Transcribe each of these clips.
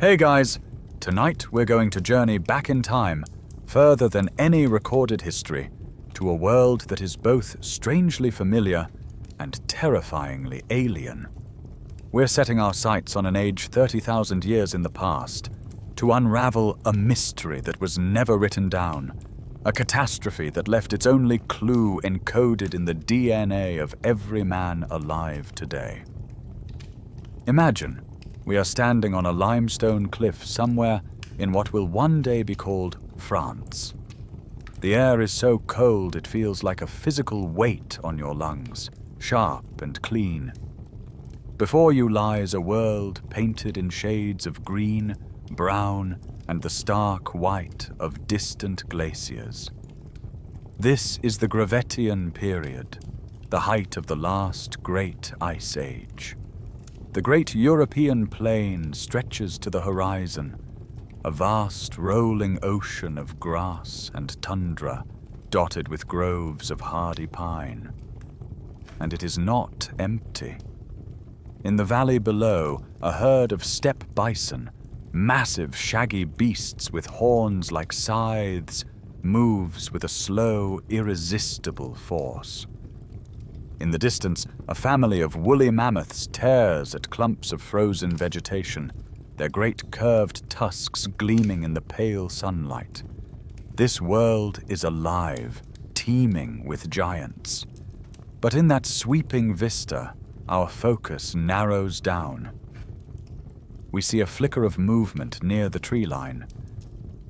Hey guys, tonight we're going to journey back in time, further than any recorded history, to a world that is both strangely familiar and terrifyingly alien. We're setting our sights on an age 30,000 years in the past, to unravel a mystery that was never written down, a catastrophe that left its only clue encoded in the DNA of every man alive today. Imagine we are standing on a limestone cliff somewhere in what will one day be called France. The air is so cold it feels like a physical weight on your lungs, sharp and clean. Before you lies a world painted in shades of green, brown, and the stark white of distant glaciers. This is the Gravettian period, the height of the last great ice age. The great European plain stretches to the horizon, a vast rolling ocean of grass and tundra dotted with groves of hardy pine. And it is not empty. In the valley below, a herd of steppe bison, massive shaggy beasts with horns like scythes, moves with a slow, irresistible force. In the distance, a family of woolly mammoths tears at clumps of frozen vegetation, their great curved tusks gleaming in the pale sunlight. This world is alive, teeming with giants. But in that sweeping vista, our focus narrows down. We see a flicker of movement near the tree line.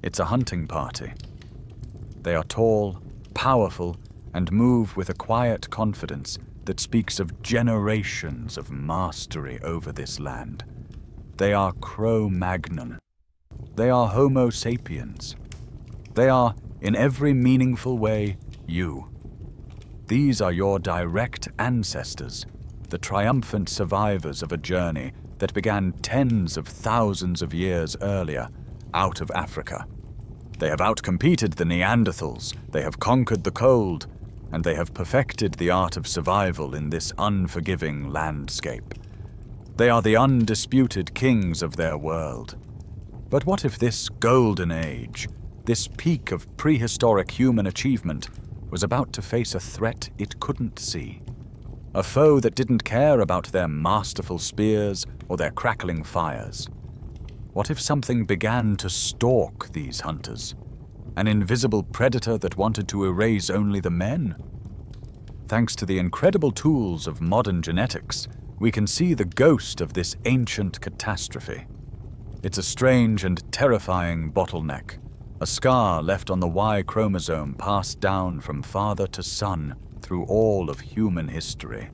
It's a hunting party. They are tall, powerful, and move with a quiet confidence that speaks of generations of mastery over this land. They are Cro-Magnon. They are Homo sapiens. They are, in every meaningful way, you. These are your direct ancestors, the triumphant survivors of a journey that began tens of thousands of years earlier, out of Africa. They have outcompeted the Neanderthals, they have conquered the cold, and they have perfected the art of survival in this unforgiving landscape. They are the undisputed kings of their world. But what if this golden age, this peak of prehistoric human achievement, was about to face a threat it couldn't see? A foe that didn't care about their masterful spears or their crackling fires. What if something began to stalk these hunters? An invisible predator that wanted to erase only the men? Thanks to the incredible tools of modern genetics, we can see the ghost of this ancient catastrophe. It's a strange and terrifying bottleneck, a scar left on the Y-chromosome passed down from father to son through all of human history.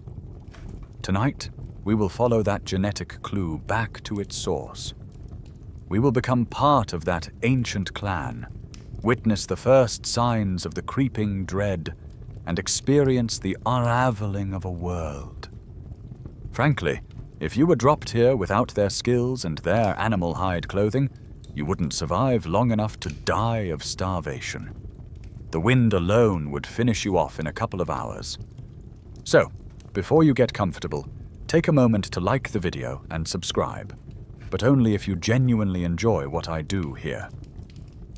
Tonight, we will follow that genetic clue back to its source. We will become part of that ancient clan, witness the first signs of the creeping dread, and experience the unraveling of a world. Frankly, if you were dropped here without their skills and their animal hide clothing, you wouldn't survive long enough to die of starvation. The wind alone would finish you off in a couple of hours. So, before you get comfortable, take a moment to like the video and subscribe, but only if you genuinely enjoy what I do here.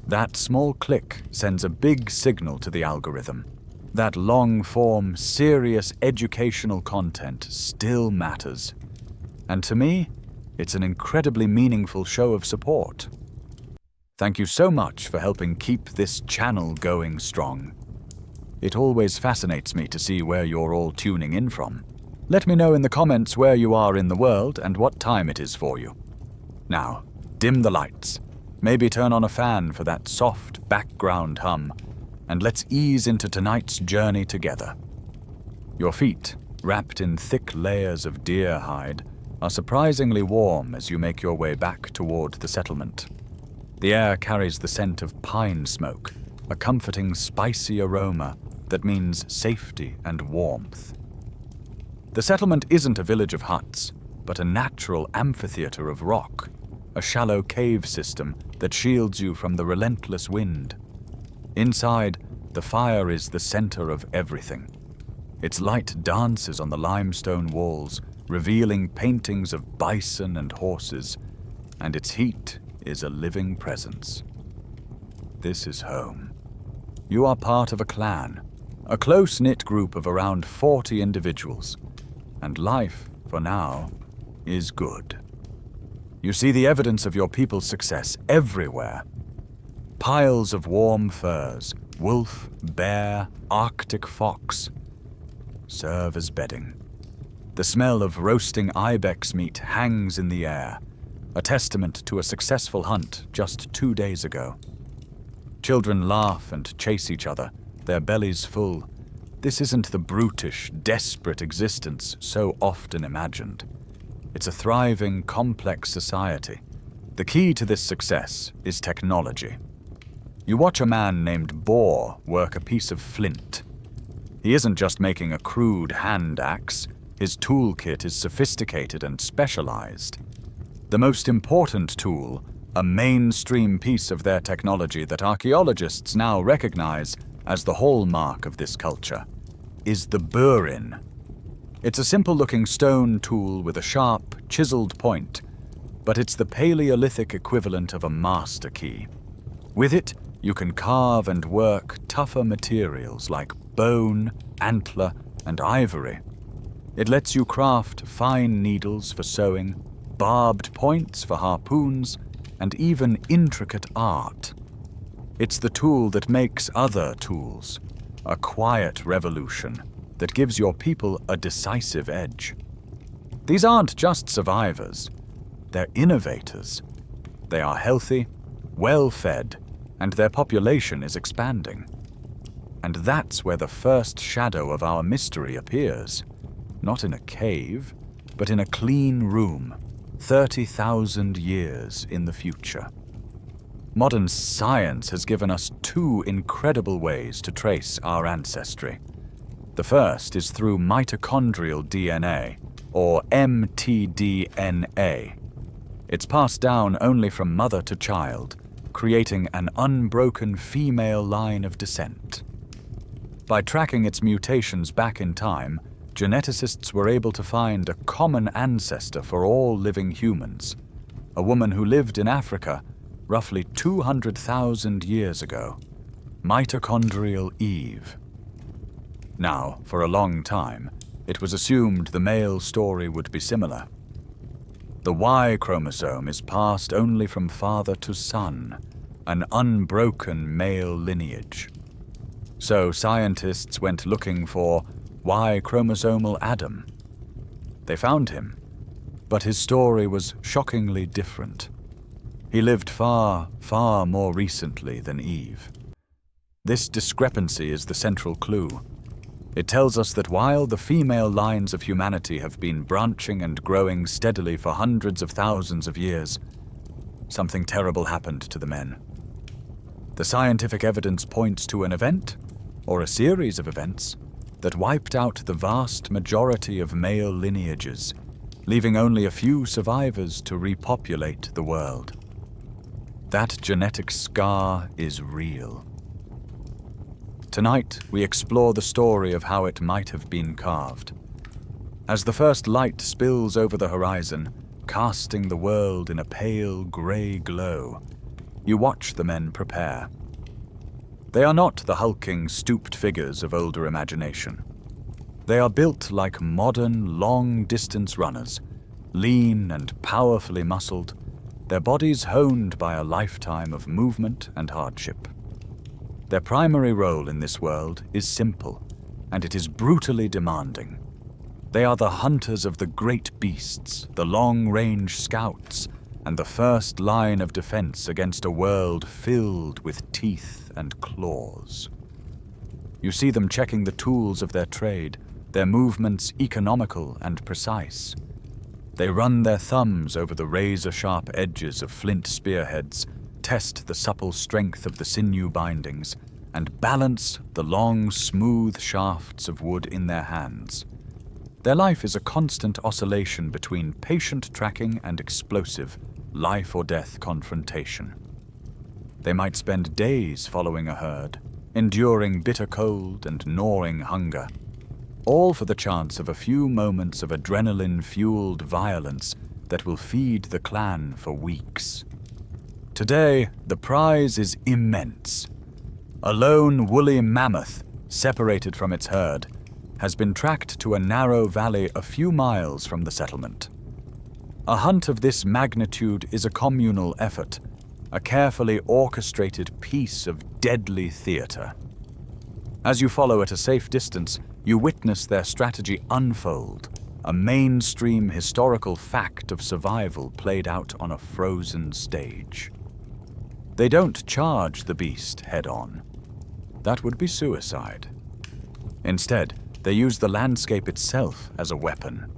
That small click sends a big signal to the algorithm. That long-form, serious educational content still matters. And to me, it's an incredibly meaningful show of support. Thank you so much for helping keep this channel going strong. It always fascinates me to see where you're all tuning in from. Let me know in the comments where you are in the world and what time it is for you. Now, dim the lights. Maybe turn on a fan for that soft background hum, and let's ease into tonight's journey together. Your feet, wrapped in thick layers of deer hide, are surprisingly warm as you make your way back toward the settlement. The air carries the scent of pine smoke, a comforting spicy aroma that means safety and warmth. The settlement isn't a village of huts, but a natural amphitheater of rock, a shallow cave system that shields you from the relentless wind. Inside, the fire is the center of everything. Its light dances on the limestone walls, revealing paintings of bison and horses, and its heat is a living presence. This is home. You are part of a clan, a close-knit group of around 40 individuals, and life, for now, is good. You see the evidence of your people's success everywhere. Piles of warm furs, wolf, bear, Arctic fox, serve as bedding. The smell of roasting ibex meat hangs in the air, a testament to a successful hunt just 2 days ago. Children laugh and chase each other, their bellies full. This isn't the brutish, desperate existence so often imagined. It's a thriving, complex society. The key to this success is technology. You watch a man named Spore work a piece of flint. He isn't just making a crude hand axe. His toolkit is sophisticated and specialized. The most important tool, a mainstream piece of their technology that archaeologists now recognize as the hallmark of this culture, is the burin. It's a simple-looking stone tool with a sharp, chiseled point, but it's the Paleolithic equivalent of a master key. With it, you can carve and work tougher materials like bone, antler, and ivory. It lets you craft fine needles for sewing, barbed points for harpoons, and even intricate art. It's the tool that makes other tools, a quiet revolution that gives your people a decisive edge. These aren't just survivors, they're innovators. They are healthy, well-fed, and their population is expanding. And that's where the first shadow of our mystery appears, not in a cave, but in a clean room, 30,000 years in the future. Modern science has given us 2 incredible ways to trace our ancestry. The first is through mitochondrial DNA, or mtDNA. It's passed down only from mother to child, creating an unbroken female line of descent. By tracking its mutations back in time, geneticists were able to find a common ancestor for all living humans, a woman who lived in Africa roughly 200,000 years ago, Mitochondrial Eve. Now, for a long time, it was assumed the male story would be similar. The Y-chromosome is passed only from father to son, an unbroken male lineage. So scientists went looking for Y-chromosomal Adam. They found him, but his story was shockingly different. He lived far, far more recently than Eve. This discrepancy is the central clue. It tells us that while the female lines of humanity have been branching and growing steadily for hundreds of thousands of years, something terrible happened to the men. The scientific evidence points to an event, or a series of events, that wiped out the vast majority of male lineages, leaving only a few survivors to repopulate the world. That genetic scar is real. Tonight, we explore the story of how it might have been carved. As the first light spills over the horizon, casting the world in a pale grey glow, you watch the men prepare. They are not the hulking, stooped figures of older imagination. They are built like modern, long-distance runners, lean and powerfully muscled, their bodies honed by a lifetime of movement and hardship. Their primary role in this world is simple, and it is brutally demanding. They are the hunters of the great beasts, the long-range scouts, and the first line of defense against a world filled with teeth and claws. You see them checking the tools of their trade, their movements economical and precise. They run their thumbs over the razor-sharp edges of flint spearheads, test the supple strength of the sinew bindings, and balance the long, smooth shafts of wood in their hands. Their life is a constant oscillation between patient tracking and explosive, life-or-death confrontation. They might spend days following a herd, enduring bitter cold and gnawing hunger, all for the chance of a few moments of adrenaline-fueled violence that will feed the clan for weeks. Today, the prize is immense. A lone woolly mammoth, separated from its herd, has been tracked to a narrow valley a few miles from the settlement. A hunt of this magnitude is a communal effort, a carefully orchestrated piece of deadly theater. As you follow at a safe distance, you witness their strategy unfold, a mainstream historical fact of survival played out on a frozen stage. They don't charge the beast head-on. That would be suicide. Instead, they use the landscape itself as a weapon.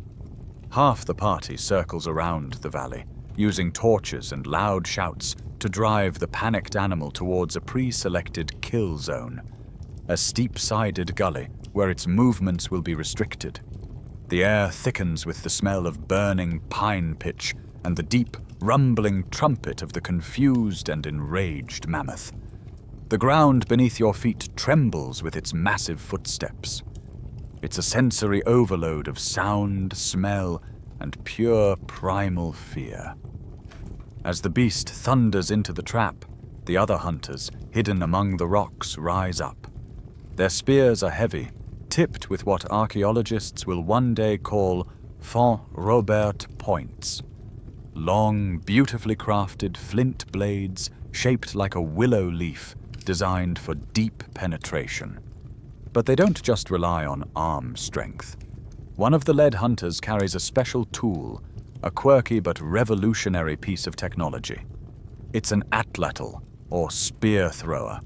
Half the party circles around the valley, using torches and loud shouts to drive the panicked animal towards a pre-selected kill zone, a steep-sided gully where its movements will be restricted. The air thickens with the smell of burning pine pitch and the deep, rumbling trumpet of the confused and enraged mammoth. The ground beneath your feet trembles with its massive footsteps. It's a sensory overload of sound, smell, and pure primal fear. As the beast thunders into the trap, the other hunters, hidden among the rocks, rise up. Their spears are heavy, tipped with what archaeologists will one day call Font Robert points. Long, beautifully crafted flint blades shaped like a willow leaf, designed for deep penetration. But they don't just rely on arm strength. One of the lead hunters carries a special tool, a quirky but revolutionary piece of technology. It's an atlatl, or spear thrower.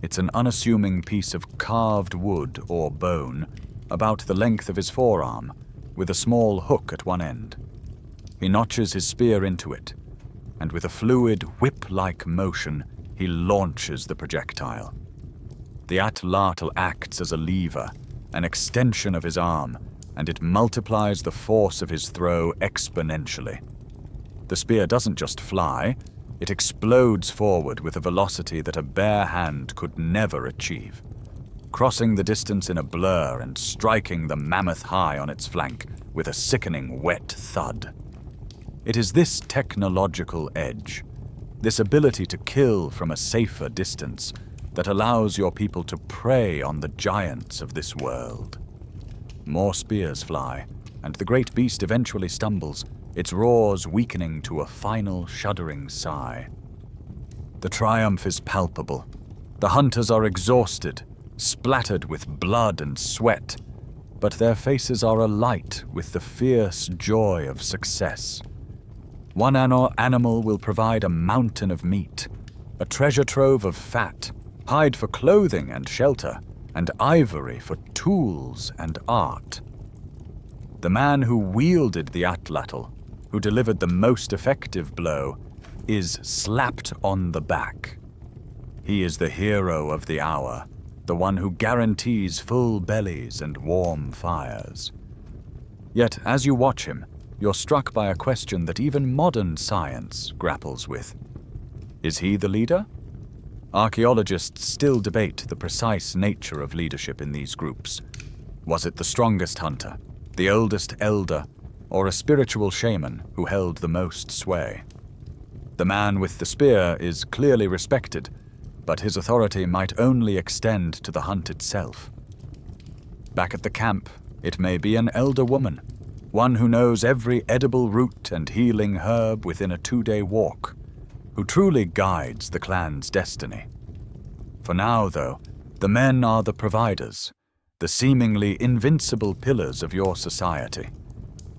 It's an unassuming piece of carved wood or bone, about the length of his forearm, with a small hook at one end. He notches his spear into it, and with a fluid, whip-like motion, he launches the projectile. The atlatl acts as a lever, an extension of his arm, and it multiplies the force of his throw exponentially. The spear doesn't just fly, it explodes forward with a velocity that a bare hand could never achieve, crossing the distance in a blur and striking the mammoth high on its flank with a sickening wet thud. It is this technological edge, this ability to kill from a safer distance, that allows your people to prey on the giants of this world. More spears fly, and the great beast eventually stumbles, its roars weakening to a final shuddering sigh. The triumph is palpable. The hunters are exhausted, splattered with blood and sweat, but their faces are alight with the fierce joy of success. One animal will provide a mountain of meat, a treasure trove of fat, hide for clothing and shelter, and ivory for tools and art. The man who wielded the atlatl, who delivered the most effective blow, is slapped on the back. He is the hero of the hour, the one who guarantees full bellies and warm fires. Yet, as you watch him, you're struck by a question that even modern science grapples with. Is he the leader? Archaeologists still debate the precise nature of leadership in these groups. Was it the strongest hunter, the oldest elder, or a spiritual shaman who held the most sway? The man with the spear is clearly respected, but his authority might only extend to the hunt itself. Back at the camp, it may be an elder woman, one who knows every edible root and healing herb within a 2-day walk, who truly guides the clan's destiny. For now, though, the men are the providers, the seemingly invincible pillars of your society.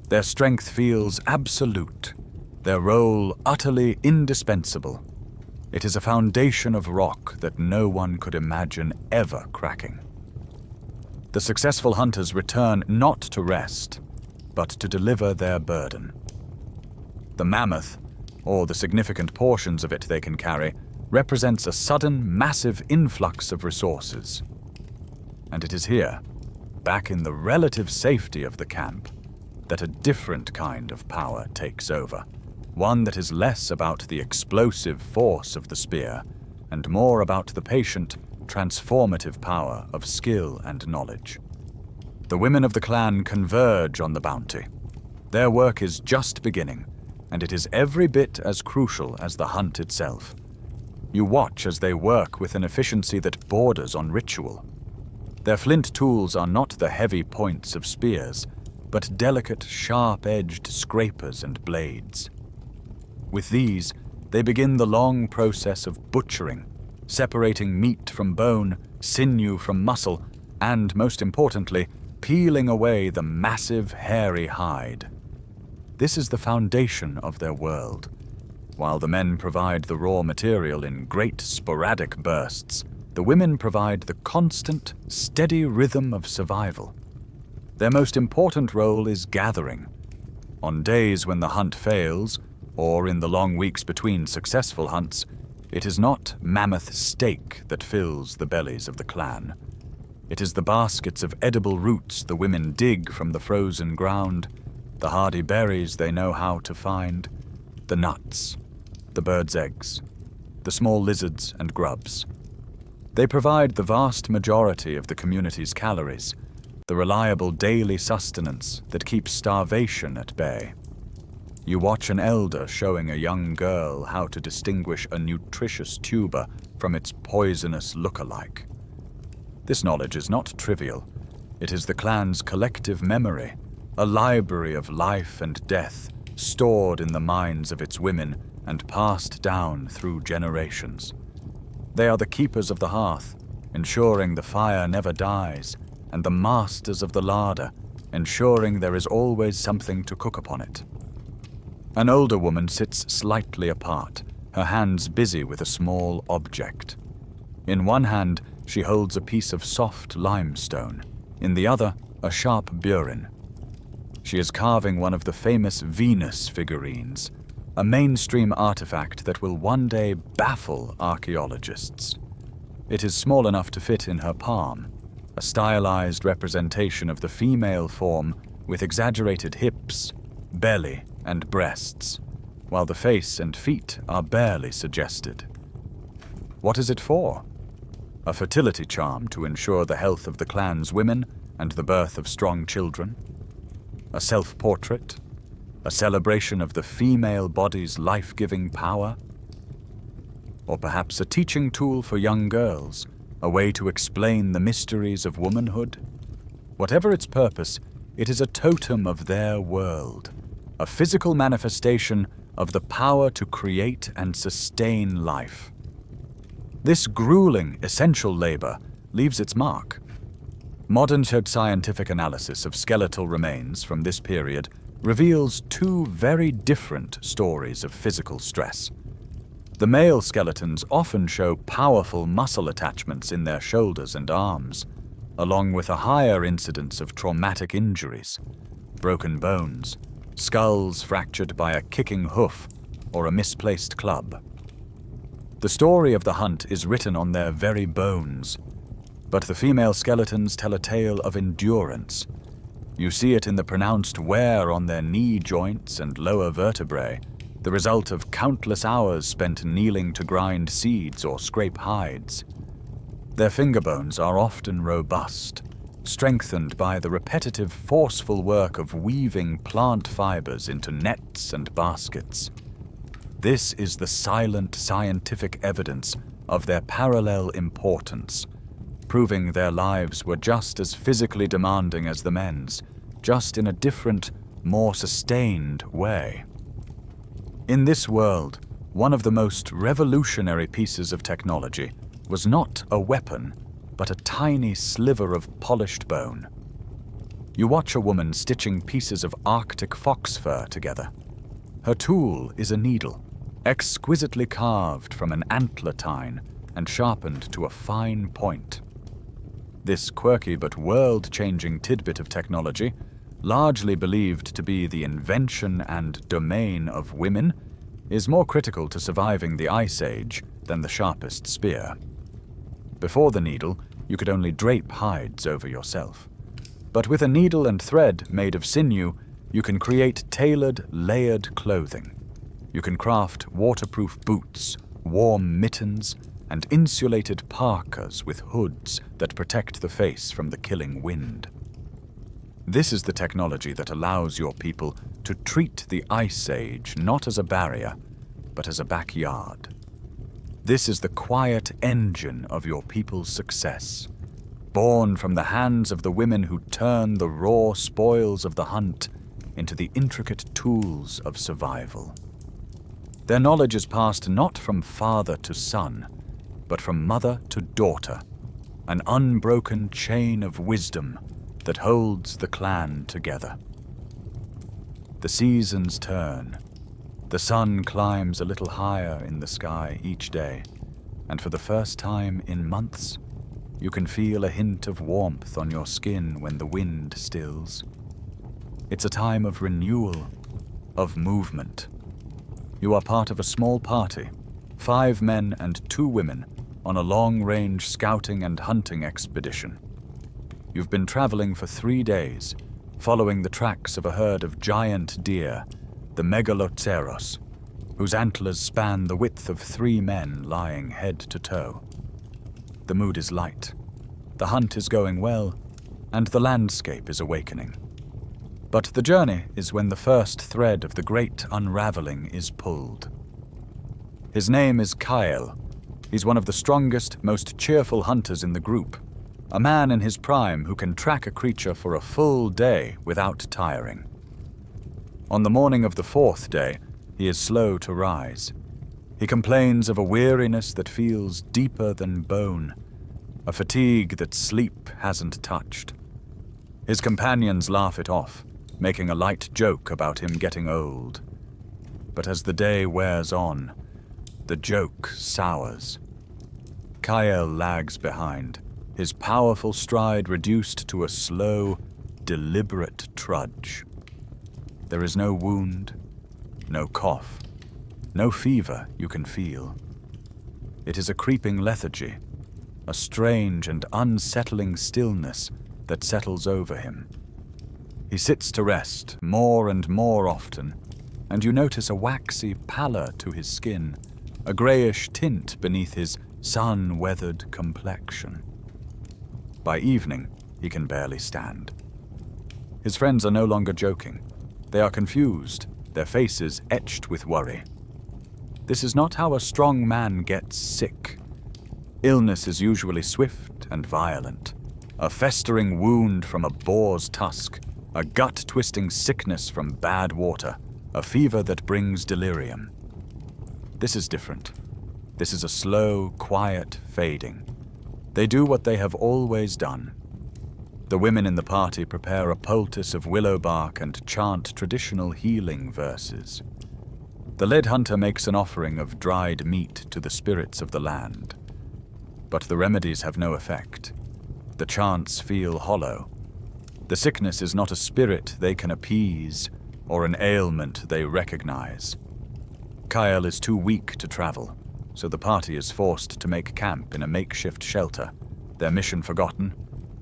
Their strength feels absolute, their role utterly indispensable. It is a foundation of rock that no one could imagine ever cracking. The successful hunters return not to rest, but to deliver their burden. The mammoth, or the significant portions of it they can carry, represents a sudden, massive influx of resources. And it is here, back in the relative safety of the camp, that a different kind of power takes over, one that is less about the explosive force of the spear and more about the patient, transformative power of skill and knowledge. The women of the clan converge on the bounty. Their work is just beginning, and it is every bit as crucial as the hunt itself. You watch as they work with an efficiency that borders on ritual. Their flint tools are not the heavy points of spears, but delicate, sharp-edged scrapers and blades. With these, they begin the long process of butchering, separating meat from bone, sinew from muscle, and, most importantly, peeling away the massive, hairy hide. This is the foundation of their world. While the men provide the raw material in great sporadic bursts, the women provide the constant, steady rhythm of survival. Their most important role is gathering. On days when the hunt fails, or in the long weeks between successful hunts, it is not mammoth steak that fills the bellies of the clan. It is the baskets of edible roots the women dig from the frozen ground, the hardy berries they know how to find, the nuts, the birds' eggs, the small lizards and grubs. They provide the vast majority of the community's calories, the reliable daily sustenance that keeps starvation at bay. You watch an elder showing a young girl how to distinguish a nutritious tuber from its poisonous look-alike. This knowledge is not trivial. It is the clan's collective memory, a library of life and death, stored in the minds of its women and passed down through generations. They are the keepers of the hearth, ensuring the fire never dies, and the masters of the larder, ensuring there is always something to cook upon it. An older woman sits slightly apart, her hands busy with a small object. In one hand, she holds a piece of soft limestone, in the other, a sharp burin. She is carving one of the famous Venus figurines, a mainstream artifact that will one day baffle archaeologists. It is small enough to fit in her palm, a stylized representation of the female form with exaggerated hips, belly, and breasts, while the face and feet are barely suggested. What is it for? A fertility charm to ensure the health of the clan's women and the birth of strong children? A self-portrait? A celebration of the female body's life-giving power? Or perhaps a teaching tool for young girls, a way to explain the mysteries of womanhood? Whatever its purpose, it is a totem of their world, a physical manifestation of the power to create and sustain life. This grueling, essential labor leaves its mark. Modern scientific analysis of skeletal remains from this period reveals two very different stories of physical stress. The male skeletons often show powerful muscle attachments in their shoulders and arms, along with a higher incidence of traumatic injuries, broken bones, skulls fractured by a kicking hoof or a misplaced club. The story of the hunt is written on their very bones, but the female skeletons tell a tale of endurance. You see it in the pronounced wear on their knee joints and lower vertebrae, the result of countless hours spent kneeling to grind seeds or scrape hides. Their finger bones are often robust, strengthened by the repetitive, forceful work of weaving plant fibers into nets and baskets. This is the silent scientific evidence of their parallel importance, proving their lives were just as physically demanding as the men's, just in a different, more sustained way. In this world, one of the most revolutionary pieces of technology was not a weapon, but a tiny sliver of polished bone. You watch a woman stitching pieces of Arctic fox fur together. Her tool is a needle, exquisitely carved from an antler tine and sharpened to a fine point. This quirky but world-changing tidbit of technology, largely believed to be the invention and domain of women, is more critical to surviving the Ice Age than the sharpest spear. Before the needle, you could only drape hides over yourself. But with a needle and thread made of sinew, you can create tailored, layered clothing. You can craft waterproof boots, warm mittens, and insulated parkas with hoods that protect the face from the killing wind. This is the technology that allows your people to treat the Ice Age not as a barrier, but as a backyard. This is the quiet engine of your people's success, born from the hands of the women who turn the raw spoils of the hunt into the intricate tools of survival. Their knowledge is passed not from father to son, but from mother to daughter, an unbroken chain of wisdom that holds the clan together. The seasons turn. The sun climbs a little higher in the sky each day, and for the first time in months, you can feel a hint of warmth on your skin when the wind stills. It's a time of renewal, of movement. You are part of a small party, 5 men and 2 women, on a long-range scouting and hunting expedition. You've been traveling for 3 days, following the tracks of a herd of giant deer, the megaloceros, whose antlers span the width of 3 men lying head to toe. The mood is light, the hunt is going well, and the landscape is awakening. But the journey is when the first thread of the great unraveling is pulled. His name is Kyle. He's one of the strongest, most cheerful hunters in the group, a man in his prime who can track a creature for a full day without tiring. On the morning of the 4th day, he is slow to rise. He complains of a weariness that feels deeper than bone, a fatigue that sleep hasn't touched. His companions laugh it off, making a light joke about him getting old. But as the day wears on, the joke sours. Kyle lags behind, his powerful stride reduced to a slow, deliberate trudge. There is no wound, no cough, no fever you can feel. It is a creeping lethargy, a strange and unsettling stillness that settles over him. He sits to rest more and more often, and you notice a waxy pallor to his skin, a grayish tint beneath his sun-weathered complexion. By evening, he can barely stand. His friends are no longer joking. They are confused, their faces etched with worry. This is not how a strong man gets sick. Illness is usually swift and violent. A festering wound from a boar's tusk, a gut-twisting sickness from bad water, a fever that brings delirium. This is different. This is a slow, quiet fading. They do what they have always done. The women in the party prepare a poultice of willow bark and chant traditional healing verses. The lead hunter makes an offering of dried meat to the spirits of the land. But the remedies have no effect. The chants feel hollow. The sickness is not a spirit they can appease or an ailment they recognize. Kyle is too weak to travel, so the party is forced to make camp in a makeshift shelter, their mission forgotten,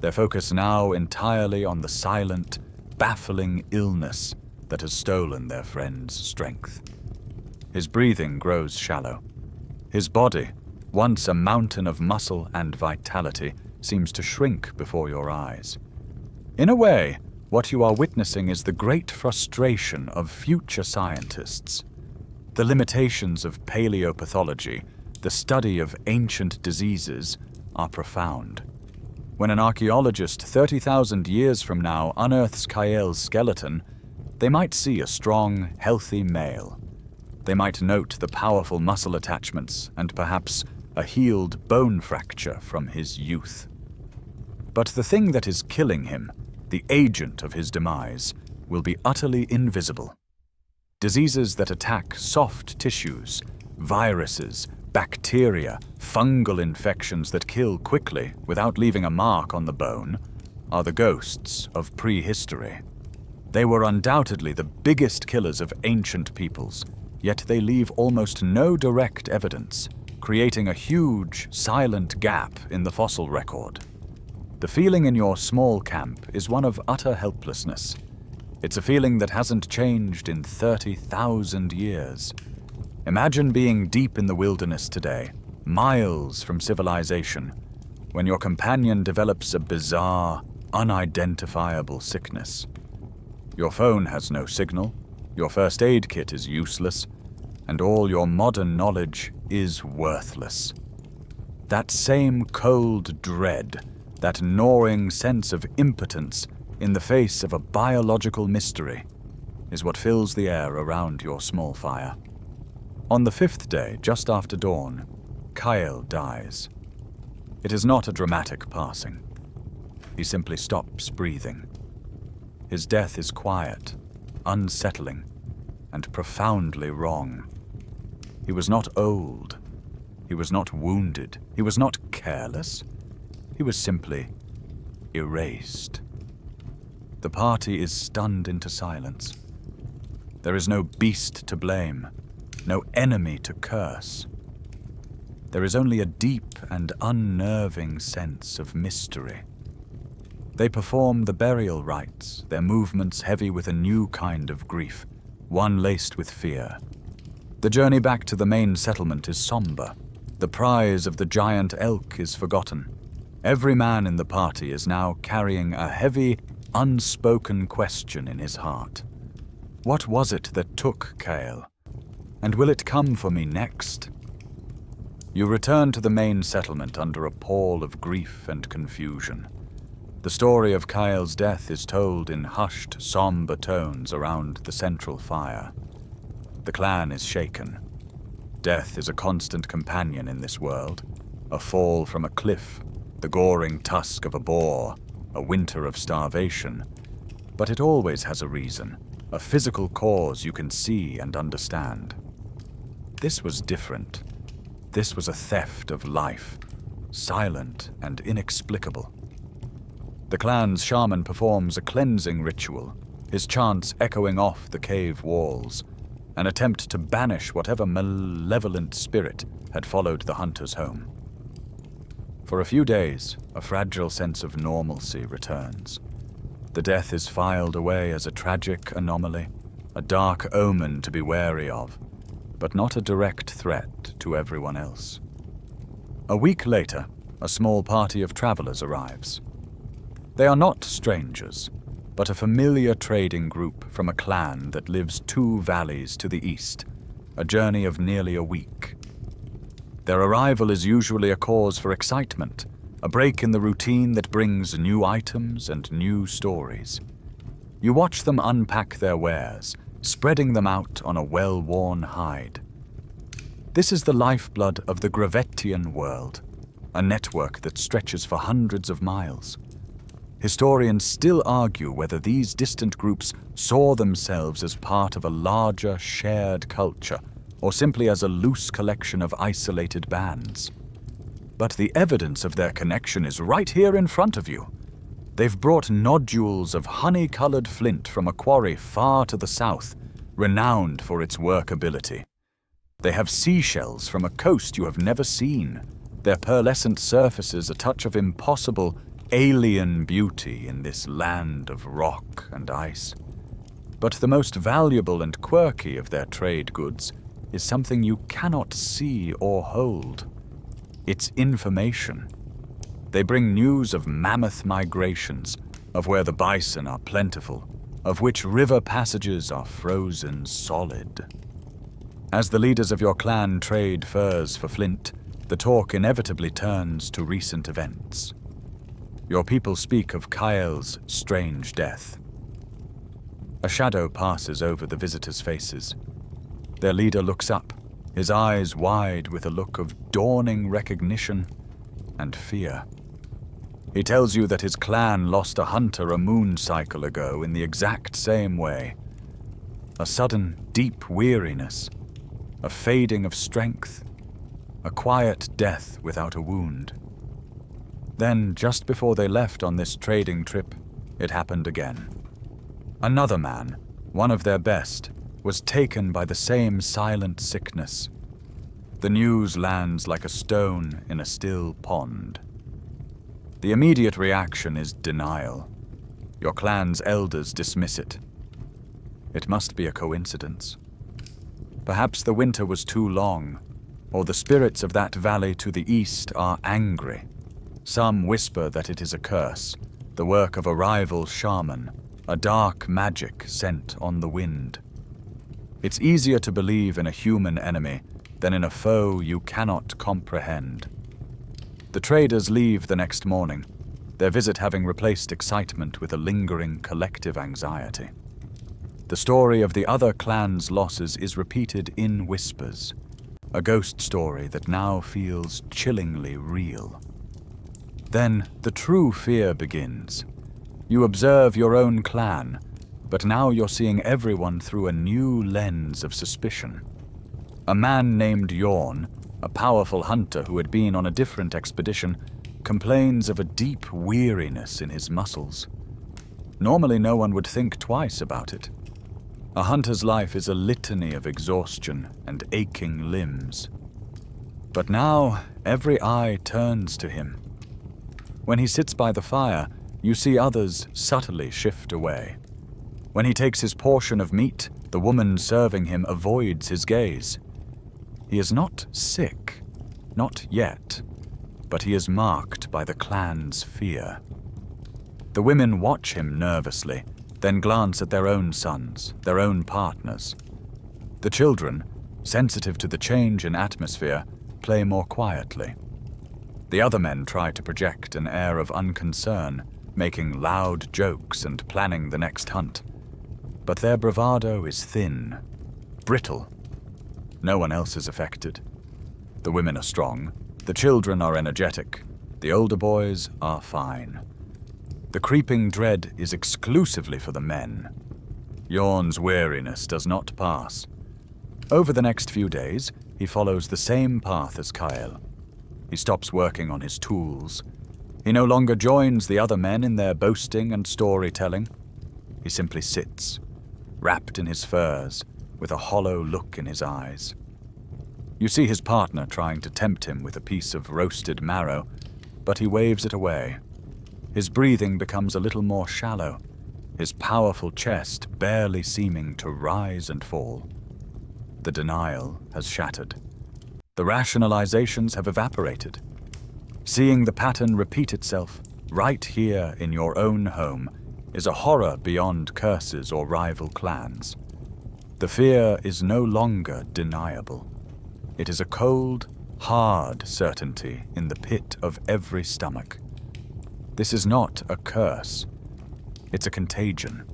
their focus now entirely on the silent, baffling illness that has stolen their friend's strength. His breathing grows shallow. His body, once a mountain of muscle and vitality, seems to shrink before your eyes. In a way, what you are witnessing is the great frustration of future scientists. The limitations of paleopathology, the study of ancient diseases, are profound. When an archaeologist 30,000 years from now unearths Kyle's skeleton, they might see a strong, healthy male. They might note the powerful muscle attachments and perhaps a healed bone fracture from his youth. But the thing that is killing him, the agent of his demise, will be utterly invisible. Diseases that attack soft tissues, viruses, bacteria, fungal infections that kill quickly without leaving a mark on the bone, are the ghosts of prehistory. They were undoubtedly the biggest killers of ancient peoples, yet they leave almost no direct evidence, creating a huge, silent gap in the fossil record. The feeling in your small camp is one of utter helplessness. It's a feeling that hasn't changed in 30,000 years. Imagine being deep in the wilderness today, miles from civilization, when your companion develops a bizarre, unidentifiable sickness. Your phone has no signal, your first aid kit is useless, and all your modern knowledge is worthless. That same cold dread, that gnawing sense of impotence in the face of a biological mystery, is what fills the air around your small fire. On the 5th day, just after dawn, Kyle dies. It is not a dramatic passing. He simply stops breathing. His death is quiet, unsettling, and profoundly wrong. He was not old. He was not wounded. He was not careless. He was simply erased. The party is stunned into silence. There is no beast to blame, no enemy to curse. There is only a deep and unnerving sense of mystery. They perform the burial rites, their movements heavy with a new kind of grief, one laced with fear. The journey back to the main settlement is somber. The prize of the giant elk is forgotten. Every man in the party is now carrying a heavy, unspoken question in his heart. What was it that took Kyle? And will it come for me next? You return to the main settlement under a pall of grief and confusion. The story of Kyle's death is told in hushed, somber tones around the central fire. The clan is shaken. Death is a constant companion in this world. A fall from a cliff, the goring tusk of a boar, a winter of starvation. But it always has a reason, a physical cause you can see and understand. This was different. This was a theft of life, silent and inexplicable. The clan's shaman performs a cleansing ritual, his chants echoing off the cave walls, an attempt to banish whatever malevolent spirit had followed the hunters home. For a few days, a fragile sense of normalcy returns. The death is filed away as a tragic anomaly, a dark omen to be wary of, but not a direct threat to everyone else. A week later, a small party of travelers arrives. They are not strangers, but a familiar trading group from a clan that lives 2 valleys to the east, a journey of nearly a week. Their arrival is usually a cause for excitement, a break in the routine that brings new items and new stories. You watch them unpack their wares, spreading them out on a well-worn hide. This is the lifeblood of the Gravettian world, a network that stretches for hundreds of miles. Historians still argue whether these distant groups saw themselves as part of a larger, shared culture, or simply as a loose collection of isolated bands. But the evidence of their connection is right here in front of you. They've brought nodules of honey-colored flint from a quarry far to the south, renowned for its workability. They have seashells from a coast you have never seen, their pearlescent surfaces a touch of impossible, alien beauty in this land of rock and ice. But the most valuable and quirky of their trade goods is something you cannot see or hold. It's information. They bring news of mammoth migrations, of where the bison are plentiful, of which river passages are frozen solid. As the leaders of your clan trade furs for flint, the talk inevitably turns to recent events. Your people speak of Kyle's strange death. A shadow passes over the visitors' faces. Their leader looks up, his eyes wide with a look of dawning recognition and fear. He tells you that his clan lost a hunter a moon cycle ago in the exact same way. A sudden, deep weariness, a fading of strength, a quiet death without a wound. Then, just before they left on this trading trip, it happened again. Another man, one of their best, was taken by the same silent sickness. The news lands like a stone in a still pond. The immediate reaction is denial. Your clan's elders dismiss it. It must be a coincidence. Perhaps the winter was too long, or the spirits of that valley to the east are angry. Some whisper that it is a curse, the work of a rival shaman, a dark magic sent on the wind. It's easier to believe in a human enemy than in a foe you cannot comprehend. The traders leave the next morning, their visit having replaced excitement with a lingering collective anxiety. The story of the other clan's losses is repeated in whispers, a ghost story that now feels chillingly real. Then the true fear begins. You observe your own clan, but now you're seeing everyone through a new lens of suspicion. A man named Yorn, a powerful hunter who had been on a different expedition, complains of a deep weariness in his muscles. Normally no one would think twice about it. A hunter's life is a litany of exhaustion and aching limbs. But now every eye turns to him. When he sits by the fire, you see others subtly shift away. When he takes his portion of meat, the woman serving him avoids his gaze. He is not sick, not yet, but he is marked by the clan's fear. The women watch him nervously, then glance at their own sons, their own partners. The children, sensitive to the change in atmosphere, play more quietly. The other men try to project an air of unconcern, making loud jokes and planning the next hunt. But their bravado is thin, brittle. No one else is affected. The women are strong, the children are energetic, the older boys are fine. The creeping dread is exclusively for the men. Yorn's weariness does not pass. Over the next few days, he follows the same path as Kyle. He stops working on his tools. He no longer joins the other men in their boasting and storytelling. He simply sits, wrapped in his furs, with a hollow look in his eyes. You see his partner trying to tempt him with a piece of roasted marrow, but he waves it away. His breathing becomes a little more shallow, his powerful chest barely seeming to rise and fall. The denial has shattered. The rationalizations have evaporated. Seeing the pattern repeat itself, right here in your own home, is a horror beyond curses or rival clans. The fear is no longer deniable. It is a cold, hard certainty in the pit of every stomach. This is not a curse. It's a contagion.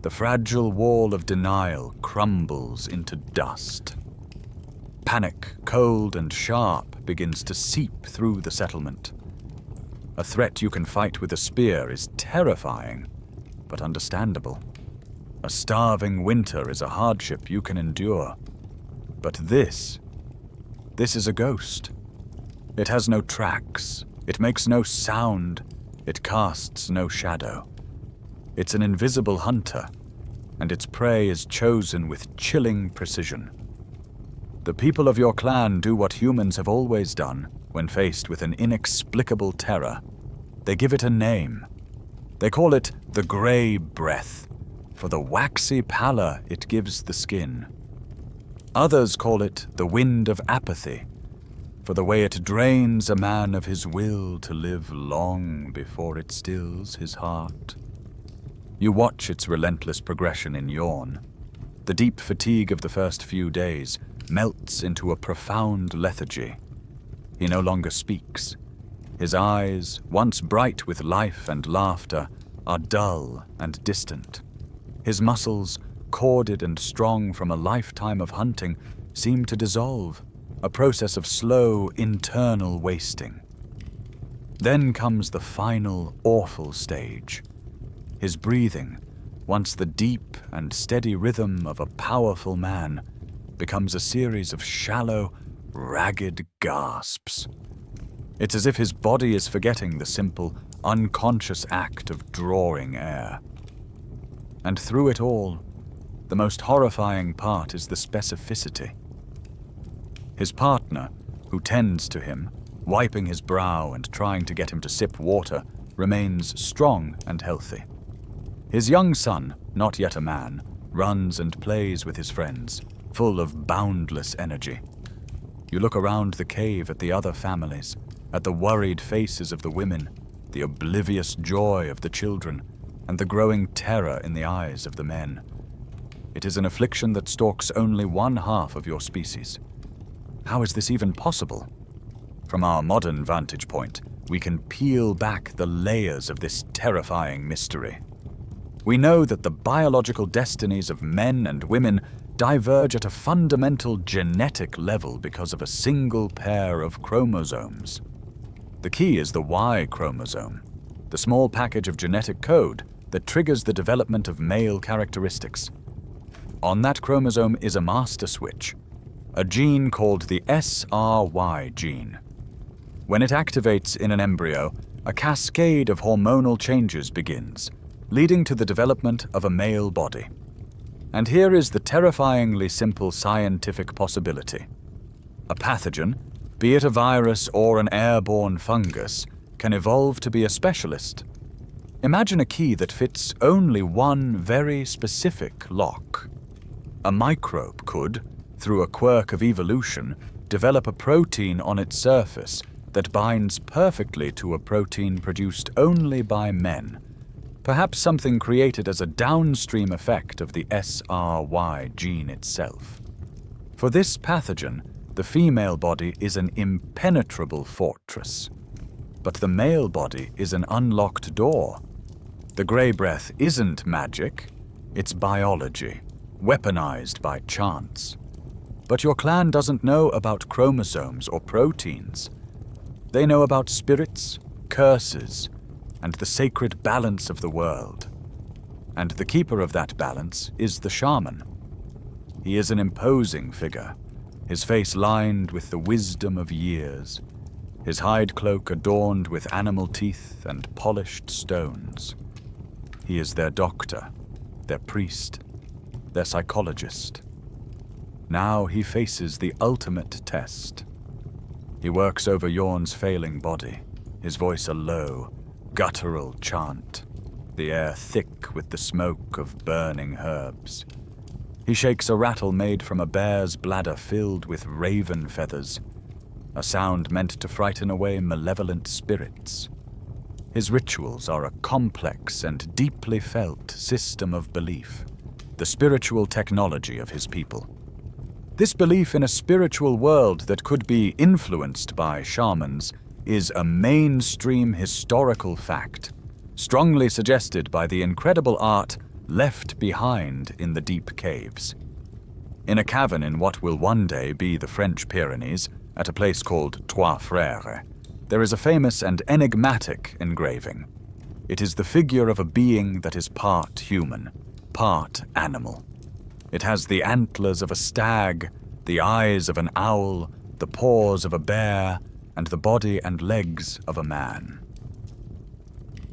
The fragile wall of denial crumbles into dust. Panic, cold and sharp, begins to seep through the settlement. A threat you can fight with a spear is terrifying, but understandable. A starving winter is a hardship you can endure. But this is a ghost. It has no tracks, it makes no sound, it casts no shadow. It's an invisible hunter, and its prey is chosen with chilling precision. The people of your clan do what humans have always done when faced with an inexplicable terror. They give it a name. They call it the Grey Breath, for the waxy pallor it gives the skin. Others call it the Wind of Apathy, for the way it drains a man of his will to live long before it stills his heart. You watch its relentless progression in Yorn. The deep fatigue of the first few days melts into a profound lethargy. He no longer speaks. His eyes, once bright with life and laughter, are dull and distant. His muscles, corded and strong from a lifetime of hunting, seem to dissolve, a process of slow internal wasting. Then comes the final, awful stage. His breathing, once the deep and steady rhythm of a powerful man, becomes a series of shallow, ragged gasps. It's as if his body is forgetting the simple, unconscious act of drawing air. And through it all, the most horrifying part is the specificity. His partner, who tends to him, wiping his brow and trying to get him to sip water, remains strong and healthy. His young son, not yet a man, runs and plays with his friends, full of boundless energy. You look around the cave at the other families, at the worried faces of the women, the oblivious joy of the children, and the growing terror in the eyes of the men. It is an affliction that stalks only one half of your species. How is this even possible? From our modern vantage point, we can peel back the layers of this terrifying mystery. We know that the biological destinies of men and women diverge at a fundamental genetic level because of a single pair of chromosomes. The key is the Y-chromosome, the small package of genetic code that triggers the development of male characteristics. On that chromosome is a master switch, a gene called the SRY gene. When it activates in an embryo, a cascade of hormonal changes begins, leading to the development of a male body. And here is the terrifyingly simple scientific possibility. A pathogen, be it a virus or an airborne fungus, can evolve to be a specialist. Imagine a key that fits only one very specific lock. A microbe could, through a quirk of evolution, develop a protein on its surface that binds perfectly to a protein produced only by men, perhaps something created as a downstream effect of the SRY gene itself. For this pathogen, the female body is an impenetrable fortress, but the male body is an unlocked door. The grey breath isn't magic, it's biology, weaponized by chance. But your clan doesn't know about chromosomes or proteins. They know about spirits, curses, and the sacred balance of the world. And the keeper of that balance is the shaman. He is an imposing figure, his face lined with the wisdom of years, his hide cloak adorned with animal teeth and polished stones. He is their doctor, their priest, their psychologist. Now he faces the ultimate test. He works over Yorn's failing body, his voice a low, guttural chant, the air thick with the smoke of burning herbs. He shakes a rattle made from a bear's bladder filled with raven feathers, a sound meant to frighten away malevolent spirits. His rituals are a complex and deeply felt system of belief, the spiritual technology of his people. This belief in a spiritual world that could be influenced by shamans is a mainstream historical fact, strongly suggested by the incredible art left behind in the deep caves. In a cavern in what will one day be the French Pyrenees, at a place called Trois Frères, there is a famous and enigmatic engraving. It is the figure of a being that is part human, part animal. It has the antlers of a stag, the eyes of an owl, the paws of a bear, and the body and legs of a man.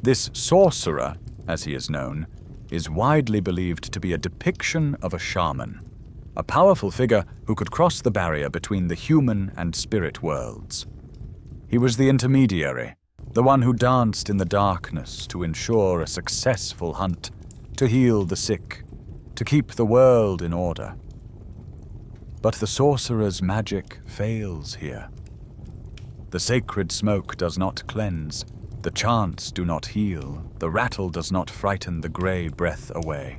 This sorcerer, as he is known, is widely believed to be a depiction of a shaman, a powerful figure who could cross the barrier between the human and spirit worlds. He was the intermediary, the one who danced in the darkness to ensure a successful hunt, to heal the sick, to keep the world in order. But the sorcerer's magic fails here. The sacred smoke does not cleanse, the chants do not heal, the rattle does not frighten the grey breath away.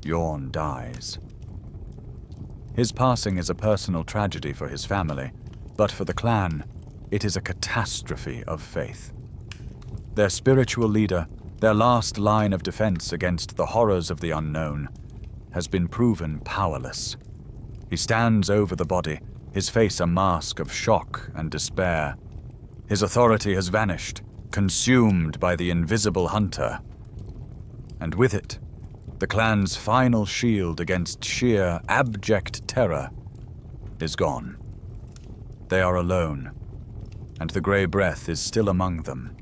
Yorn dies. His passing is a personal tragedy for his family, but for the clan, it is a catastrophe of faith. Their spiritual leader, their last line of defense against the horrors of the unknown, has been proven powerless. He stands over the body, his face a mask of shock and despair. His authority has vanished, consumed by the invisible hunter. And with it, the clan's final shield against sheer, abject terror is gone. They are alone, and the grey breath is still among them.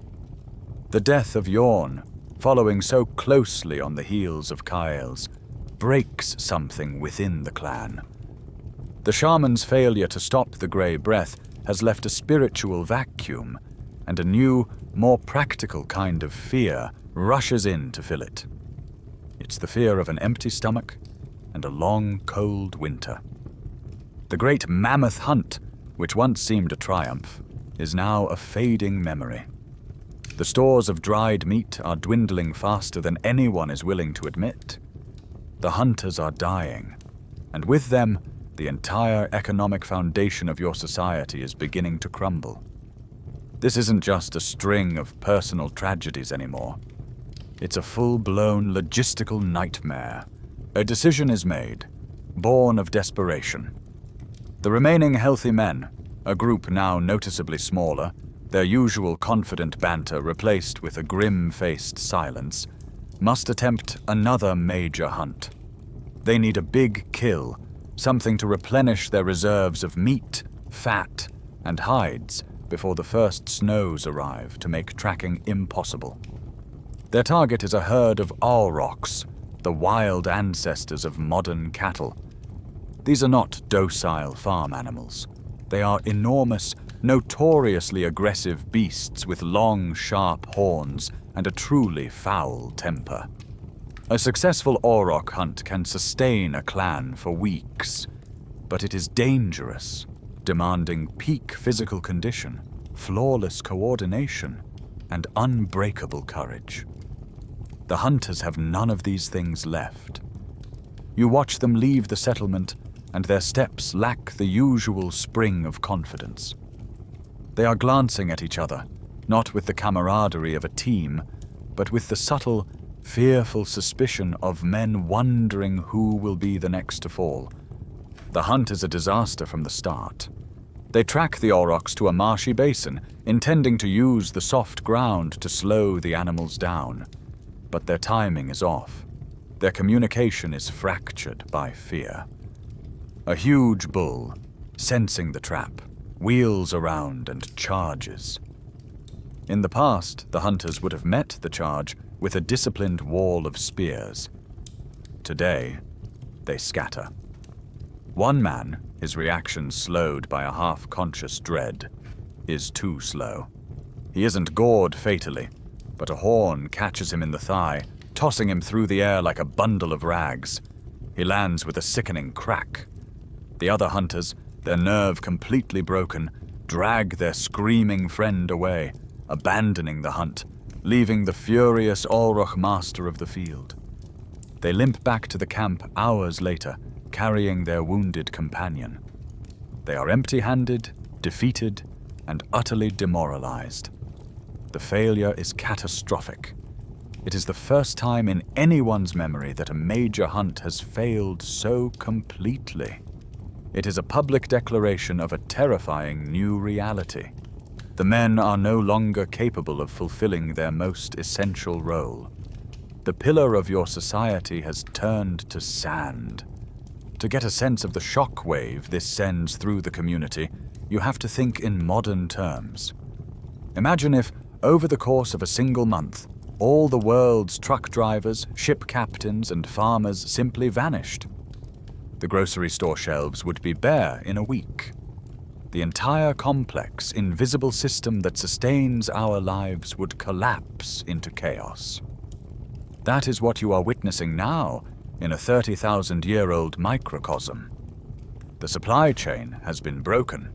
The death of Yorn, following so closely on the heels of Kyle's, breaks something within the clan. The shaman's failure to stop the grey breath has left a spiritual vacuum, and a new, more practical kind of fear rushes in to fill it. It's the fear of an empty stomach and a long, cold winter. The great mammoth hunt, which once seemed a triumph, is now a fading memory. The stores of dried meat are dwindling faster than anyone is willing to admit. The hunters are dying, and with them, the entire economic foundation of your society is beginning to crumble. This isn't just a string of personal tragedies anymore. It's a full-blown logistical nightmare. A decision is made, born of desperation. The remaining healthy men, a group now noticeably smaller, their usual confident banter replaced with a grim-faced silence, must attempt another major hunt. They need a big kill, something to replenish their reserves of meat, fat, and hides before the first snows arrive to make tracking impossible. Their target is a herd of aurochs, the wild ancestors of modern cattle. These are not docile farm animals. They are enormous, notoriously aggressive beasts with long, sharp horns and a truly foul temper. A successful auroch hunt can sustain a clan for weeks, but it is dangerous, demanding peak physical condition, flawless coordination, and unbreakable courage. The hunters have none of these things left. You watch them leave the settlement, and their steps lack the usual spring of confidence. They are glancing at each other, not with the camaraderie of a team, but with the subtle, fearful suspicion of men wondering who will be the next to fall. The hunt is a disaster from the start. They track the aurochs to a marshy basin, intending to use the soft ground to slow the animals down. But their timing is off. Their communication is fractured by fear. A huge bull, sensing the trap, wheels around and charges. In the past, the hunters would have met the charge with a disciplined wall of spears. Today, they scatter. One man, his reaction slowed by a half-conscious dread, is too slow. He isn't gored fatally, but a horn catches him in the thigh, tossing him through the air like a bundle of rags. He lands with a sickening crack. The other hunters, their nerve completely broken, drag their screaming friend away, abandoning the hunt, leaving the furious auroch master of the field. They limp back to the camp hours later, carrying their wounded companion. They are empty-handed, defeated, and utterly demoralized. The failure is catastrophic. It is the first time in anyone's memory that a major hunt has failed so completely. It is a public declaration of a terrifying new reality. The men are no longer capable of fulfilling their most essential role. The pillar of your society has turned to sand. To get a sense of the shock wave this sends through the community, you have to think in modern terms. Imagine if, over the course of a single month, all the world's truck drivers, ship captains, and farmers simply vanished. The grocery store shelves would be bare in a week. The entire complex, invisible system that sustains our lives would collapse into chaos. That is what you are witnessing now in a 30,000-year-old microcosm. The supply chain has been broken.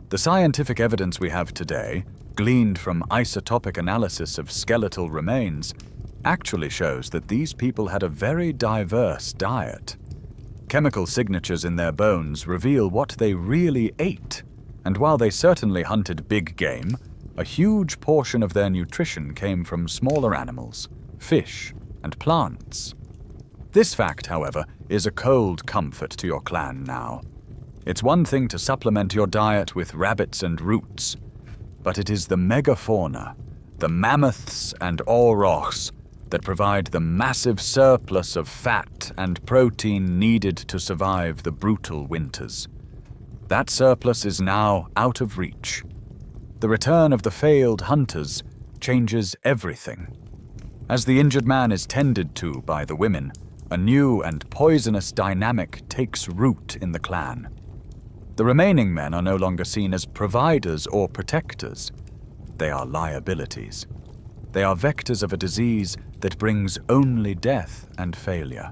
The scientific evidence we have today, gleaned from isotopic analysis of skeletal remains, actually shows that these people had a very diverse diet. Chemical signatures in their bones reveal what they really ate, and while they certainly hunted big game, a huge portion of their nutrition came from smaller animals, fish, and plants. This fact, however, is a cold comfort to your clan now. It's one thing to supplement your diet with rabbits and roots, but it is the megafauna, the mammoths and aurochs, that provide the massive surplus of fat and protein needed to survive the brutal winters. That surplus is now out of reach. The return of the failed hunters changes everything. As the injured man is tended to by the women, a new and poisonous dynamic takes root in the clan. The remaining men are no longer seen as providers or protectors. They are liabilities. They are vectors of a disease that brings only death and failure.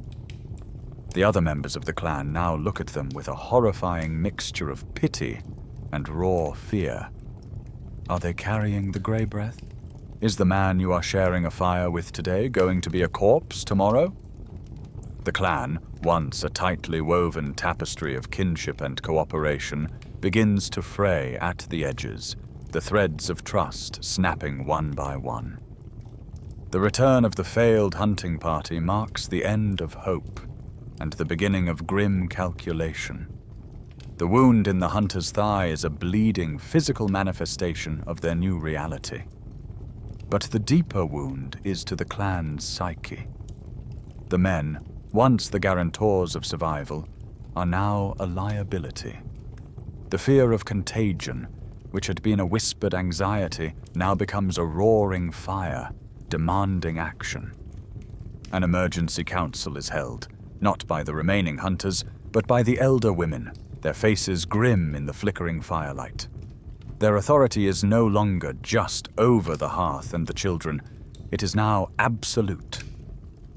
The other members of the clan now look at them with a horrifying mixture of pity and raw fear. Are they carrying the grey breath? Is the man you are sharing a fire with today going to be a corpse tomorrow? The clan, once a tightly woven tapestry of kinship and cooperation, begins to fray at the edges, the threads of trust snapping one by one. The return of the failed hunting party marks the end of hope and the beginning of grim calculation. The wound in the hunter's thigh is a bleeding physical manifestation of their new reality. But the deeper wound is to the clan's psyche. The men, once the guarantors of survival, are now a liability. The fear of contagion, which had been a whispered anxiety, now becomes a roaring fire, demanding action. An emergency council is held, not by the remaining hunters, but by the elder women, their faces grim in the flickering firelight. Their authority is no longer just over the hearth and the children. It is now absolute.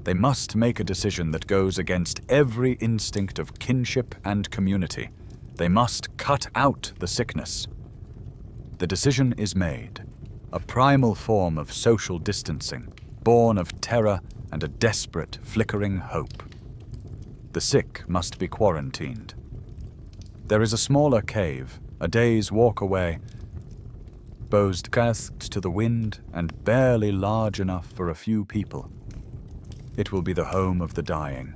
They must make a decision that goes against every instinct of kinship and community. They must cut out the sickness. The decision is made, a primal form of social distancing, born of terror and a desperate, flickering hope. The sick must be quarantined. There is a smaller cave, a day's walk away, cast to the wind and barely large enough for a few people. It will be the home of the dying.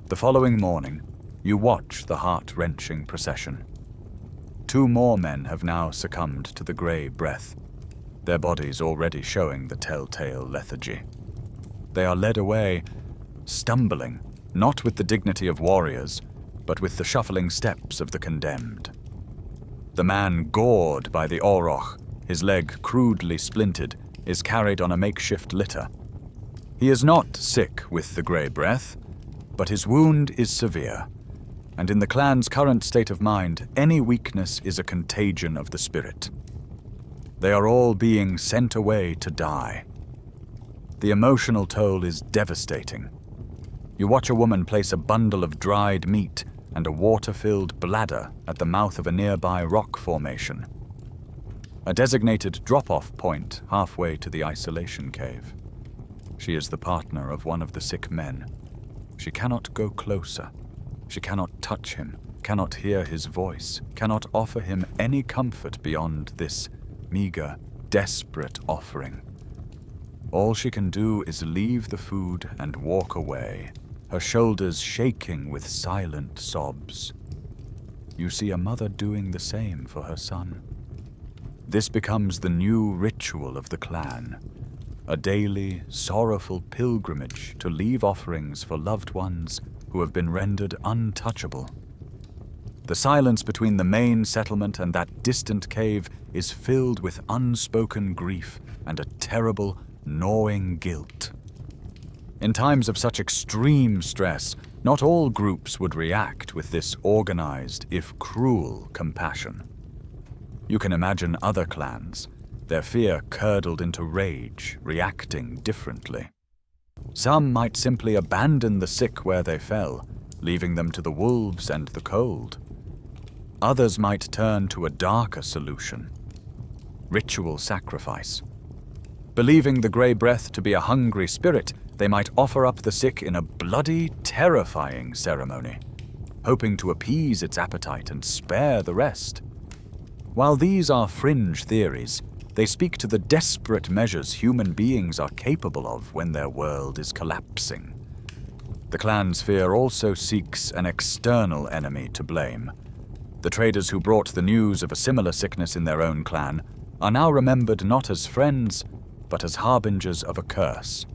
The following morning, you watch the heart-wrenching procession. 2 more men have now succumbed to the grey breath, their bodies already showing the telltale lethargy. They are led away, stumbling, not with the dignity of warriors, but with the shuffling steps of the condemned. The man gored by the auroch, his leg crudely splintered, is carried on a makeshift litter. He is not sick with the grey breath, but his wound is severe, and in the clan's current state of mind, any weakness is a contagion of the spirit. They are all being sent away to die. The emotional toll is devastating. You watch a woman place a bundle of dried meat and a water-filled bladder at the mouth of a nearby rock formation, a designated drop-off point halfway to the isolation cave. She is the partner of one of the sick men. She cannot go closer. She cannot touch him, cannot hear his voice, cannot offer him any comfort beyond this meager, desperate offering. All she can do is leave the food and walk away, her shoulders shaking with silent sobs. You see a mother doing the same for her son. This becomes the new ritual of the clan, a daily, sorrowful pilgrimage to leave offerings for loved ones who have been rendered untouchable. The silence between the main settlement and that distant cave is filled with unspoken grief and a terrible, gnawing guilt. In times of such extreme stress, not all groups would react with this organized, if cruel, compassion. You can imagine other clans, their fear curdled into rage, reacting differently. Some might simply abandon the sick where they fell, leaving them to the wolves and the cold. Others might turn to a darker solution: ritual sacrifice. Believing the grey breath to be a hungry spirit, they might offer up the sick in a bloody, terrifying ceremony, hoping to appease its appetite and spare the rest. While these are fringe theories, they speak to the desperate measures human beings are capable of when their world is collapsing. The clan's fear also seeks an external enemy to blame. The traders who brought the news of a similar sickness in their own clan are now remembered not as friends, but as harbingers of a curse.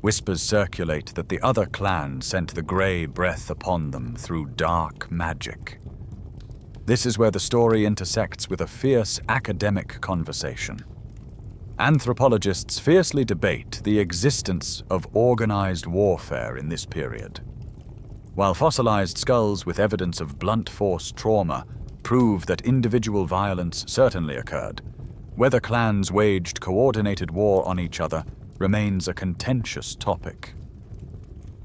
Whispers circulate that the other clan sent the grey breath upon them through dark magic. This is where the story intersects with a fierce academic conversation. Anthropologists fiercely debate the existence of organized warfare in this period. While fossilized skulls with evidence of blunt force trauma prove that individual violence certainly occurred, whether clans waged coordinated war on each other remains a contentious topic.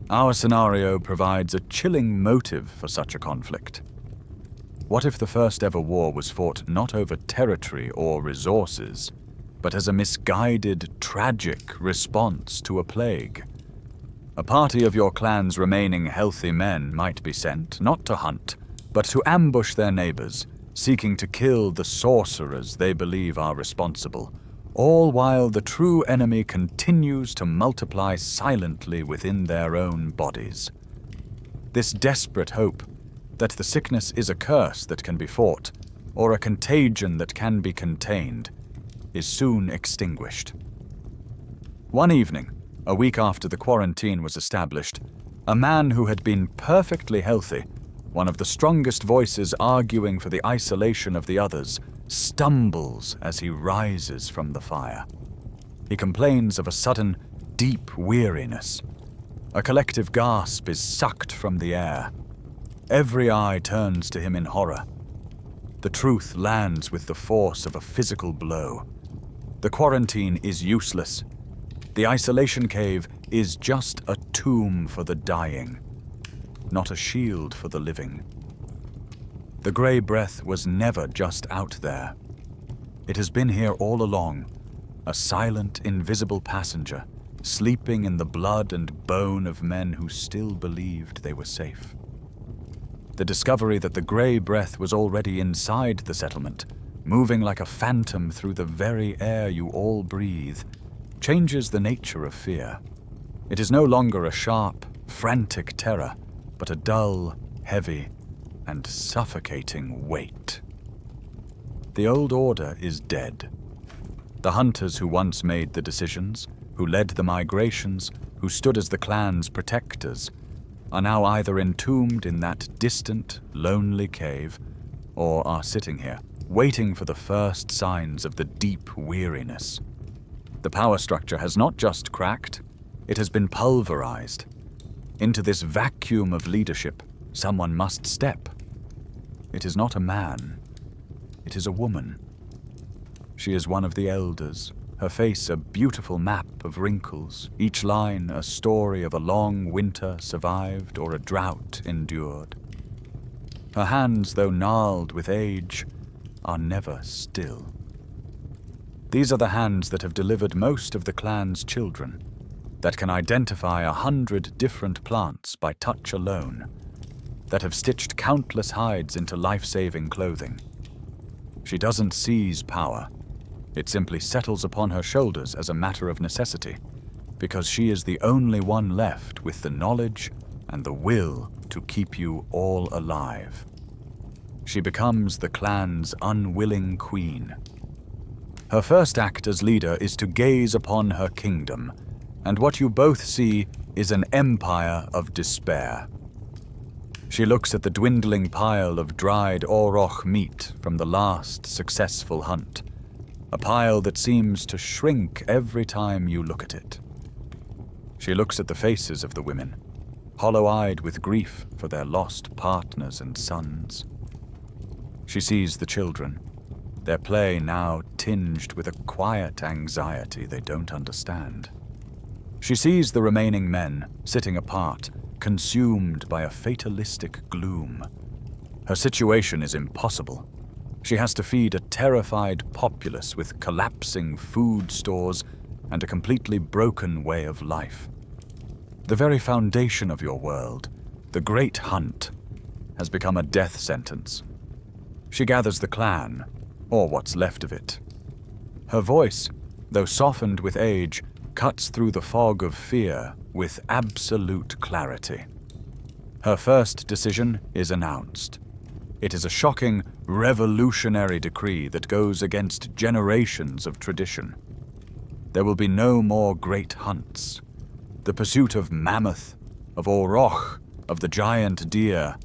Our scenario provides a chilling motive for such a conflict. What if the first ever war was fought not over territory or resources, but as a misguided, tragic response to a plague. A party of your clan's remaining healthy men might be sent, not to hunt, but to ambush their neighbors, seeking to kill the sorcerers they believe are responsible, all while the true enemy continues to multiply silently within their own bodies. This desperate hope that the sickness is a curse that can be fought, or a contagion that can be contained, is soon extinguished. One evening, a week after the quarantine was established, a man who had been perfectly healthy, one of the strongest voices arguing for the isolation of the others, stumbles as he rises from the fire. He complains of a sudden, deep weariness. A collective gasp is sucked from the air. Every eye turns to him in horror. The truth lands with the force of a physical blow. The quarantine is useless. The isolation cave is just a tomb for the dying, not a shield for the living. The grey breath was never just out there. It has been here all along, a silent, invisible passenger, sleeping in the blood and bone of men who still believed they were safe. The discovery that the grey breath was already inside the settlement, moving like a phantom through the very air you all breathe, changes the nature of fear. It is no longer a sharp, frantic terror, but a dull, heavy, and suffocating weight. The old order is dead. The hunters who once made the decisions, who led the migrations, who stood as the clan's protectors, are now either entombed in that distant, lonely cave, or are sitting here, waiting for the first signs of the deep weariness. The power structure has not just cracked, it has been pulverized. Into this vacuum of leadership, someone must step. It is not a man, it is a woman. She is one of the elders, her face a beautiful map of wrinkles, each line a story of a long winter survived or a drought endured. Her hands, though gnarled with age, are never still. These are the hands that have delivered most of the clan's children, that can identify 100 different plants by touch alone, that have stitched countless hides into life-saving clothing. She doesn't seize power. It simply settles upon her shoulders as a matter of necessity, because she is the only one left with the knowledge and the will to keep you all alive. She becomes the clan's unwilling queen. Her first act as leader is to gaze upon her kingdom, and what you both see is an empire of despair. She looks at the dwindling pile of dried auroch meat from the last successful hunt, a pile that seems to shrink every time you look at it. She looks at the faces of the women, hollow-eyed with grief for their lost partners and sons. She sees the children, their play now tinged with a quiet anxiety they don't understand. She sees the remaining men, sitting apart, consumed by a fatalistic gloom. Her situation is impossible. She has to feed a terrified populace with collapsing food stores and a completely broken way of life. The very foundation of your world, the Great Hunt, has become a death sentence. She gathers the clan, or what's left of it. Her voice, though softened with age, cuts through the fog of fear with absolute clarity. Her first decision is announced. It is a shocking, revolutionary decree that goes against generations of tradition. There will be no more great hunts. The pursuit of mammoth, of auroch, of the giant deer,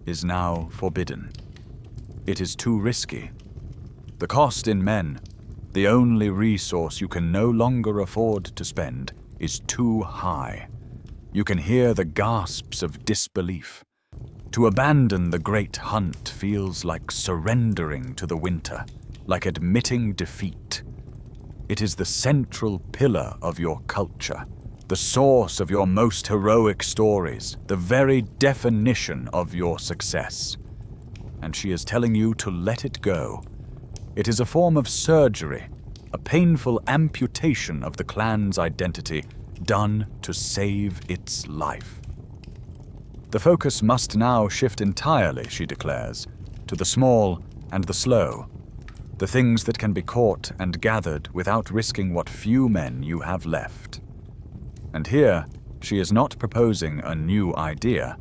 is now forbidden. It is too risky. The cost in men, the only resource you can no longer afford to spend, is too high. You can hear the gasps of disbelief. To abandon the great hunt feels like surrendering to the winter, like admitting defeat. It is the central pillar of your culture, the source of your most heroic stories, the very definition of your success. And she is telling you to let it go. It is a form of surgery, a painful amputation of the clan's identity done to save its life. The focus must now shift entirely, she declares, to the small and the slow, the things that can be caught and gathered without risking what few men you have left. And here, she is not proposing a new idea,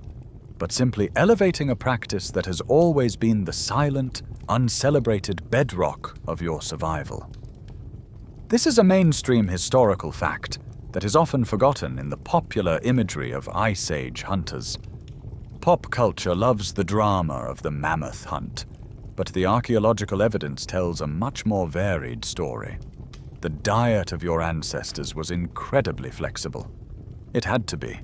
but simply elevating a practice that has always been the silent, uncelebrated bedrock of your survival. This is a mainstream historical fact that is often forgotten in the popular imagery of Ice Age hunters. Pop culture loves the drama of the mammoth hunt, but the archaeological evidence tells a much more varied story. The diet of your ancestors was incredibly flexible. It had to be.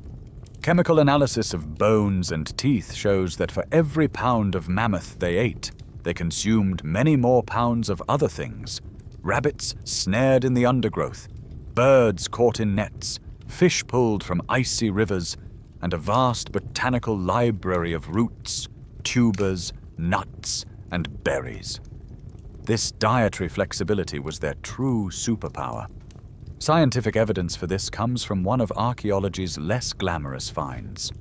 Chemical analysis of bones and teeth shows that for every pound of mammoth they ate, they consumed many more pounds of other things. Rabbits snared in the undergrowth, birds caught in nets, fish pulled from icy rivers, and a vast botanical library of roots, tubers, nuts, and berries. This dietary flexibility was their true superpower. Scientific evidence for this comes from one of archaeology's less glamorous finds: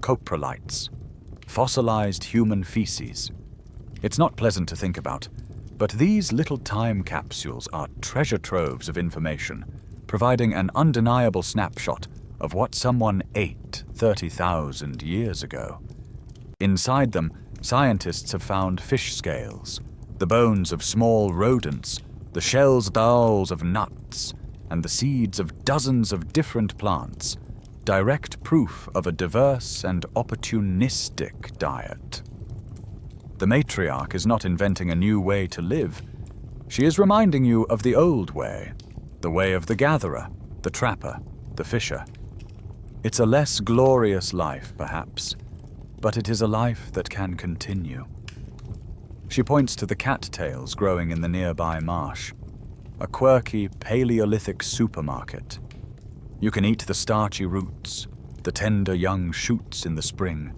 coprolites, fossilized human feces. It's not pleasant to think about, but these little time capsules are treasure troves of information, providing an undeniable snapshot of what someone ate 30,000 years ago. Inside them, scientists have found fish scales, the bones of small rodents, the shells dowels of nuts, and the seeds of dozens of different plants, direct proof of a diverse and opportunistic diet. The matriarch is not inventing a new way to live. She is reminding you of the old way, the way of the gatherer, the trapper, the fisher. It's a less glorious life, perhaps, but it is a life that can continue. She points to the cattails growing in the nearby marsh, a quirky Paleolithic supermarket. You can eat the starchy roots, the tender young shoots in the spring,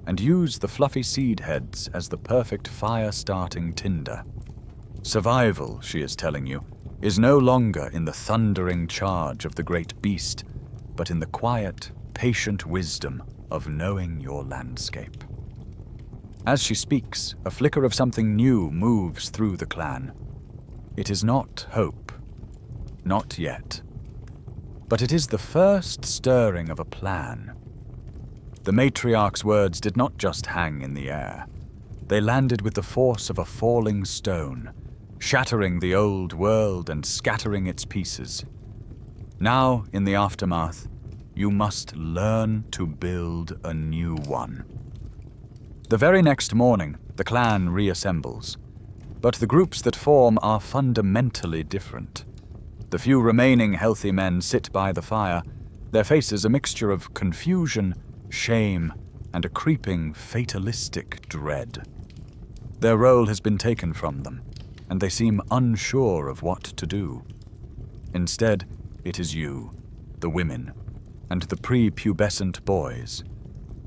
and use the fluffy seed heads as the perfect fire-starting tinder. Survival, she is telling you, is no longer in the thundering charge of the great beast, but in the quiet, patient wisdom of knowing your landscape. As she speaks, a flicker of something new moves through the clan. It is not hope, not yet, but it is the first stirring of a plan. The matriarch's words did not just hang in the air. They landed with the force of a falling stone, shattering the old world and scattering its pieces. Now, in the aftermath, you must learn to build a new one. The very next morning, the clan reassembles, but the groups that form are fundamentally different. The few remaining healthy men sit by the fire, their faces a mixture of confusion, shame, and a creeping, fatalistic dread. Their role has been taken from them, and they seem unsure of what to do. Instead, it is you, the women, and the prepubescent boys,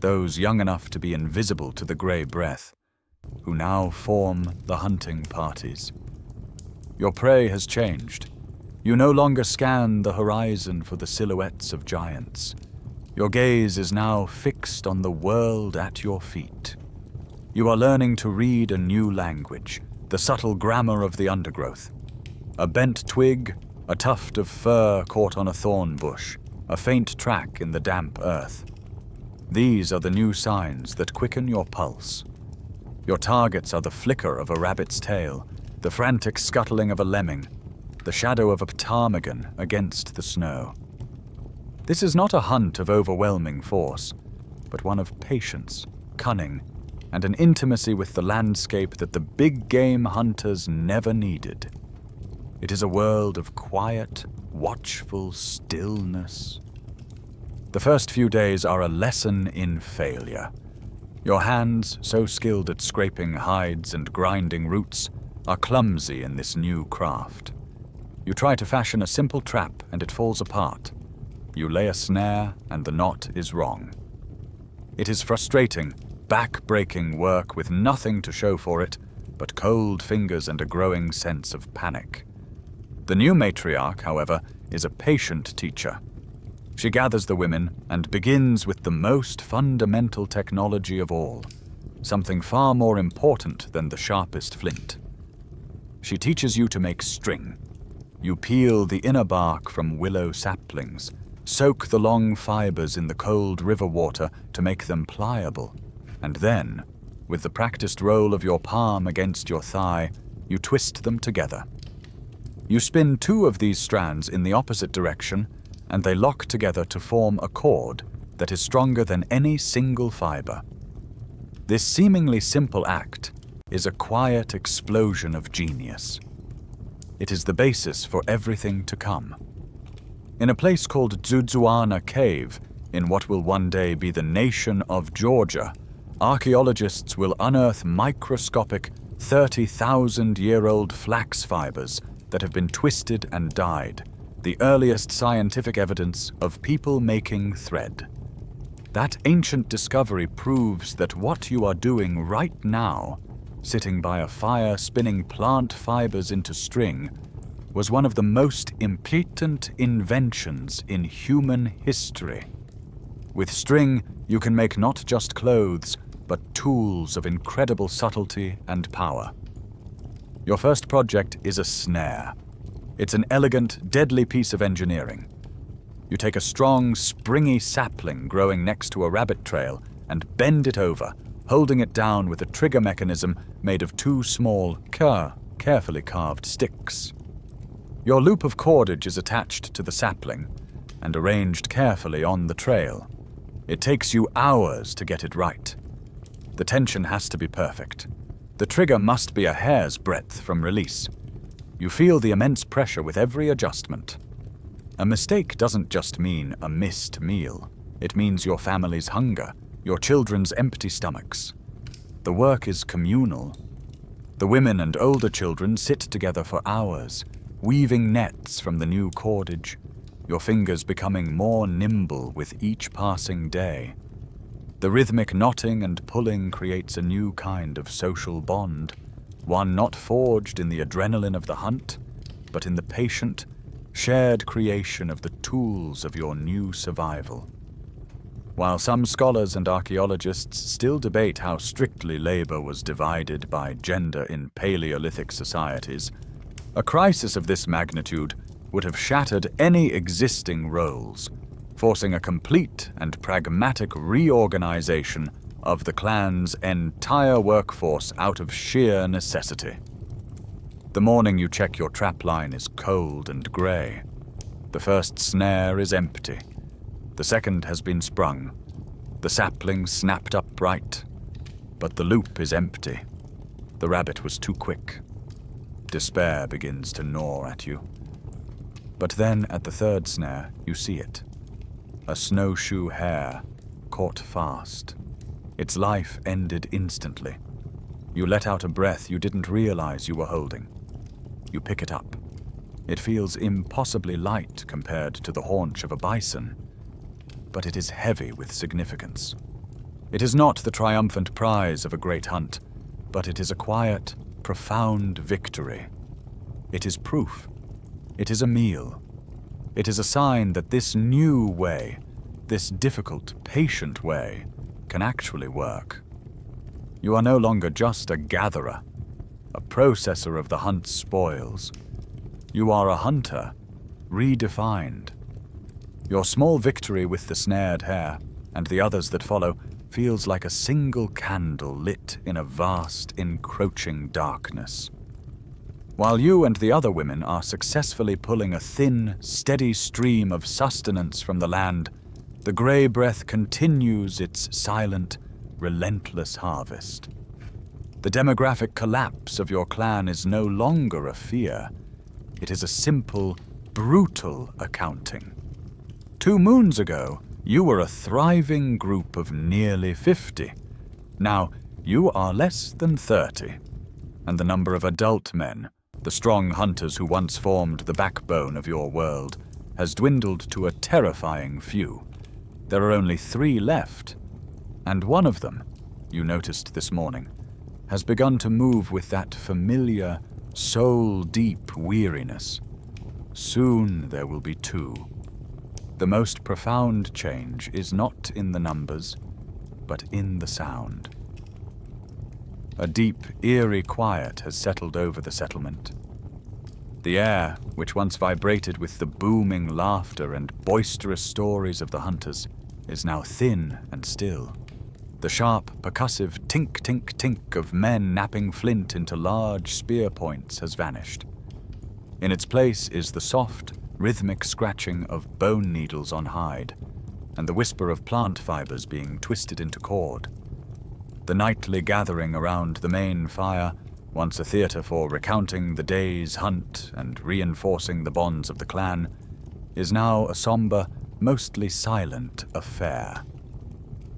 those young enough to be invisible to the grey breath, who now form the hunting parties. Your prey has changed. You no longer scan the horizon for the silhouettes of giants. Your gaze is now fixed on the world at your feet. You are learning to read a new language, the subtle grammar of the undergrowth. A bent twig, a tuft of fur caught on a thorn bush, a faint track in the damp earth. These are the new signs that quicken your pulse. Your targets are the flicker of a rabbit's tail, the frantic scuttling of a lemming, the shadow of a ptarmigan against the snow. This is not a hunt of overwhelming force, but one of patience, cunning, and an intimacy with the landscape that the big game hunters never needed. It is a world of quiet, watchful stillness. The first few days are a lesson in failure. Your hands, so skilled at scraping hides and grinding roots, are clumsy in this new craft. You try to fashion a simple trap and it falls apart. You lay a snare and the knot is wrong. It is frustrating, back-breaking work with nothing to show for it but cold fingers and a growing sense of panic. The new matriarch, however, is a patient teacher. She gathers the women and begins with the most fundamental technology of all, something far more important than the sharpest flint. She teaches you to make string. You peel the inner bark from willow saplings, soak the long fibers in the cold river water to make them pliable, and then, with the practiced roll of your palm against your thigh, you twist them together. You spin 2 of these strands in the opposite direction, and they lock together to form a cord that is stronger than any single fiber. This seemingly simple act is a quiet explosion of genius. It is the basis for everything to come. In a place called Dzudzuana Cave, in what will one day be the nation of Georgia, archaeologists will unearth microscopic 30,000-year-old flax fibers that have been twisted and dyed, the earliest scientific evidence of people making thread. That ancient discovery proves that what you are doing right now, sitting by a fire spinning plant fibers into string, was one of the most important inventions in human history. With string, you can make not just clothes, but tools of incredible subtlety and power. Your first project is a snare. It's an elegant, deadly piece of engineering. You take a strong, springy sapling growing next to a rabbit trail and bend it over, holding it down with a trigger mechanism made of 2 small, carefully carved sticks. Your loop of cordage is attached to the sapling and arranged carefully on the trail. It takes you hours to get it right. The tension has to be perfect. The trigger must be a hair's breadth from release. You feel the immense pressure with every adjustment. A mistake doesn't just mean a missed meal. It means your family's hunger, your children's empty stomachs. The work is communal. The women and older children sit together for hours, weaving nets from the new cordage, your fingers becoming more nimble with each passing day. The rhythmic knotting and pulling creates a new kind of social bond, one not forged in the adrenaline of the hunt, but in the patient, shared creation of the tools of your new survival. While some scholars and archaeologists still debate how strictly labor was divided by gender in Paleolithic societies, a crisis of this magnitude would have shattered any existing roles, forcing a complete and pragmatic reorganization of the clan's entire workforce out of sheer necessity. The morning you check your trapline is cold and grey. The first snare is empty. The second has been sprung. The sapling snapped upright. But the loop is empty. The rabbit was too quick. Despair begins to gnaw at you. But then, at the 3rd snare, you see it. A snowshoe hare, caught fast. Its life ended instantly. You let out a breath you didn't realize you were holding. You pick it up. It feels impossibly light compared to the haunch of a bison, but it is heavy with significance. It is not the triumphant prize of a great hunt, but it is a quiet, profound victory. It is proof. It is a meal. It is a sign that this new way, this difficult, patient way, can actually work. You are no longer just a gatherer, a processor of the hunt's spoils. You are a hunter, redefined. Your small victory with the snared hare, and the others that follow, feels like a single candle lit in a vast, encroaching darkness. While you and the other women are successfully pulling a thin, steady stream of sustenance from the land, the grey breath continues its silent, relentless harvest. The demographic collapse of your clan is no longer a fear. It is a simple, brutal accounting. 2 moons ago, you were a thriving group of nearly 50. Now, you are less than 30. And the number of adult men, the strong hunters who once formed the backbone of your world, has dwindled to a terrifying few. There are only 3 left. And one of them, you noticed this morning, has begun to move with that familiar, soul-deep weariness, Soon there will be two. The most profound change is not in the numbers, but in the sound. A deep, eerie quiet has settled over the settlement. The air, which once vibrated with the booming laughter and boisterous stories of the hunters, is now thin and still. The sharp, percussive tink-tink-tink of men napping flint into large spear points has vanished. In its place is the soft, rhythmic scratching of bone needles on hide, and the whisper of plant fibers being twisted into cord. The nightly gathering around the main fire, once a theatre for recounting the day's hunt and reinforcing the bonds of the clan, is now a somber, mostly silent affair.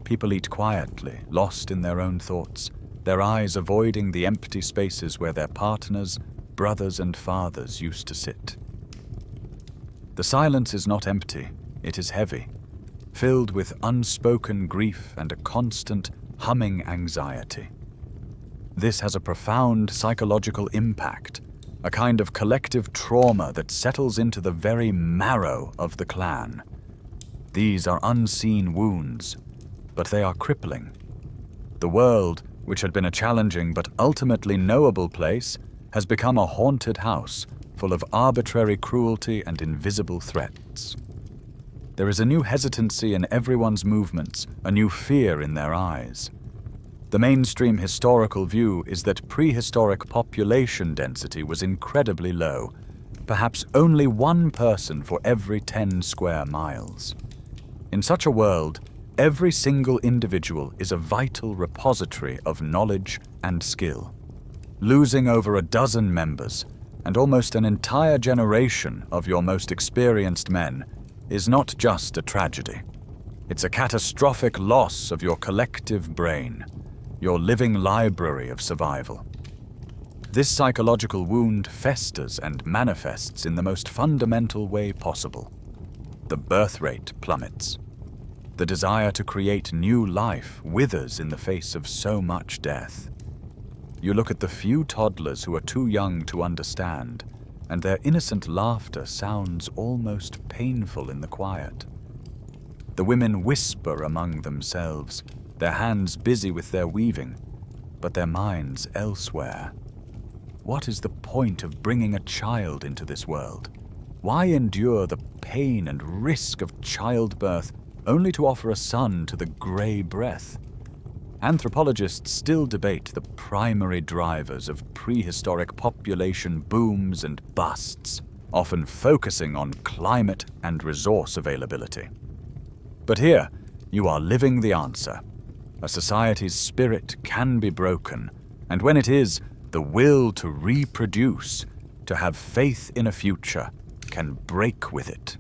People eat quietly, lost in their own thoughts, their eyes avoiding the empty spaces where their partners, brothers and fathers used to sit. The silence is not empty, it is heavy, filled with unspoken grief and a constant, humming anxiety. This has a profound psychological impact, a kind of collective trauma that settles into the very marrow of the clan. These are unseen wounds, but they are crippling. The world, which had been a challenging but ultimately knowable place, has become a haunted house full of arbitrary cruelty and invisible threats. There is a new hesitancy in everyone's movements, a new fear in their eyes. The mainstream historical view is that prehistoric population density was incredibly low, perhaps only one person for every 10 square miles. In such a world, every single individual is a vital repository of knowledge and skill. Losing over a dozen members, and almost an entire generation of your most experienced men, is not just a tragedy. It's a catastrophic loss of your collective brain, your living library of survival. This psychological wound festers and manifests in the most fundamental way possible. The birth rate plummets. The desire to create new life withers in the face of so much death. You look at the few toddlers who are too young to understand, and their innocent laughter sounds almost painful in the quiet. The women whisper among themselves, their hands busy with their weaving, but their minds elsewhere. What is the point of bringing a child into this world? Why endure the pain and risk of childbirth only to offer a son to the grey breath? Anthropologists still debate the primary drivers of prehistoric population booms and busts, often focusing on climate and resource availability. But here, you are living the answer. A society's spirit can be broken, and when it is, the will to reproduce, to have faith in a future, can break with it.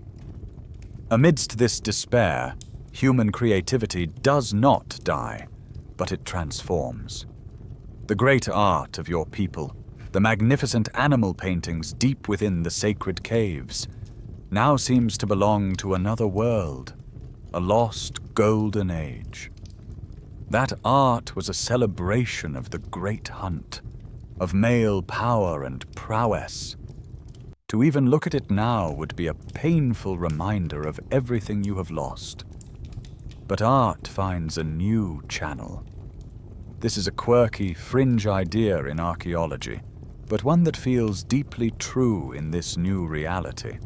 Amidst this despair, human creativity does not die, but it transforms. The great art of your people, the magnificent animal paintings deep within the sacred caves, now seems to belong to another world, a lost golden age. That art was a celebration of the great hunt, of male power and prowess. To even look at it now would be a painful reminder of everything you have lost. But art finds a new channel. This is a quirky, fringe idea in archaeology, but one that feels deeply true in this new reality.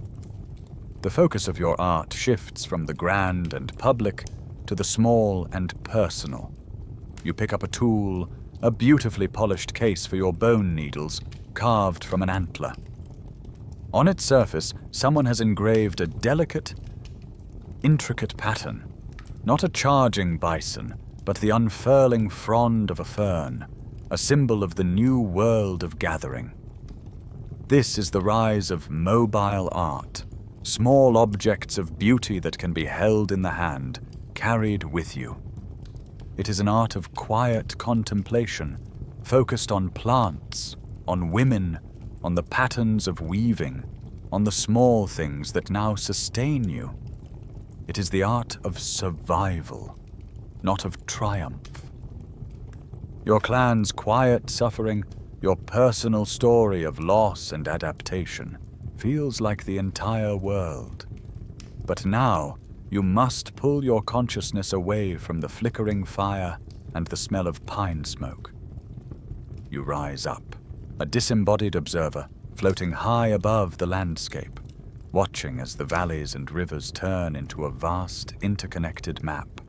The focus of your art shifts from the grand and public to the small and personal. You pick up a tool, a beautifully polished case for your bone needles, carved from an antler. On its surface, someone has engraved a delicate, intricate pattern. Not a charging bison, but the unfurling frond of a fern, a symbol of the new world of gathering. This is the rise of mobile art, small objects of beauty that can be held in the hand, carried with you. It is an art of quiet contemplation, focused on plants, on women, on the patterns of weaving, on the small things that now sustain you. It is the art of survival, not of triumph. Your clan's quiet suffering, your personal story of loss and adaptation, feels like the entire world. But now, you must pull your consciousness away from the flickering fire and the smell of pine smoke. You rise up, a disembodied observer, floating high above the landscape, watching as the valleys and rivers turn into a vast, interconnected map.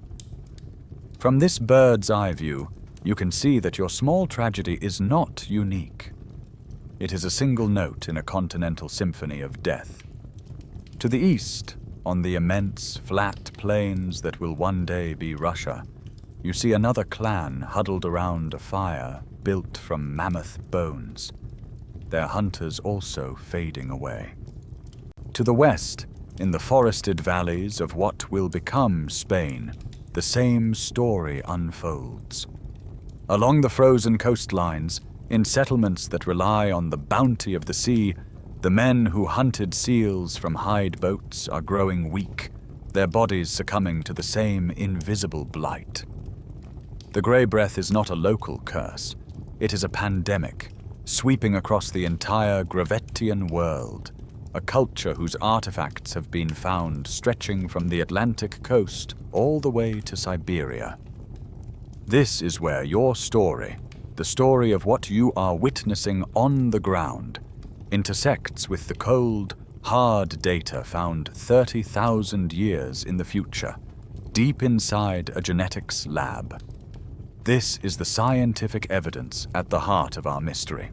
From this bird's eye view, you can see that your small tragedy is not unique. It is a single note in a continental symphony of death. To the east, on the immense, flat plains that will one day be Russia, you see another clan huddled around a fire built from mammoth bones, their hunters also fading away. To the west, in the forested valleys of what will become Spain, the same story unfolds. Along the frozen coastlines, in settlements that rely on the bounty of the sea, the men who hunted seals from hide boats are growing weak, their bodies succumbing to the same invisible blight. The grey breath is not a local curse. It is a pandemic, sweeping across the entire Gravettian world, a culture whose artifacts have been found stretching from the Atlantic coast all the way to Siberia. This is where your story, the story of what you are witnessing on the ground, intersects with the cold, hard data found 30,000 years in the future, deep inside a genetics lab. This is the scientific evidence at the heart of our mystery.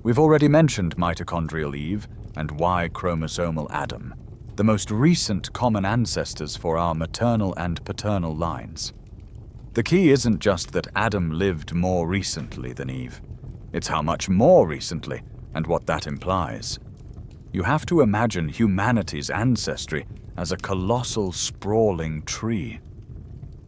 We've already mentioned Mitochondrial Eve and Y-chromosomal Adam, the most recent common ancestors for our maternal and paternal lines. The key isn't just that Adam lived more recently than Eve. It's how much more recently and what that implies. You have to imagine humanity's ancestry as a colossal, sprawling tree.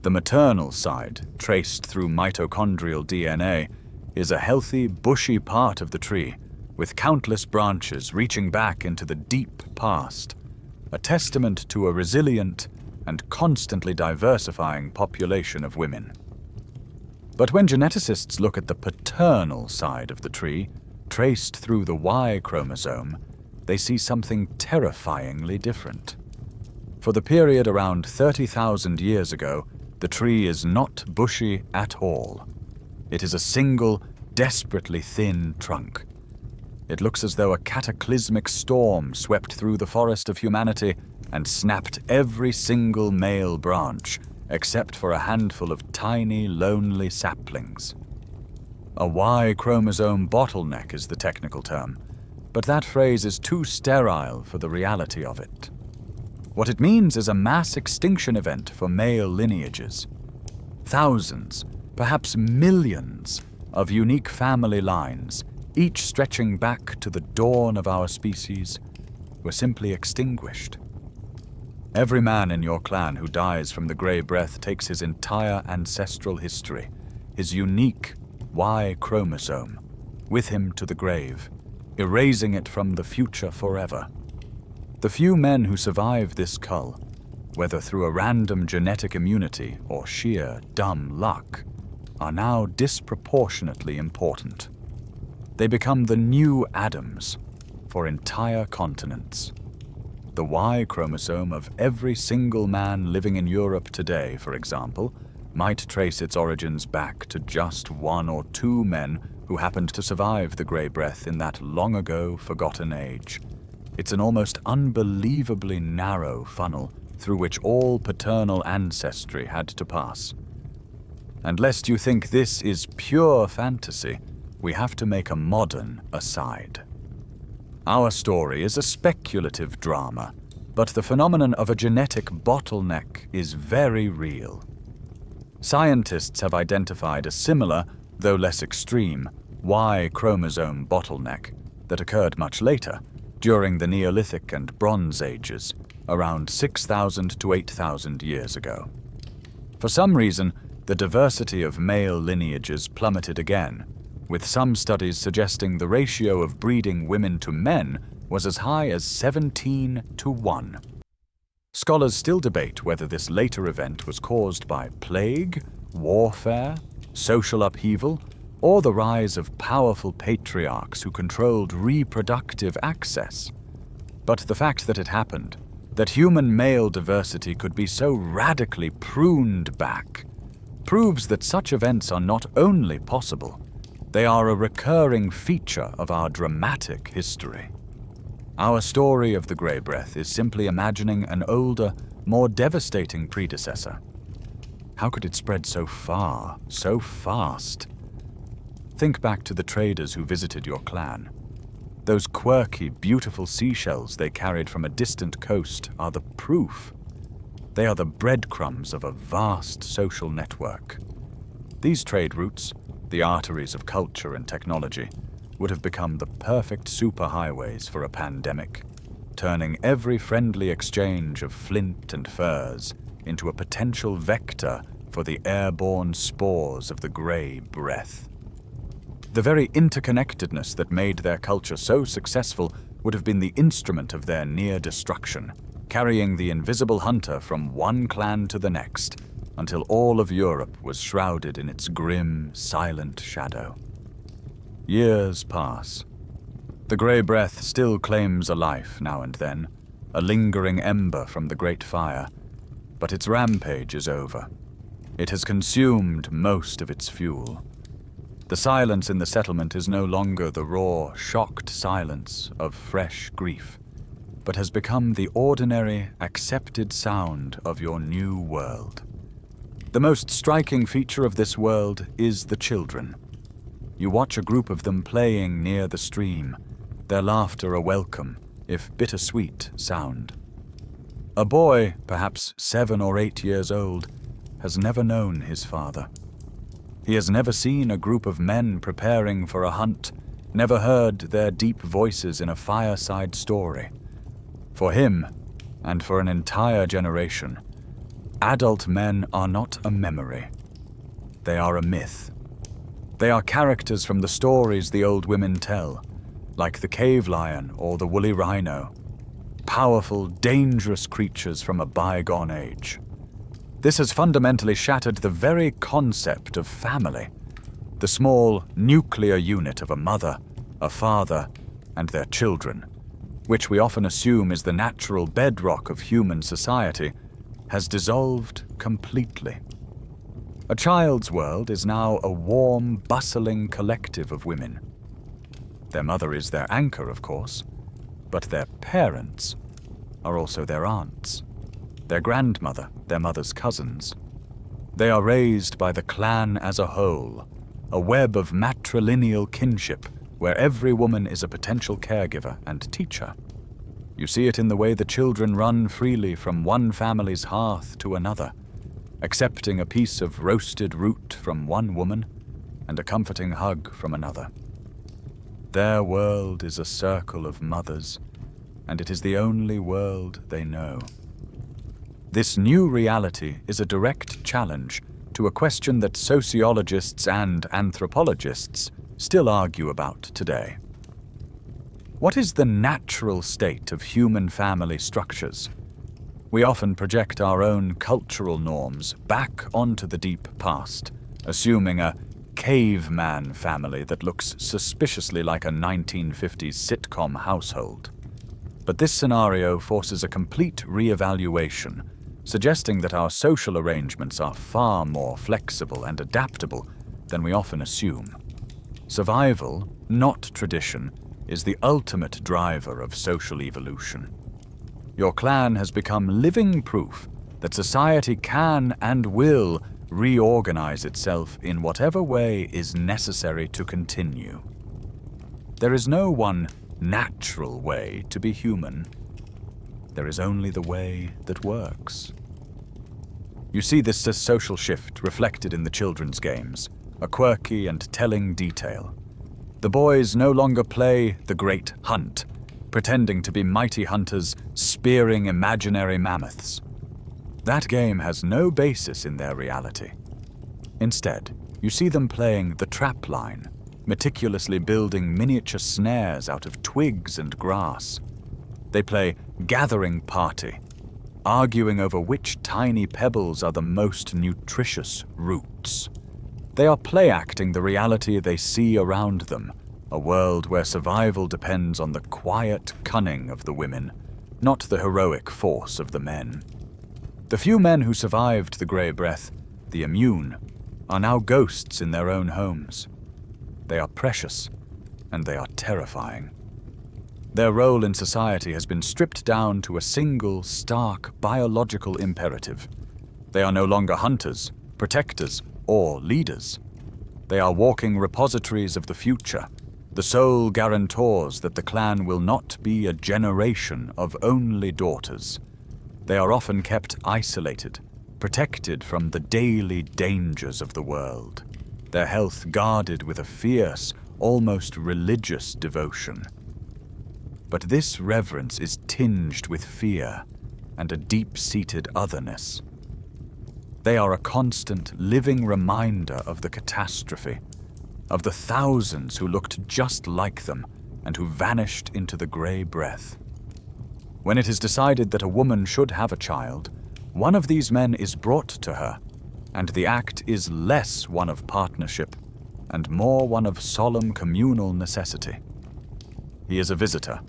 The maternal side, traced through mitochondrial DNA, is a healthy, bushy part of the tree, with countless branches reaching back into the deep past, a testament to a resilient and constantly diversifying population of women. But when geneticists look at the paternal side of the tree, traced through the Y chromosome, they see something terrifyingly different. For the period around 30,000 years ago, the tree is not bushy at all. It is a single, desperately thin trunk. It looks as though a cataclysmic storm swept through the forest of humanity and snapped every single male branch, except for a handful of tiny, lonely saplings. A Y-chromosome bottleneck is the technical term, but that phrase is too sterile for the reality of it. What it means is a mass extinction event for male lineages. Thousands, perhaps millions, of unique family lines, each stretching back to the dawn of our species, were simply extinguished. Every man in your clan who dies from the grey breath takes his entire ancestral history, his unique Y chromosome, with him to the grave, erasing it from the future forever. The few men who survive this cull, whether through a random genetic immunity or sheer dumb luck, are now disproportionately important. They become the new Adams for entire continents. The Y chromosome of every single man living in Europe today, for example, might trace its origins back to just one or two men who happened to survive the grey breath in that long-ago forgotten age. It's an almost unbelievably narrow funnel through which all paternal ancestry had to pass. And lest you think this is pure fantasy, we have to make a modern aside. Our story is a speculative drama, but the phenomenon of a genetic bottleneck is very real. Scientists have identified a similar, though less extreme, Y chromosome bottleneck that occurred much later, during the Neolithic and Bronze Ages, around 6,000 to 8,000 years ago. For some reason, the diversity of male lineages plummeted again, with some studies suggesting the ratio of breeding women to men was as high as 17 to 1. Scholars still debate whether this later event was caused by plague, warfare, social upheaval, or the rise of powerful patriarchs who controlled reproductive access. But the fact that it happened, that human male diversity could be so radically pruned back, proves that such events are not only possible, they are a recurring feature of our dramatic history. Our story of the grey breath is simply imagining an older, more devastating predecessor. How could it spread so far, so fast? Think back to the traders who visited your clan. Those quirky, beautiful seashells they carried from a distant coast are the proof. They are the breadcrumbs of a vast social network. These trade routes, the arteries of culture and technology, would have become the perfect superhighways for a pandemic, turning every friendly exchange of flint and furs into a potential vector for the airborne spores of the grey breath. The very interconnectedness that made their culture so successful would have been the instrument of their near destruction, carrying the invisible hunter from one clan to the next, until all of Europe was shrouded in its grim, silent shadow. Years pass. The grey breath still claims a life now and then, a lingering ember from the great fire, but its rampage is over. It has consumed most of its fuel. The silence in the settlement is no longer the raw, shocked silence of fresh grief, but has become the ordinary, accepted sound of your new world. The most striking feature of this world is the children. You watch a group of them playing near the stream, their laughter a welcome, if bittersweet, sound. A boy, perhaps 7 or 8 years old, has never known his father. He has never seen a group of men preparing for a hunt, never heard their deep voices in a fireside story. For him, and for an entire generation, adult men are not a memory. They are a myth. They are characters from the stories the old women tell, like the cave lion or the woolly rhino, powerful, dangerous creatures from a bygone age. This has fundamentally shattered the very concept of family, the small nuclear unit of a mother, a father, and their children, which we often assume is the natural bedrock of human society, has dissolved completely. A child's world is now a warm, bustling collective of women. Their mother is their anchor, of course, but their parents are also their aunts, their grandmother, their mother's cousins. They are raised by the clan as a whole, a web of matrilineal kinship where every woman is a potential caregiver and teacher. You see it in the way the children run freely from one family's hearth to another, accepting a piece of roasted root from one woman and a comforting hug from another. Their world is a circle of mothers, and it is the only world they know. This new reality is a direct challenge to a question that sociologists and anthropologists still argue about today. What is the natural state of human family structures? We often project our own cultural norms back onto the deep past, assuming a caveman family that looks suspiciously like a 1950s sitcom household. But this scenario forces a complete re-evaluation, suggesting that our social arrangements are far more flexible and adaptable than we often assume. Survival, not tradition, is the ultimate driver of social evolution. Your clan has become living proof that society can and will reorganize itself in whatever way is necessary to continue. There is no one natural way to be human. There is only the way that works. You see this social shift reflected in the children's games, a quirky and telling detail. The boys no longer play the Great Hunt, pretending to be mighty hunters spearing imaginary mammoths. That game has no basis in their reality. Instead, you see them playing the trap line, meticulously building miniature snares out of twigs and grass. They play gathering party, arguing over which tiny pebbles are the most nutritious roots. They are play-acting the reality they see around them, a world where survival depends on the quiet cunning of the women, not the heroic force of the men. The few men who survived the Grey Breath, the immune, are now ghosts in their own homes. They are precious, and they are terrifying. Their role in society has been stripped down to a single, stark, biological imperative. They are no longer hunters, protectors, or leaders. They are walking repositories of the future, the sole guarantors that the clan will not be a generation of only daughters. They are often kept isolated, protected from the daily dangers of the world, their health guarded with a fierce, almost religious devotion. But this reverence is tinged with fear and a deep-seated otherness. They are a constant, living reminder of the catastrophe, of the thousands who looked just like them and who vanished into the Grey Breath. When it is decided that a woman should have a child, one of these men is brought to her, and the act is less one of partnership and more one of solemn communal necessity. He is a visitor,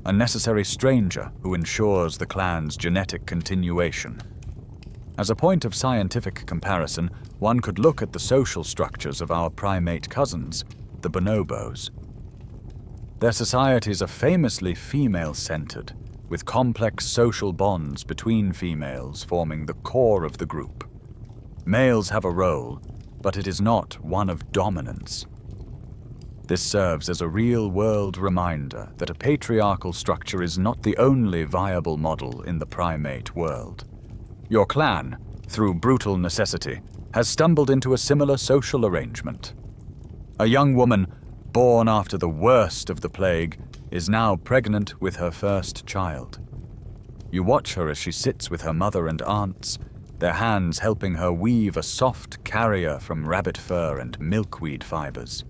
a necessary stranger who ensures the clan's genetic continuation. As a point of scientific comparison, one could look at the social structures of our primate cousins, the bonobos. Their societies are famously female-centered, with complex social bonds between females forming the core of the group. Males have a role, but it is not one of dominance. This serves as a real-world reminder that a patriarchal structure is not the only viable model in the primate world. Your clan, through brutal necessity, has stumbled into a similar social arrangement. A young woman, born after the worst of the plague, is now pregnant with her first child. You watch her as she sits with her mother and aunts, their hands helping her weave a soft carrier from rabbit fur and milkweed fibers.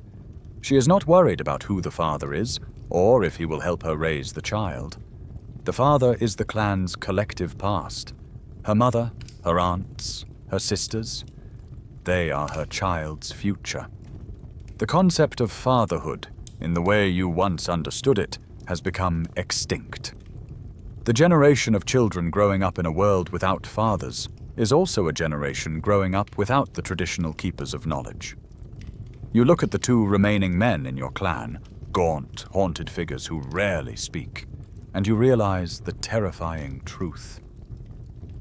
She is not worried about who the father is, or if he will help her raise the child. The father is the clan's collective past. Her mother, her aunts, her sisters, they are her child's future. The concept of fatherhood, in the way you once understood it, has become extinct. The generation of children growing up in a world without fathers is also a generation growing up without the traditional keepers of knowledge. You look at the two remaining men in your clan, gaunt, haunted figures who rarely speak, and you realize the terrifying truth.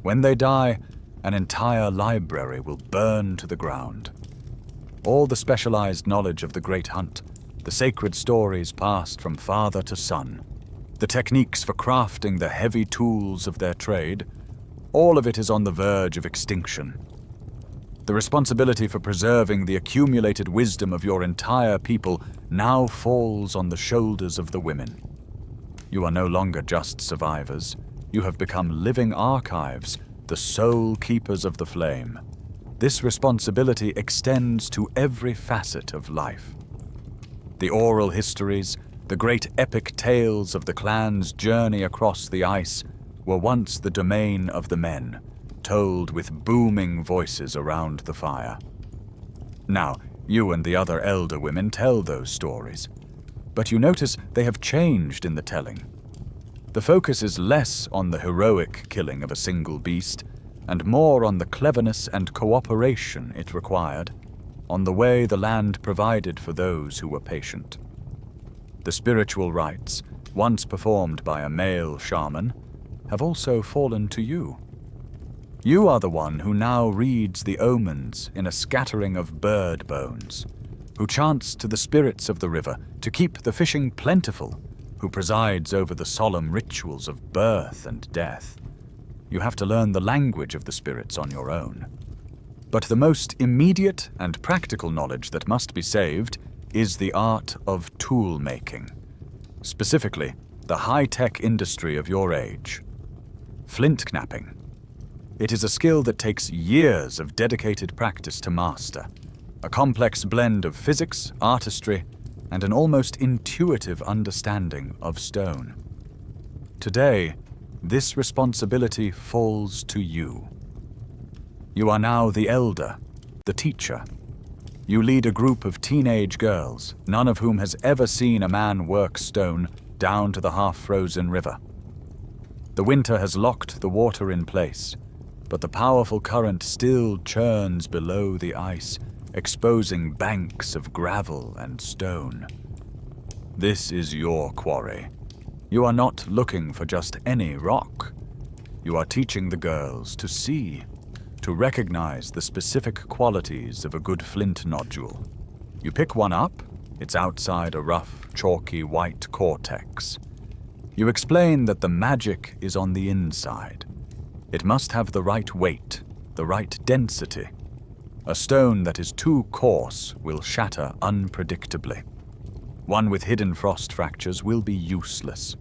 When they die, an entire library will burn to the ground. All the specialized knowledge of the Great Hunt, the sacred stories passed from father to son, the techniques for crafting the heavy tools of their trade, all of it is on the verge of extinction. The responsibility for preserving the accumulated wisdom of your entire people now falls on the shoulders of the women. You are no longer just survivors. You have become living archives, the sole keepers of the flame. This responsibility extends to every facet of life. The oral histories, the great epic tales of the clan's journey across the ice, were once the domain of the men, told with booming voices around the fire. Now, you and the other elder women tell those stories, but you notice they have changed in the telling. The focus is less on the heroic killing of a single beast, and more on the cleverness and cooperation it required, on the way the land provided for those who were patient. The spiritual rites, once performed by a male shaman, have also fallen to you. You are the one who now reads the omens in a scattering of bird bones, who chants to the spirits of the river to keep the fishing plentiful, who presides over the solemn rituals of birth and death. You have to learn the language of the spirits on your own. But the most immediate and practical knowledge that must be saved is the art of tool making, specifically the high-tech industry of your age. Flint knapping. It is a skill that takes years of dedicated practice to master, a complex blend of physics, artistry, and an almost intuitive understanding of stone. Today, this responsibility falls to you. You are now the elder, the teacher. You lead a group of teenage girls, none of whom has ever seen a man work stone, down to the half-frozen river. The winter has locked the water in place, but the powerful current still churns below the ice, exposing banks of gravel and stone. This is your quarry. You are not looking for just any rock. You are teaching the girls to see, to recognize the specific qualities of a good flint nodule. You pick one up, it's outside a rough, chalky white cortex. You explain that the magic is on the inside. It must have the right weight, the right density. A stone that is too coarse will shatter unpredictably. One with hidden frost fractures will be useless.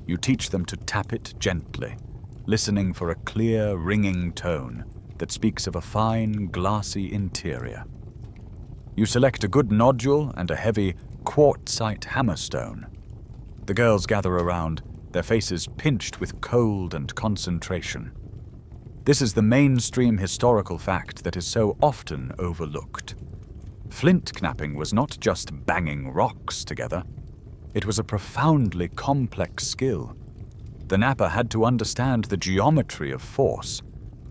You teach them to tap it gently, listening for a clear, ringing tone that speaks of a fine, glassy interior. You select a good nodule and a heavy, quartzite hammerstone. The girls gather around, their faces pinched with cold and concentration. This is the mainstream historical fact that is so often overlooked. Flint knapping was not just banging rocks together. It was a profoundly complex skill. The napper had to understand the geometry of force,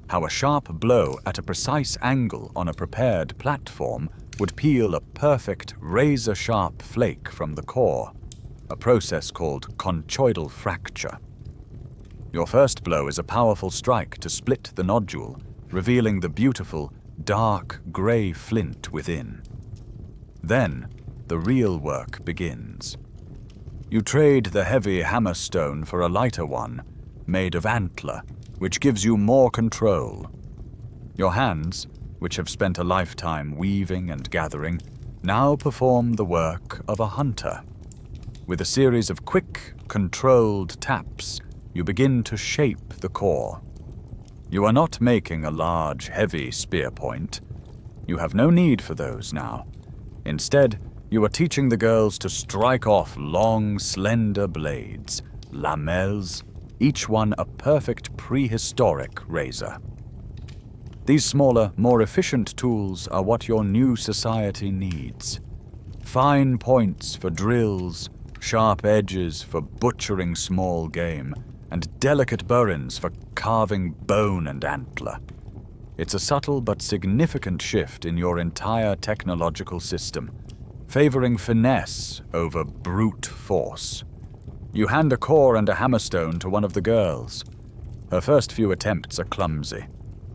how a sharp blow at a precise angle on a prepared platform would peel a perfect razor-sharp flake from the core, a process called conchoidal fracture. Your first blow is a powerful strike to split the nodule, revealing the beautiful, dark grey flint within. Then, the real work begins. You trade the heavy hammerstone for a lighter one, made of antler, which gives you more control. Your hands, which have spent a lifetime weaving and gathering, now perform the work of a hunter. With a series of quick, controlled taps, you begin to shape the core. You are not making a large, heavy spear point. You have no need for those now. Instead, you are teaching the girls to strike off long, slender blades, lamelles, each one a perfect prehistoric razor. These smaller, more efficient tools are what your new society needs. Fine points for drills, sharp edges for butchering small game, and delicate burins for carving bone and antler. It's a subtle but significant shift in your entire technological system, favoring finesse over brute force. You hand a core and a hammerstone to one of the girls. Her first few attempts are clumsy.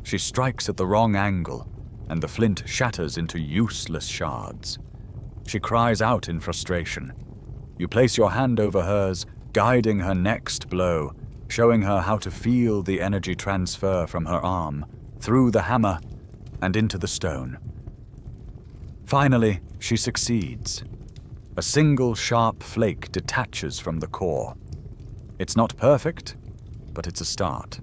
She strikes at the wrong angle, and the flint shatters into useless shards. She cries out in frustration. You place your hand over hers, guiding her next blow, showing her how to feel the energy transfer from her arm, through the hammer, and into the stone. Finally, she succeeds. A single sharp flake detaches from the core. It's not perfect, but it's a start.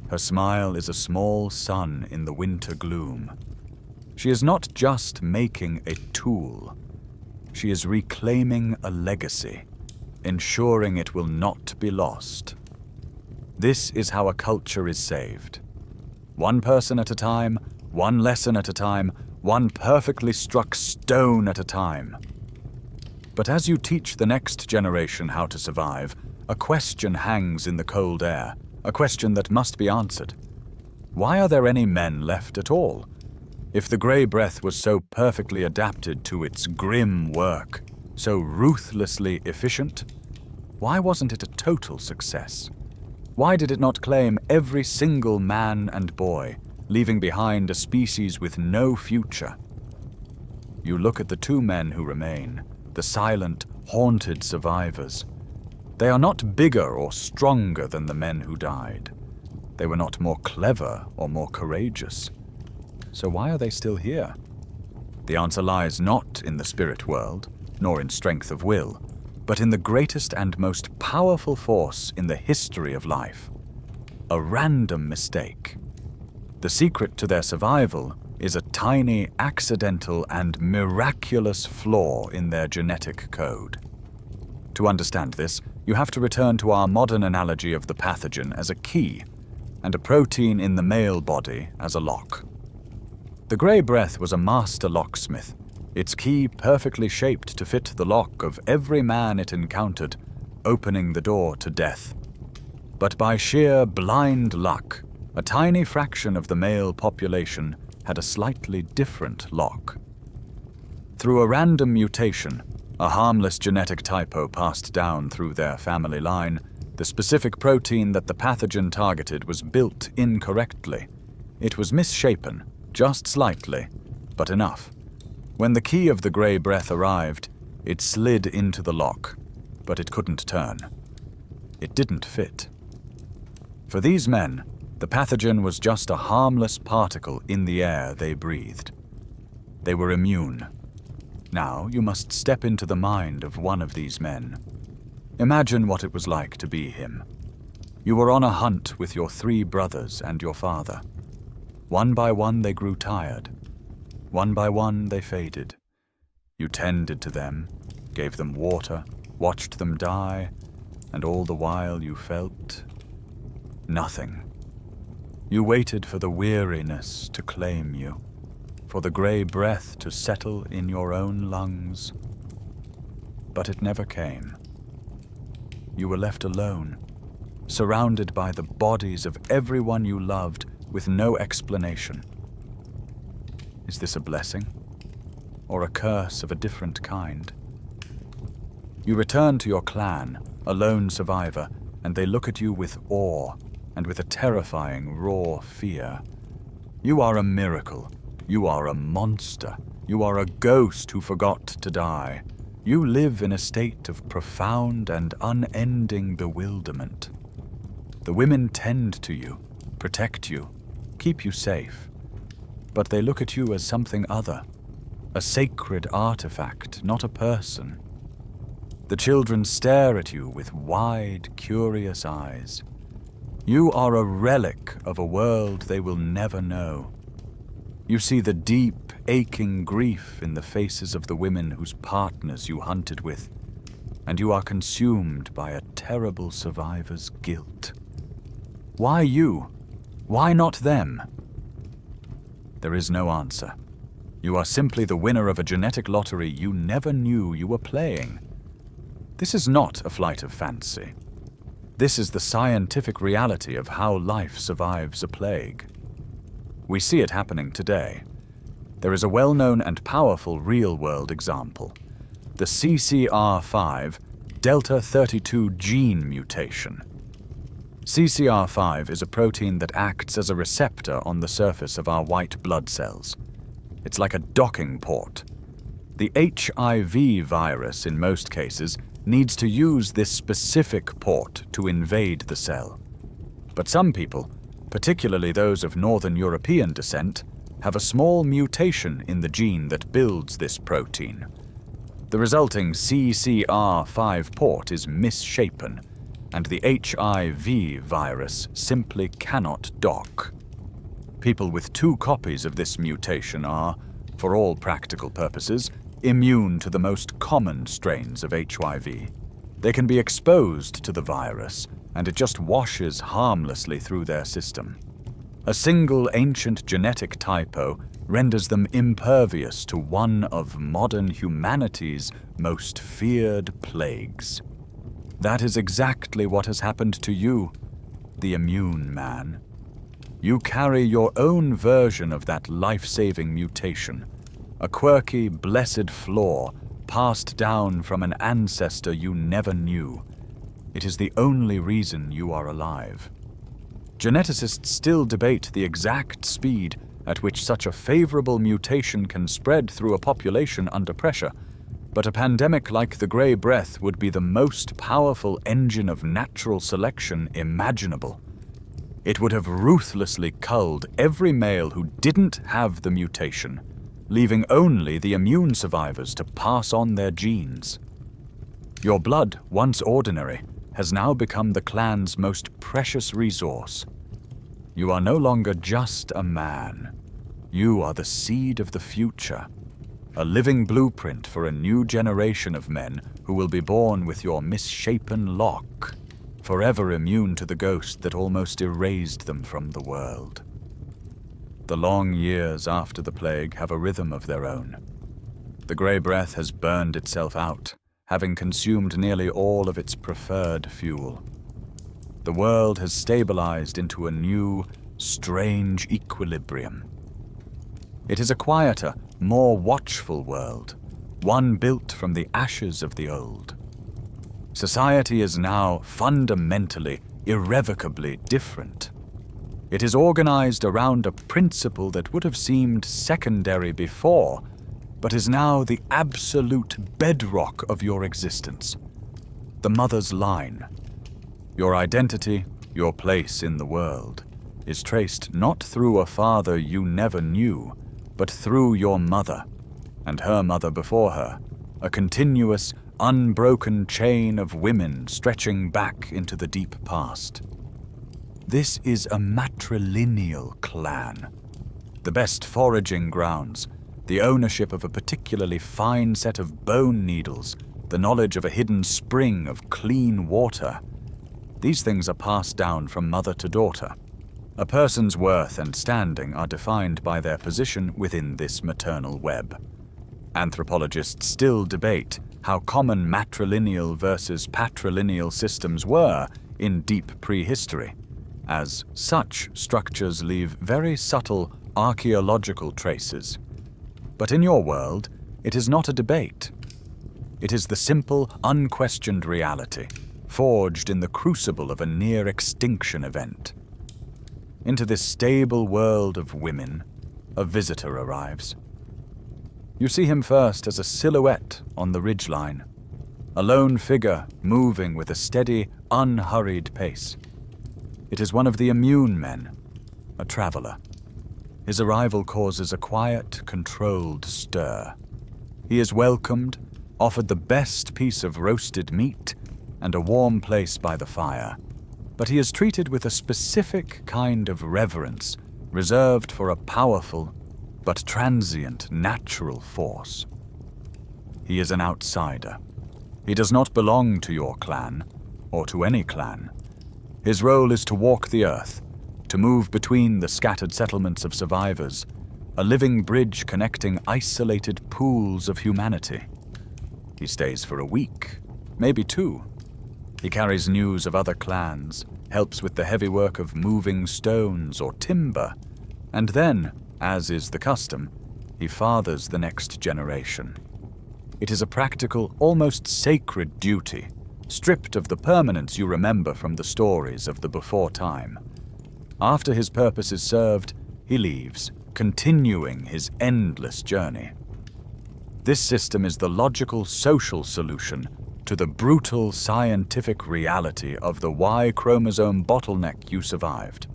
Her smile is a small sun in the winter gloom. She is not just making a tool. She is reclaiming a legacy, ensuring it will not be lost. This is how a culture is saved. One person at a time, one lesson at a time, one perfectly struck stone at a time. But as you teach the next generation how to survive, a question hangs in the cold air, a question that must be answered. Why are there any men left at all? If the grey breath was so perfectly adapted to its grim work, so ruthlessly efficient, why wasn't it a total success? Why did it not claim every single man and boy, leaving behind a species with no future? You look at the two men who remain, the silent, haunted survivors. They are not bigger or stronger than the men who died. They were not more clever or more courageous. So why are they still here? The answer lies not in the spirit world, nor in strength of will, but in the greatest and most powerful force in the history of life: a random mistake. The secret to their survival is a tiny, accidental, and miraculous flaw in their genetic code. To understand this, you have to return to our modern analogy of the pathogen as a key, and a protein in the male body as a lock. The grey breath was a master locksmith, its key perfectly shaped to fit the lock of every man it encountered, opening the door to death. But by sheer blind luck, a tiny fraction of the male population had a slightly different lock. Through a random mutation, a harmless genetic typo passed down through their family line, the specific protein that the pathogen targeted was built incorrectly. It was misshapen, just slightly, but enough. When the key of the grey breath arrived, it slid into the lock, but it couldn't turn. It didn't fit. For these men, the pathogen was just a harmless particle in the air they breathed. They were immune. Now you must step into the mind of one of these men. Imagine what it was like to be him. You were on a hunt with your 3 brothers and your father. One by one they grew tired. One by one they faded. You tended to them, gave them water, watched them die, and all the while you felt nothing. You waited for the weariness to claim you, for the grey breath to settle in your own lungs. But it never came. You were left alone, surrounded by the bodies of everyone you loved with no explanation. Is this a blessing, or a curse of a different kind? You return to your clan, a lone survivor, and they look at you with awe and with a terrifying, raw fear. You are a miracle. You are a monster. You are a ghost who forgot to die. You live in a state of profound and unending bewilderment. The women tend to you, protect you, keep you safe. But they look at you as something other, a sacred artifact, not a person. The children stare at you with wide, curious eyes. You are a relic of a world they will never know. You see the deep, aching grief in the faces of the women whose partners you hunted with, and you are consumed by a terrible survivor's guilt. Why you? Why not them? There is no answer. You are simply the winner of a genetic lottery you never knew you were playing. This is not a flight of fancy. This is the scientific reality of how life survives a plague. We see it happening today. There is a well-known and powerful real-world example, the CCR5 Delta 32 gene mutation. CCR5 is a protein that acts as a receptor on the surface of our white blood cells. It's like a docking port. The HIV virus, in most cases, needs to use this specific port to invade the cell. But some people, particularly those of Northern European descent, have a small mutation in the gene that builds this protein. The resulting CCR5 port is misshapen, and the HIV virus simply cannot dock. People with 2 copies of this mutation are, for all practical purposes, immune to the most common strains of HIV. They can be exposed to the virus, and it just washes harmlessly through their system. A single ancient genetic typo renders them impervious to one of modern humanity's most feared plagues. That is exactly what has happened to you, the immune man. You carry your own version of that life-saving mutation, a quirky, blessed flaw passed down from an ancestor you never knew. It is the only reason you are alive. Geneticists still debate the exact speed at which such a favorable mutation can spread through a population under pressure, but a pandemic like the grey breath would be the most powerful engine of natural selection imaginable. It would have ruthlessly culled every male who didn't have the mutation, leaving only the immune survivors to pass on their genes. Your blood, once ordinary, has now become the clan's most precious resource. You are no longer just a man. You are the seed of the future, a living blueprint for a new generation of men who will be born with your misshapen lock, forever immune to the ghost that almost erased them from the world. The long years after the plague have a rhythm of their own. The grey breath has burned itself out, having consumed nearly all of its preferred fuel. The world has stabilized into a new, strange equilibrium. It is a quieter, more watchful world, one built from the ashes of the old. Society is now fundamentally, irrevocably different. It is organized around a principle that would have seemed secondary before, but is now the absolute bedrock of your existence. The mother's line. Your identity, your place in the world, is traced not through a father you never knew, but through your mother, and her mother before her, a continuous, unbroken chain of women stretching back into the deep past. This is a matrilineal clan. The best foraging grounds, the ownership of a particularly fine set of bone needles, the knowledge of a hidden spring of clean water. These things are passed down from mother to daughter. A person's worth and standing are defined by their position within this maternal web. Anthropologists still debate how common matrilineal versus patrilineal systems were in deep prehistory, as such structures leave very subtle archaeological traces. But in your world, it is not a debate. It is the simple, unquestioned reality, forged in the crucible of a near-extinction event. Into this stable world of women, a visitor arrives. You see him first as a silhouette on the ridgeline, a lone figure moving with a steady, unhurried pace. It is one of the immune men, a traveler. His arrival causes a quiet, controlled stir. He is welcomed, offered the best piece of roasted meat, and a warm place by the fire, but he is treated with a specific kind of reverence reserved for a powerful but transient natural force. He is an outsider. He does not belong to your clan, or to any clan. His role is to walk the earth, to move between the scattered settlements of survivors, a living bridge connecting isolated pools of humanity. He stays for a week, maybe 2. He carries news of other clans, helps with the heavy work of moving stones or timber, and then, as is the custom, he fathers the next generation. It is a practical, almost sacred duty, stripped of the permanence you remember from the stories of the before time. After his purpose is served, he leaves, continuing his endless journey. This system is the logical social solution to the brutal scientific reality of the Y-chromosome bottleneck you survived.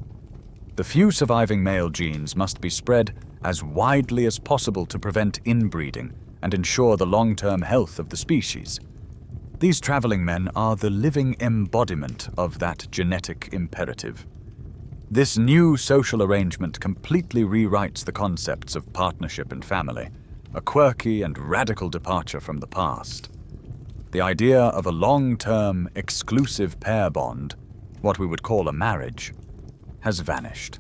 The few surviving male genes must be spread as widely as possible to prevent inbreeding and ensure the long-term health of the species. These traveling men are the living embodiment of that genetic imperative. This new social arrangement completely rewrites the concepts of partnership and family, a quirky and radical departure from the past. The idea of a long-term, exclusive pair bond, what we would call a marriage, has vanished.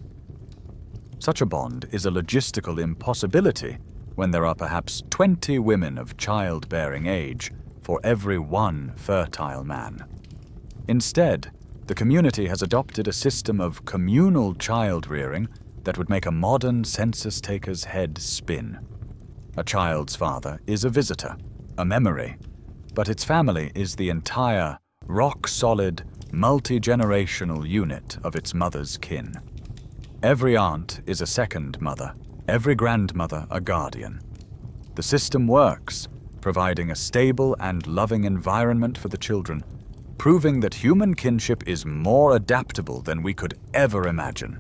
Such a bond is a logistical impossibility when there are perhaps 20 women of childbearing age for every 1 fertile man. Instead, the community has adopted a system of communal child-rearing that would make a modern census taker's head spin. A child's father is a visitor, a memory, but its family is the entire, rock-solid, multi-generational unit of its mother's kin. Every aunt is a second mother, every grandmother a guardian. The system works, providing a stable and loving environment for the children, proving that human kinship is more adaptable than we could ever imagine.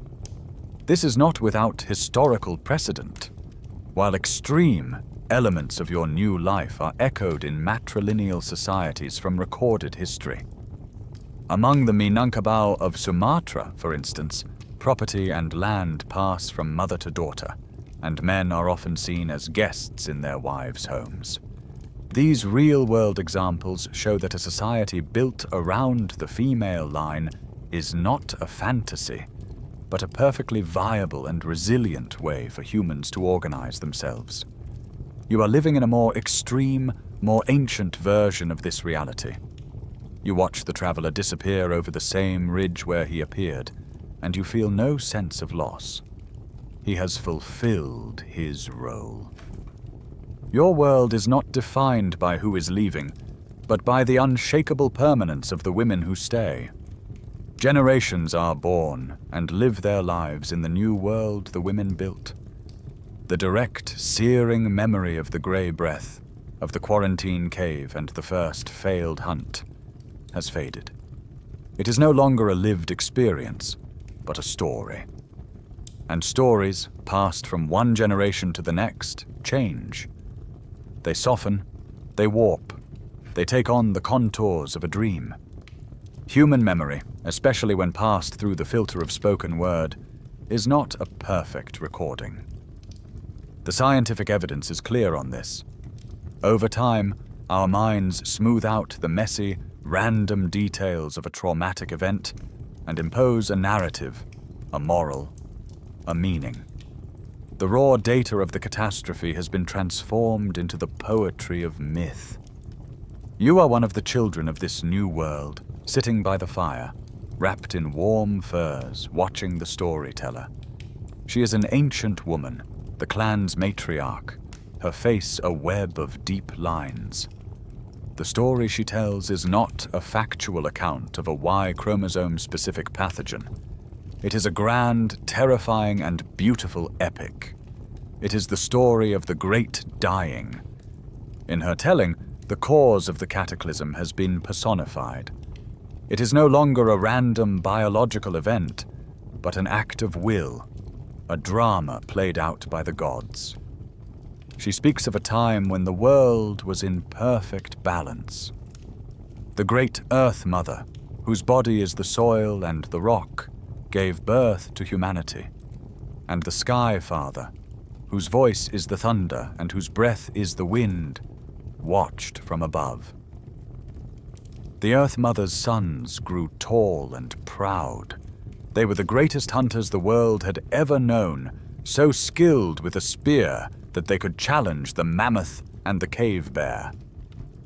This is not without historical precedent. While extreme, elements of your new life are echoed in matrilineal societies from recorded history. Among the Minangkabau of Sumatra, for instance, property and land pass from mother to daughter, and men are often seen as guests in their wives' homes. These real-world examples show that a society built around the female line is not a fantasy, but a perfectly viable and resilient way for humans to organize themselves. You are living in a more extreme, more ancient version of this reality. You watch the traveler disappear over the same ridge where he appeared, and you feel no sense of loss. He has fulfilled his role. Your world is not defined by who is leaving, but by the unshakable permanence of the women who stay. Generations are born and live their lives in the new world the women built. The direct, searing memory of the grey breath, of the quarantine cave and the first failed hunt, has faded. It is no longer a lived experience, but a story. And stories, passed from one generation to the next, change. They soften, they warp, they take on the contours of a dream. Human memory, especially when passed through the filter of spoken word, is not a perfect recording. The scientific evidence is clear on this. Over time, our minds smooth out the messy, random details of a traumatic event and impose a narrative, a moral, a meaning. The raw data of the catastrophe has been transformed into the poetry of myth. You are one of the children of this new world, sitting by the fire, wrapped in warm furs, watching the storyteller. She is an ancient woman, the clan's matriarch, her face a web of deep lines. The story she tells is not a factual account of a Y-chromosome-specific pathogen. It is a grand, terrifying, and beautiful epic. It is the story of the great dying. In her telling, the cause of the cataclysm has been personified. It is no longer a random biological event, but an act of will, a drama played out by the gods. She speaks of a time when the world was in perfect balance. The great Earth Mother, whose body is the soil and the rock, gave birth to humanity, and the Sky Father, whose voice is the thunder and whose breath is the wind, watched from above. The Earth Mother's sons grew tall and proud. They were the greatest hunters the world had ever known, so skilled with a spear that they could challenge the mammoth and the cave bear.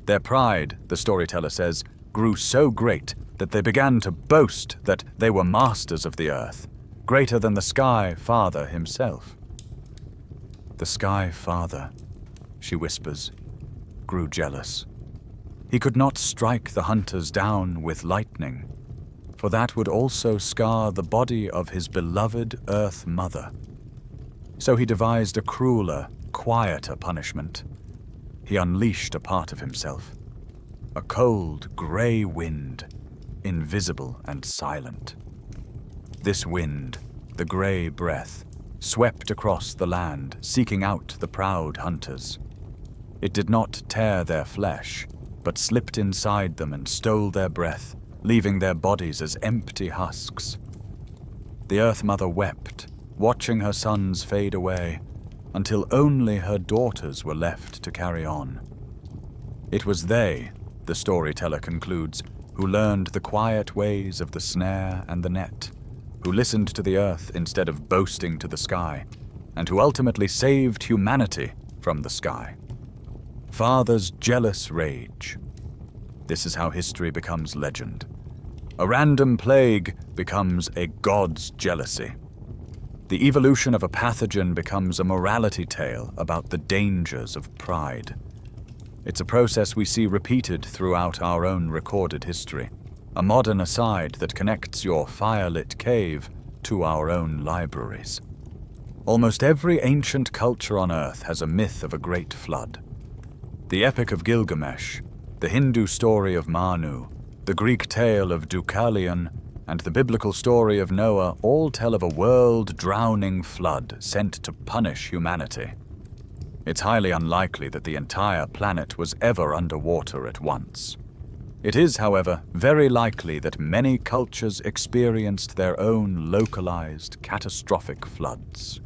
Their pride, the storyteller says, grew so great that they began to boast that they were masters of the earth, greater than the Sky Father himself. The Sky Father, she whispers, grew jealous. He could not strike the hunters down with lightning, for that would also scar the body of his beloved Earth Mother. So he devised a crueler, quieter punishment. He unleashed a part of himself, a cold, grey wind, invisible and silent. This wind, the grey breath, swept across the land, seeking out the proud hunters. It did not tear their flesh, but slipped inside them and stole their breath, leaving their bodies as empty husks. The Earth Mother wept, watching her sons fade away, until only her daughters were left to carry on. It was they, the storyteller concludes, who learned the quiet ways of the snare and the net, who listened to the earth instead of boasting to the sky, and who ultimately saved humanity from the sky. Father's jealous rage. This is how history becomes legend. A random plague becomes a god's jealousy. The evolution of a pathogen becomes a morality tale about the dangers of pride. It's a process we see repeated throughout our own recorded history, a modern aside that connects your firelit cave to our own libraries. Almost every ancient culture on Earth has a myth of a great flood. The Epic of Gilgamesh, the Hindu story of Manu, the Greek tale of Deucalion, and the biblical story of Noah all tell of a world-drowning flood sent to punish humanity. It's highly unlikely that the entire planet was ever underwater at once. It is, however, very likely that many cultures experienced their own localized, catastrophic floods.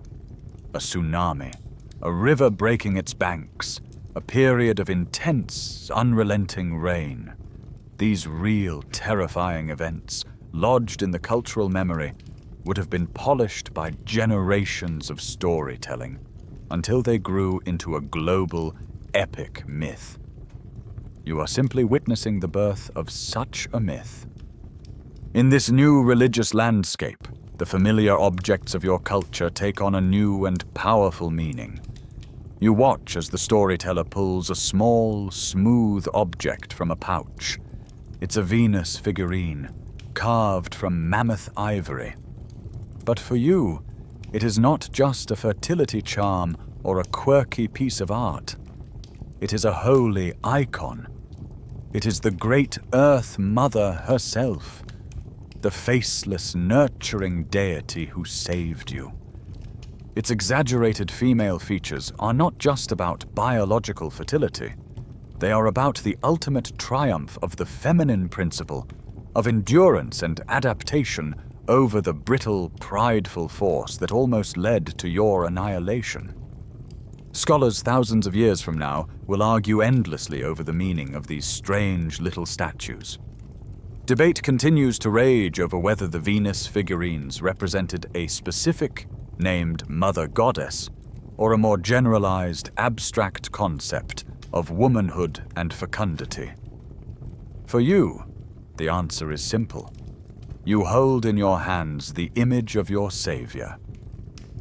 A tsunami, a river breaking its banks, a period of intense, unrelenting rain. These real, terrifying events, lodged in the cultural memory, would have been polished by generations of storytelling until they grew into a global, epic myth. You are simply witnessing the birth of such a myth. In this new religious landscape, the familiar objects of your culture take on a new and powerful meaning. You watch as the storyteller pulls a small, smooth object from a pouch. It's a Venus figurine, carved from mammoth ivory. But for you, it is not just a fertility charm or a quirky piece of art. It is a holy icon. It is the great Earth Mother herself, the faceless, nurturing deity who saved you. Its exaggerated female features are not just about biological fertility. They are about the ultimate triumph of the feminine principle of endurance and adaptation over the brittle, prideful force that almost led to your annihilation. Scholars thousands of years from now will argue endlessly over the meaning of these strange little statues. Debate continues to rage over whether the Venus figurines represented a specific, named Mother Goddess, or a more generalized, abstract concept of womanhood and fecundity. For you, the answer is simple. You hold in your hands the image of your savior.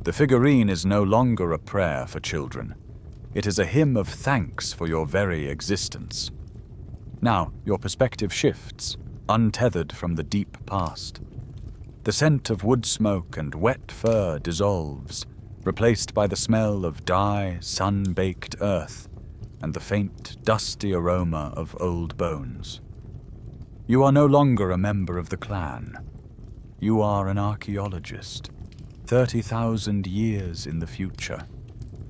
The figurine is no longer a prayer for children. It is a hymn of thanks for your very existence. Now, your perspective shifts, untethered from the deep past. The scent of wood smoke and wet fur dissolves, replaced by the smell of dry, sun-baked earth and the faint, dusty aroma of old bones. You are no longer a member of the clan. You are an archaeologist, 30,000 years in the future,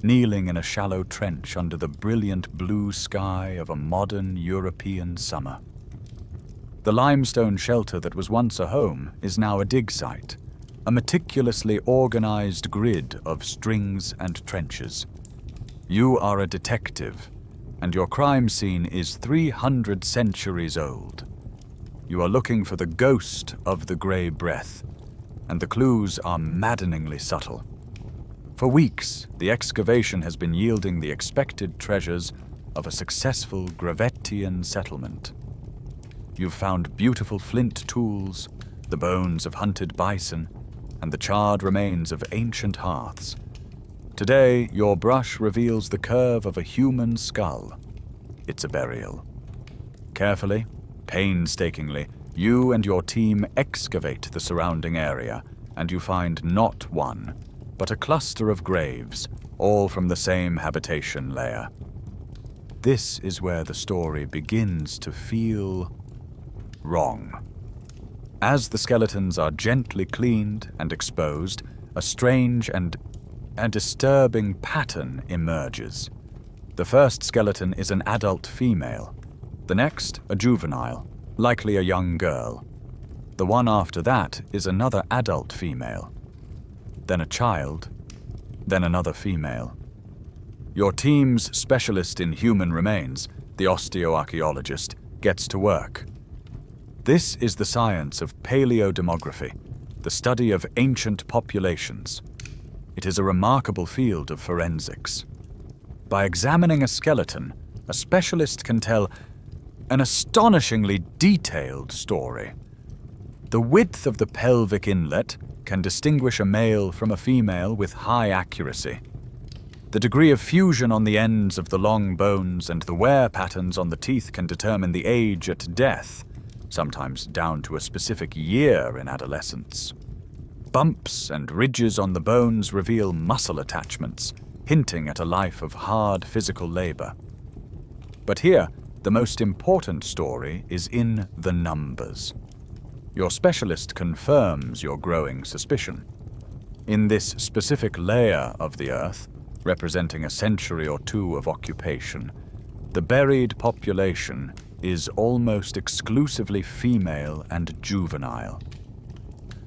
kneeling in a shallow trench under the brilliant blue sky of a modern European summer. The limestone shelter that was once a home is now a dig site, a meticulously organized grid of strings and trenches. You are a detective, and your crime scene is 300 centuries old. You are looking for the ghost of the grey breath, and the clues are maddeningly subtle. For weeks, the excavation has been yielding the expected treasures of a successful Gravettian settlement. You've found beautiful flint tools, the bones of hunted bison, and the charred remains of ancient hearths. Today, your brush reveals the curve of a human skull. It's a burial. Carefully, painstakingly, you and your team excavate the surrounding area, and you find not one, but a cluster of graves, all from the same habitation layer. This is where the story begins to feel wrong. As the skeletons are gently cleaned and exposed, a strange and disturbing pattern emerges. The first skeleton is an adult female, the next a juvenile, likely a young girl. The one after that is another adult female, then a child, then another female. Your team's specialist in human remains, the osteoarchaeologist, gets to work. This is the science of paleodemography, the study of ancient populations. It is a remarkable field of forensics. By examining a skeleton, a specialist can tell an astonishingly detailed story. The width of the pelvic inlet can distinguish a male from a female with high accuracy. The degree of fusion on the ends of the long bones and the wear patterns on the teeth can determine the age at death, sometimes down to a specific year in adolescence. Bumps and ridges on the bones reveal muscle attachments, hinting at a life of hard physical labor. But here, the most important story is in the numbers. Your specialist confirms your growing suspicion. In this specific layer of the Earth, representing a century or two of occupation, the buried population is almost exclusively female and juvenile.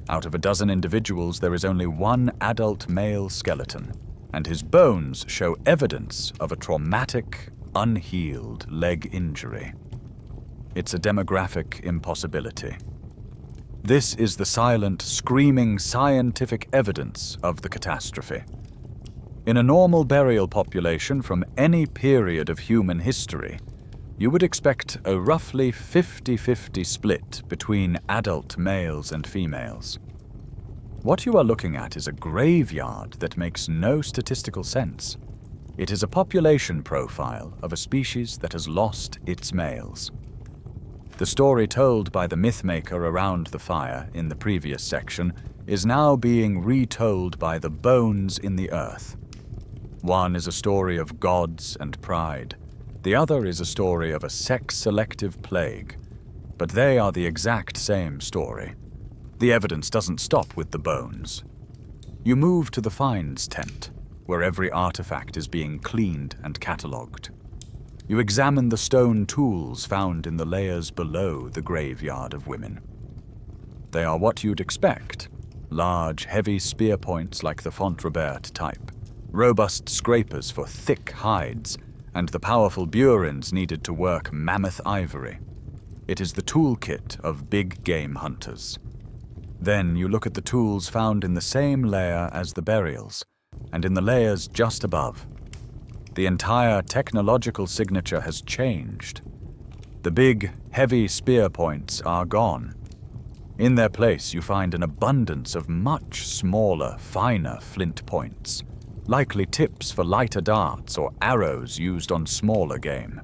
Out of a dozen individuals, there is only one adult male skeleton, and his bones show evidence of a traumatic, unhealed leg injury. It's a demographic impossibility. This is the silent, screaming scientific evidence of the catastrophe. In a normal burial population from any period of human history, you would expect a roughly 50-50 split between adult males and females. What you are looking at is a graveyard that makes no statistical sense. It is a population profile of a species that has lost its males. The story told by the mythmaker around the fire in the previous section is now being retold by the bones in the earth. One is a story of gods and pride. The other is a story of a sex-selective plague. But they are the exact same story. The evidence doesn't stop with the bones. You move to the finds tent, where every artifact is being cleaned and catalogued. You examine the stone tools found in the layers below the graveyard of women. They are what you'd expect: large, heavy spear points like the Font-Robert type, robust scrapers for thick hides, and the powerful burins needed to work mammoth ivory. It is the toolkit of big game hunters. Then you look at the tools found in the same layer as the burials, and in the layers just above. The entire technological signature has changed. The big, heavy spear points are gone. In their place, you find an abundance of much smaller, finer flint points, likely tips for lighter darts or arrows used on smaller game.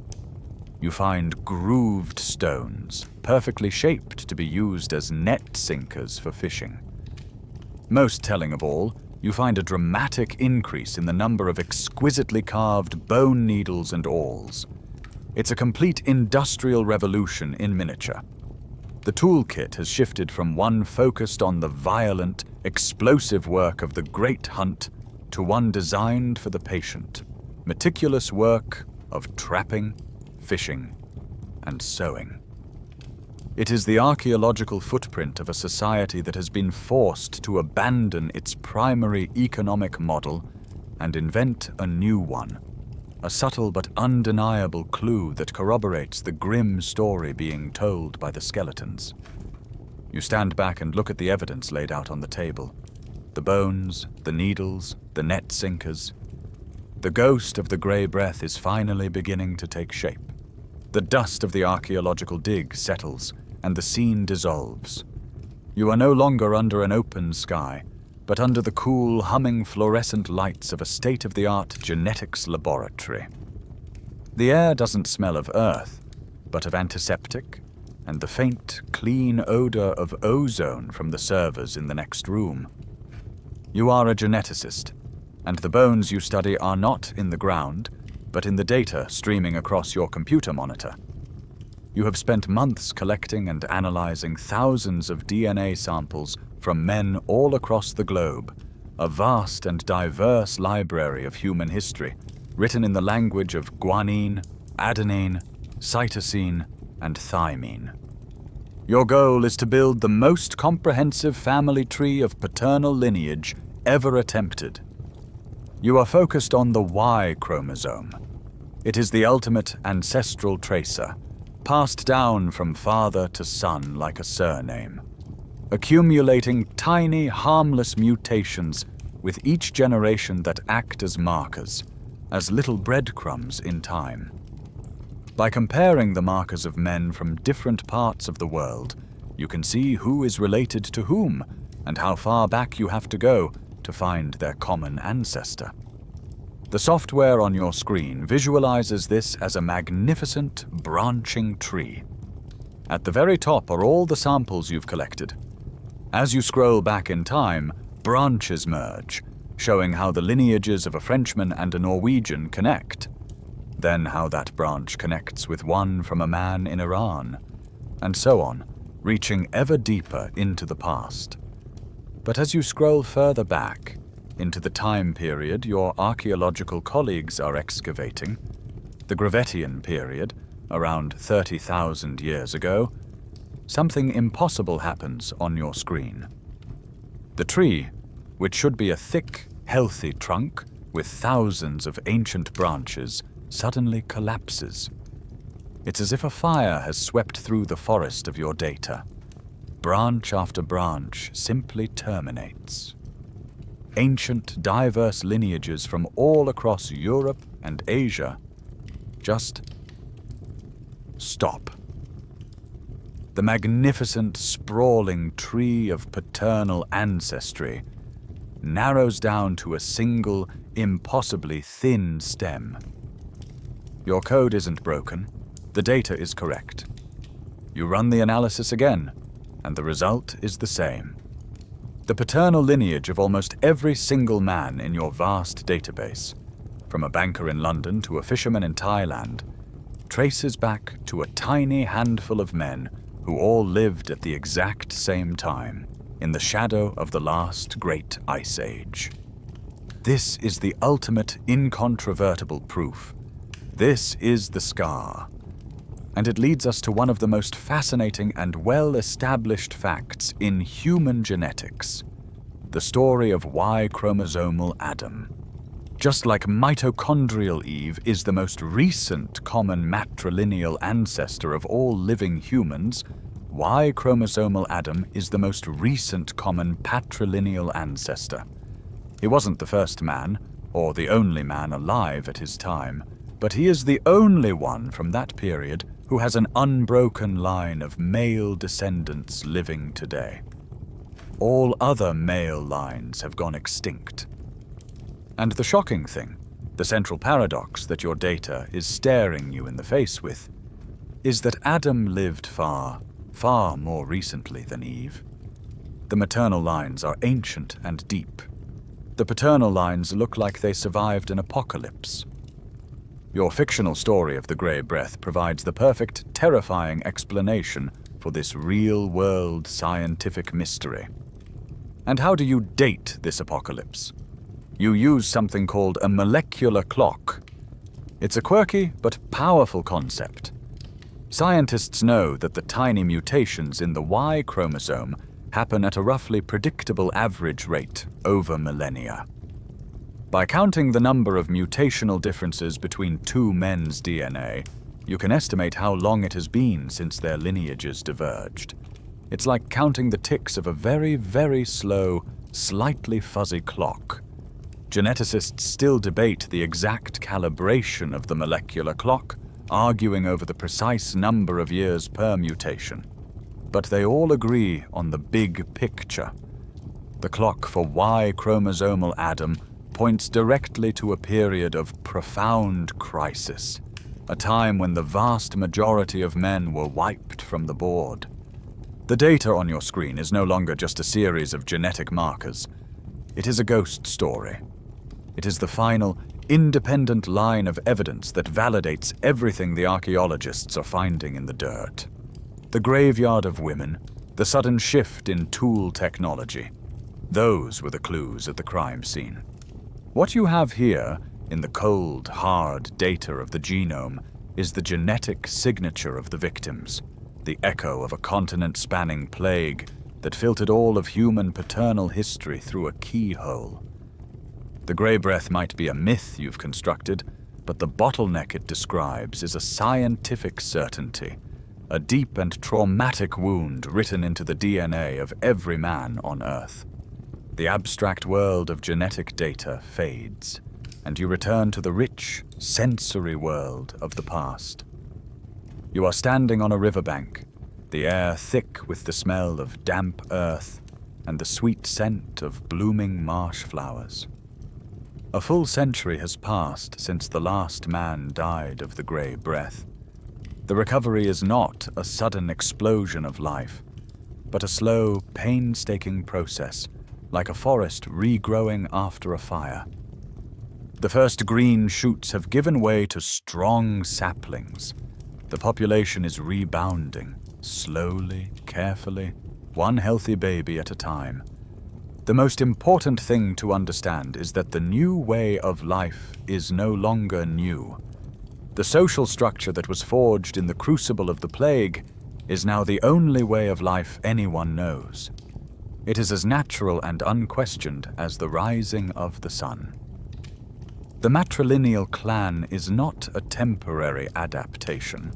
You find grooved stones, perfectly shaped to be used as net sinkers for fishing. Most telling of all, you find a dramatic increase in the number of exquisitely carved bone needles and awls. It's a complete industrial revolution in miniature. The toolkit has shifted from one focused on the violent, explosive work of the great hunt to one designed for the patient, meticulous work of trapping, fishing, and sewing. It is the archaeological footprint of a society that has been forced to abandon its primary economic model and invent a new one, a subtle but undeniable clue that corroborates the grim story being told by the skeletons. You stand back and look at the evidence laid out on the table. The bones, the needles, the net sinkers. The ghost of the grey breath is finally beginning to take shape. The dust of the archaeological dig settles, and the scene dissolves. You are no longer under an open sky, but under the cool, humming fluorescent lights of a state-of-the-art genetics laboratory. The air doesn't smell of earth, but of antiseptic, and the faint, clean odor of ozone from the servers in the next room. You are a geneticist, and the bones you study are not in the ground, but in the data streaming across your computer monitor. You have spent months collecting and analyzing thousands of DNA samples from men all across the globe, a vast and diverse library of human history, written in the language of guanine, adenine, cytosine, and thymine. Your goal is to build the most comprehensive family tree of paternal lineage ever attempted. You are focused on the Y-chromosome. It is the ultimate ancestral tracer, passed down from father to son like a surname, accumulating tiny, harmless mutations with each generation that act as markers, as little breadcrumbs in time. By comparing the markers of men from different parts of the world, you can see who is related to whom and how far back you have to go to find their common ancestor. The software on your screen visualizes this as a magnificent, branching tree. At the very top are all the samples you've collected. As you scroll back in time, branches merge, showing how the lineages of a Frenchman and a Norwegian connect. Then how that branch connects with one from a man in Iran, and so on, reaching ever deeper into the past. But as you scroll further back, into the time period your archaeological colleagues are excavating, the Gravettian period, around 30,000 years ago, something impossible happens on your screen. The tree, which should be a thick, healthy trunk with thousands of ancient branches, suddenly collapses. It's as if a fire has swept through the forest of your data. branch after branch simply terminates. Ancient, diverse lineages from all across Europe and Asia just stop. The magnificent, sprawling tree of paternal ancestry narrows down to a single, impossibly thin stem. Your code isn't broken. The data is correct. You run the analysis again, and the result is the same. The paternal lineage of almost every single man in your vast database, from a banker in London to a fisherman in Thailand, traces back to a tiny handful of men who all lived at the exact same time, in the shadow of the last great ice age. This is the ultimate incontrovertible proof. This is the scar. And it leads us to one of the most fascinating and well-established facts in human genetics, the story of Y-chromosomal Adam. Just like Mitochondrial Eve is the most recent common matrilineal ancestor of all living humans, Y-chromosomal Adam is the most recent common patrilineal ancestor. He wasn't the first man, or the only man alive at his time, but he is the only one from that period who has an unbroken line of male descendants living today. All other male lines have gone extinct. And the shocking thing, the central paradox that your data is staring you in the face with, is that Adam lived far, far more recently than Eve. The maternal lines are ancient and deep. The paternal lines look like they survived an apocalypse. Your fictional story of the grey breath provides the perfect, terrifying explanation for this real-world scientific mystery. And how do you date this apocalypse? You use something called a molecular clock. It's a quirky but powerful concept. Scientists know that the tiny mutations in the Y chromosome happen at a roughly predictable average rate over millennia. By counting the number of mutational differences between two men's DNA, you can estimate how long it has been since their lineages diverged. It's like counting the ticks of a very, very slow, slightly fuzzy clock. Geneticists still debate the exact calibration of the molecular clock, arguing over the precise number of years per mutation. But they all agree on the big picture. The clock for Y-chromosomal Adam points directly to a period of profound crisis, a time when the vast majority of men were wiped from the board. The data on your screen is no longer just a series of genetic markers. It is a ghost story. It is the final, independent line of evidence that validates everything the archaeologists are finding in the dirt. The graveyard of women, the sudden shift in tool technology. Those were the clues at the crime scene. What you have here, in the cold, hard data of the genome, is the genetic signature of the victims, the echo of a continent-spanning plague that filtered all of human paternal history through a keyhole. The grey breath might be a myth you've constructed, but the bottleneck it describes is a scientific certainty, a deep and traumatic wound written into the DNA of every man on Earth. The abstract world of genetic data fades, and you return to the rich, sensory world of the past. You are standing on a riverbank, the air thick with the smell of damp earth and the sweet scent of blooming marsh flowers. A full century has passed since the last man died of the grey breath. The recovery is not a sudden explosion of life, but a slow, painstaking process, like a forest regrowing after a fire. The first green shoots have given way to strong saplings. The population is rebounding, slowly, carefully, one healthy baby at a time. The most important thing to understand is that the new way of life is no longer new. The social structure that was forged in the crucible of the plague is now the only way of life anyone knows. It is as natural and unquestioned as the rising of the sun. The matrilineal clan is not a temporary adaptation.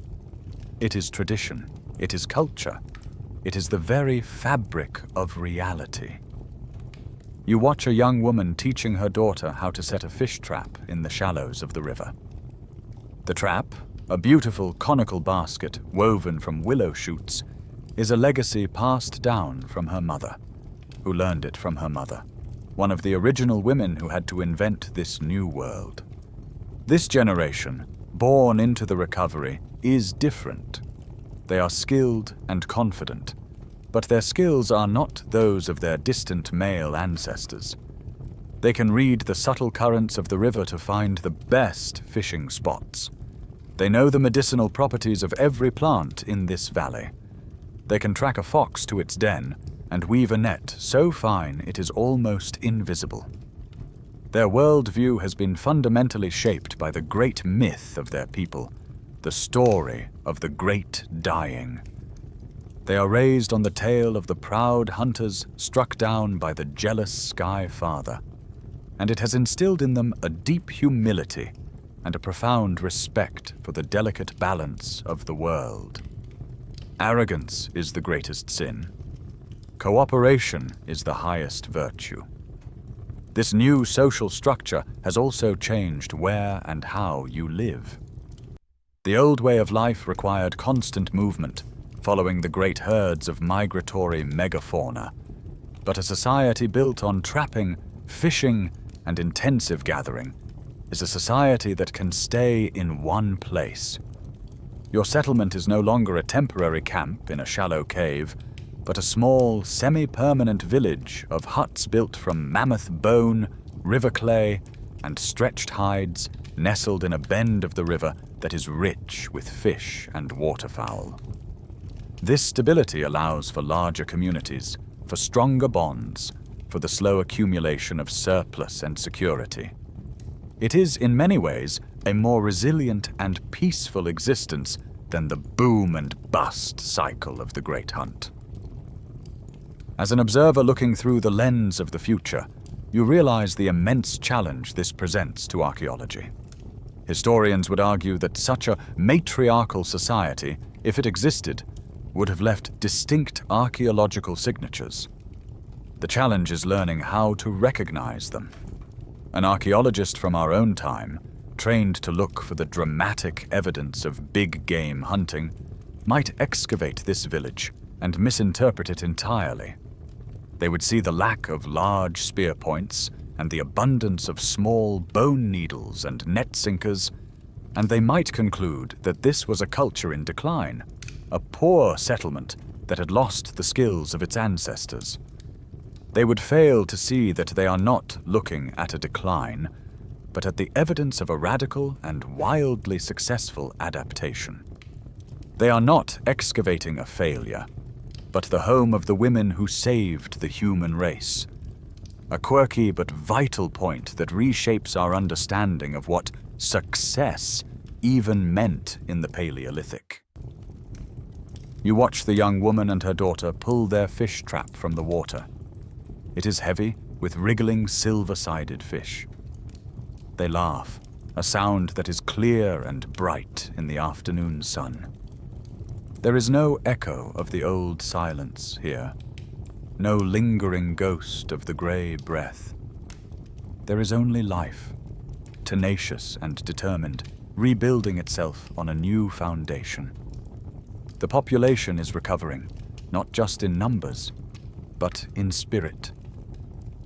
It is tradition. It is culture. It is the very fabric of reality. You watch a young woman teaching her daughter how to set a fish trap in the shallows of the river. The trap, a beautiful conical basket woven from willow shoots, is a legacy passed down from her mother, who learned it from her mother, one of the original women who had to invent this new world. This generation, born into the recovery, is different. They are skilled and confident, but their skills are not those of their distant male ancestors. They can read the subtle currents of the river to find the best fishing spots. They know the medicinal properties of every plant in this valley. They can track a fox to its den and weave a net so fine it is almost invisible. Their worldview has been fundamentally shaped by the great myth of their people, the story of the great dying. They are raised on the tale of the proud hunters struck down by the jealous Sky Father, and it has instilled in them a deep humility and a profound respect for the delicate balance of the world. Arrogance is the greatest sin. Cooperation is the highest virtue. This new social structure has also changed where and how you live. The old way of life required constant movement, following the great herds of migratory megafauna. But a society built on trapping, fishing, and intensive gathering is a society that can stay in one place. Your settlement is no longer a temporary camp in a shallow cave, but a small, semi-permanent village of huts built from mammoth bone, river clay, and stretched hides, nestled in a bend of the river that is rich with fish and waterfowl. This stability allows for larger communities, for stronger bonds, for the slow accumulation of surplus and security. It is, in many ways, a more resilient and peaceful existence than the boom and bust cycle of the Great Hunt. As an observer looking through the lens of the future, you realize the immense challenge this presents to archaeology. Historians would argue that such a matriarchal society, if it existed, would have left distinct archaeological signatures. The challenge is learning how to recognize them. An archaeologist from our own time, trained to look for the dramatic evidence of big game hunting, might excavate this village and misinterpret it entirely. They would see the lack of large spear points and the abundance of small bone needles and net sinkers, and they might conclude that this was a culture in decline, a poor settlement that had lost the skills of its ancestors. They would fail to see that they are not looking at a decline, but at the evidence of a radical and wildly successful adaptation. They are not excavating a failure, but the home of the women who saved the human race. A quirky but vital point that reshapes our understanding of what success even meant in the Paleolithic. You watch the young woman and her daughter pull their fish trap from the water. It is heavy, with wriggling silver-sided fish. They laugh, a sound that is clear and bright in the afternoon sun. There is no echo of the old silence here, no lingering ghost of the grey breath. There is only life, tenacious and determined, rebuilding itself on a new foundation. The population is recovering, not just in numbers, but in spirit.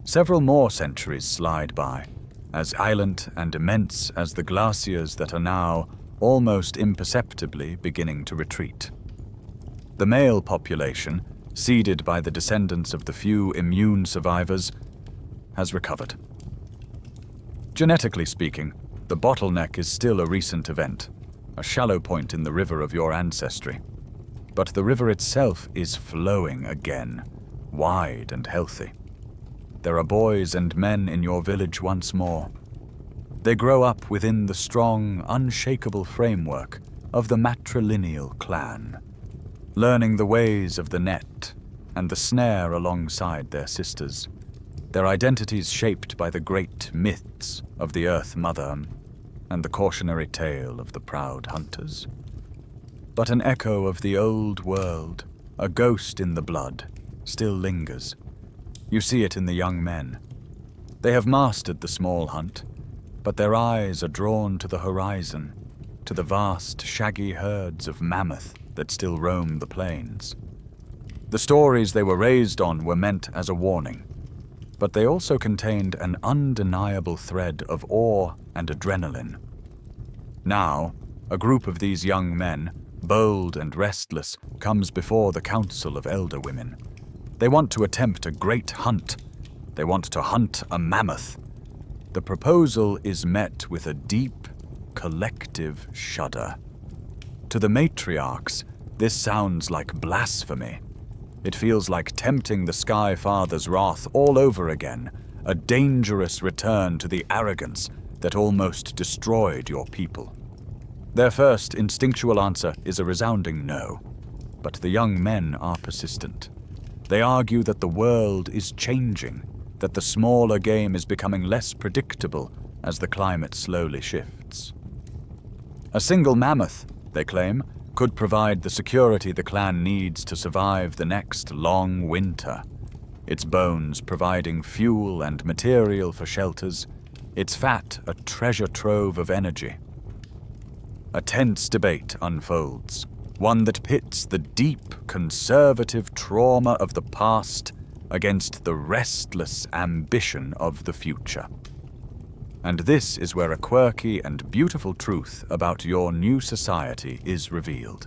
Several more centuries slide by, as silent and immense as the glaciers that are now almost imperceptibly beginning to retreat. The male population, seeded by the descendants of the few immune survivors, has recovered. Genetically speaking, the Bottleneck is still a recent event, a shallow point in the river of your ancestry. But the river itself is flowing again, wide and healthy. There are boys and men in your village once more. They grow up within the strong, unshakable framework of the Matrilineal clan, learning the ways of the net and the snare alongside their sisters, their identities shaped by the great myths of the Earth Mother and the cautionary tale of the proud hunters. But an echo of the old world, a ghost in the blood, still lingers. You see it in the young men. They have mastered the small hunt, but their eyes are drawn to the horizon, to the vast, shaggy herds of mammoth that still roam the plains. The stories they were raised on were meant as a warning, but they also contained an undeniable thread of awe and adrenaline. Now, a group of these young men, bold and restless, comes before the council of elder women. They want to attempt a great hunt. They want to hunt a mammoth. The proposal is met with a deep, collective shudder. To the matriarchs, this sounds like blasphemy. It feels like tempting the Sky Father's wrath all over again, a dangerous return to the arrogance that almost destroyed your people. Their first instinctual answer is a resounding no, but the young men are persistent. They argue that the world is changing, that the smaller game is becoming less predictable as the climate slowly shifts. A single mammoth, they claim, could provide the security the clan needs to survive the next long winter. Its bones providing fuel and material for shelters, its fat a treasure trove of energy. A tense debate unfolds, one that pits the deep, conservative trauma of the past against the restless ambition of the future. And this is where a quirky and beautiful truth about your new society is revealed.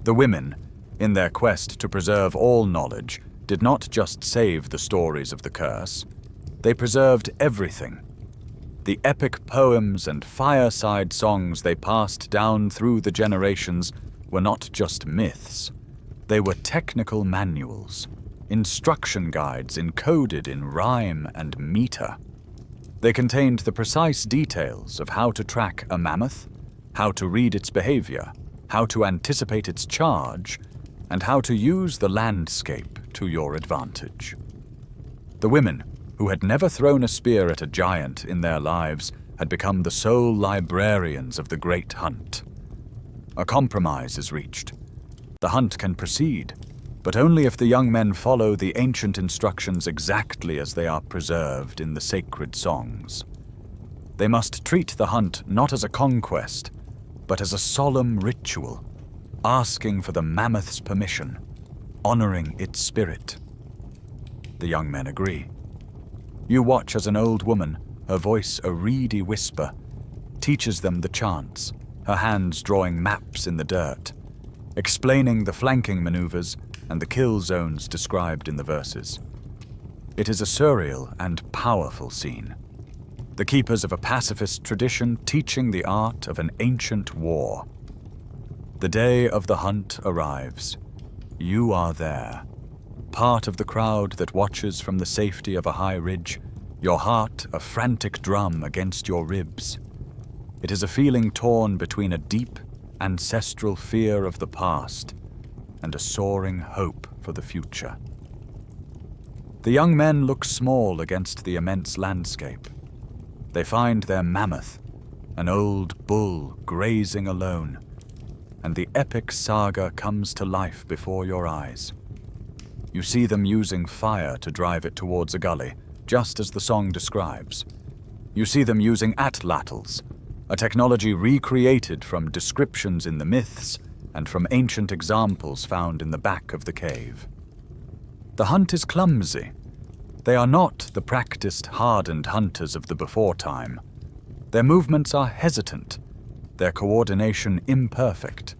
The women, in their quest to preserve all knowledge, did not just save the stories of the curse, they preserved everything. The epic poems and fireside songs they passed down through the generations were not just myths. They were technical manuals, instruction guides encoded in rhyme and meter. They contained the precise details of how to track a mammoth, how to read its behavior, how to anticipate its charge, and how to use the landscape to your advantage. The women, who had never thrown a spear at a giant in their lives, had become the sole librarians of the great hunt. A compromise is reached. The hunt can proceed, but only if the young men follow the ancient instructions exactly as they are preserved in the sacred songs. They must treat the hunt not as a conquest, but as a solemn ritual, asking for the mammoth's permission, honoring its spirit. The young men agree. You watch as an old woman, her voice a reedy whisper, teaches them the chants, her hands drawing maps in the dirt, explaining the flanking maneuvers and the kill zones described in the verses. It is a surreal and powerful scene. The keepers of a pacifist tradition teaching the art of an ancient war. The day of the hunt arrives. You are there, part of the crowd that watches from the safety of a high ridge, your heart a frantic drum against your ribs. It is a feeling torn between a deep, ancestral fear of the past and a soaring hope for the future. The young men look small against the immense landscape. They find their mammoth, an old bull grazing alone, and the epic saga comes to life before your eyes. You see them using fire to drive it towards a gully, just as the song describes. You see them using atlatls, a technology recreated from descriptions in the myths and from ancient examples found in the back of the cave. The hunt is clumsy. They are not the practiced, hardened hunters of the before time. Their movements are hesitant, their coordination imperfect.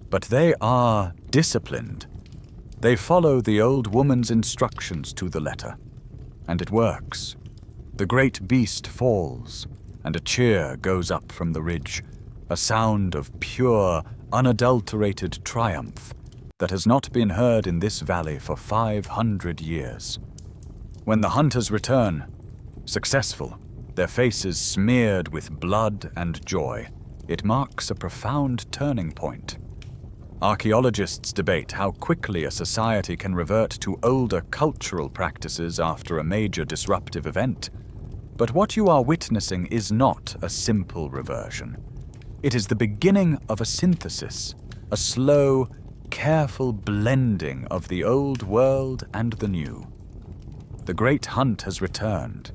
But they are disciplined. They follow the old woman's instructions to the letter, and it works. The great beast falls, and a cheer goes up from the ridge, a sound of pure, unadulterated triumph that has not been heard in this valley for 500 years. When the hunters return, successful, their faces smeared with blood and joy, it marks a profound turning point. Archaeologists debate how quickly a society can revert to older cultural practices after a major disruptive event. But what you are witnessing is not a simple reversion. It is the beginning of a synthesis, a slow, careful blending of the old world and the new. The great hunt has returned,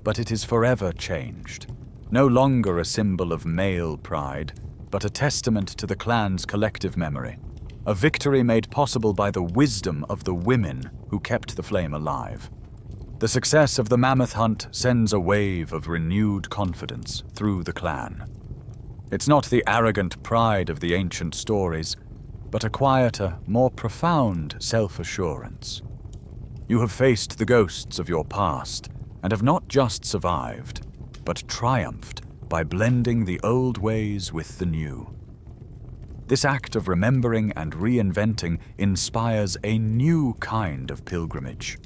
but it is forever changed. No longer a symbol of male pride, but a testament to the clan's collective memory. A victory made possible by the wisdom of the women who kept the flame alive. The success of the mammoth hunt sends a wave of renewed confidence through the clan. It's not the arrogant pride of the ancient stories, but a quieter, more profound self-assurance. You have faced the ghosts of your past and have not just survived, but triumphed by blending the old ways with the new. This act of remembering and reinventing inspires a new kind of pilgrimage.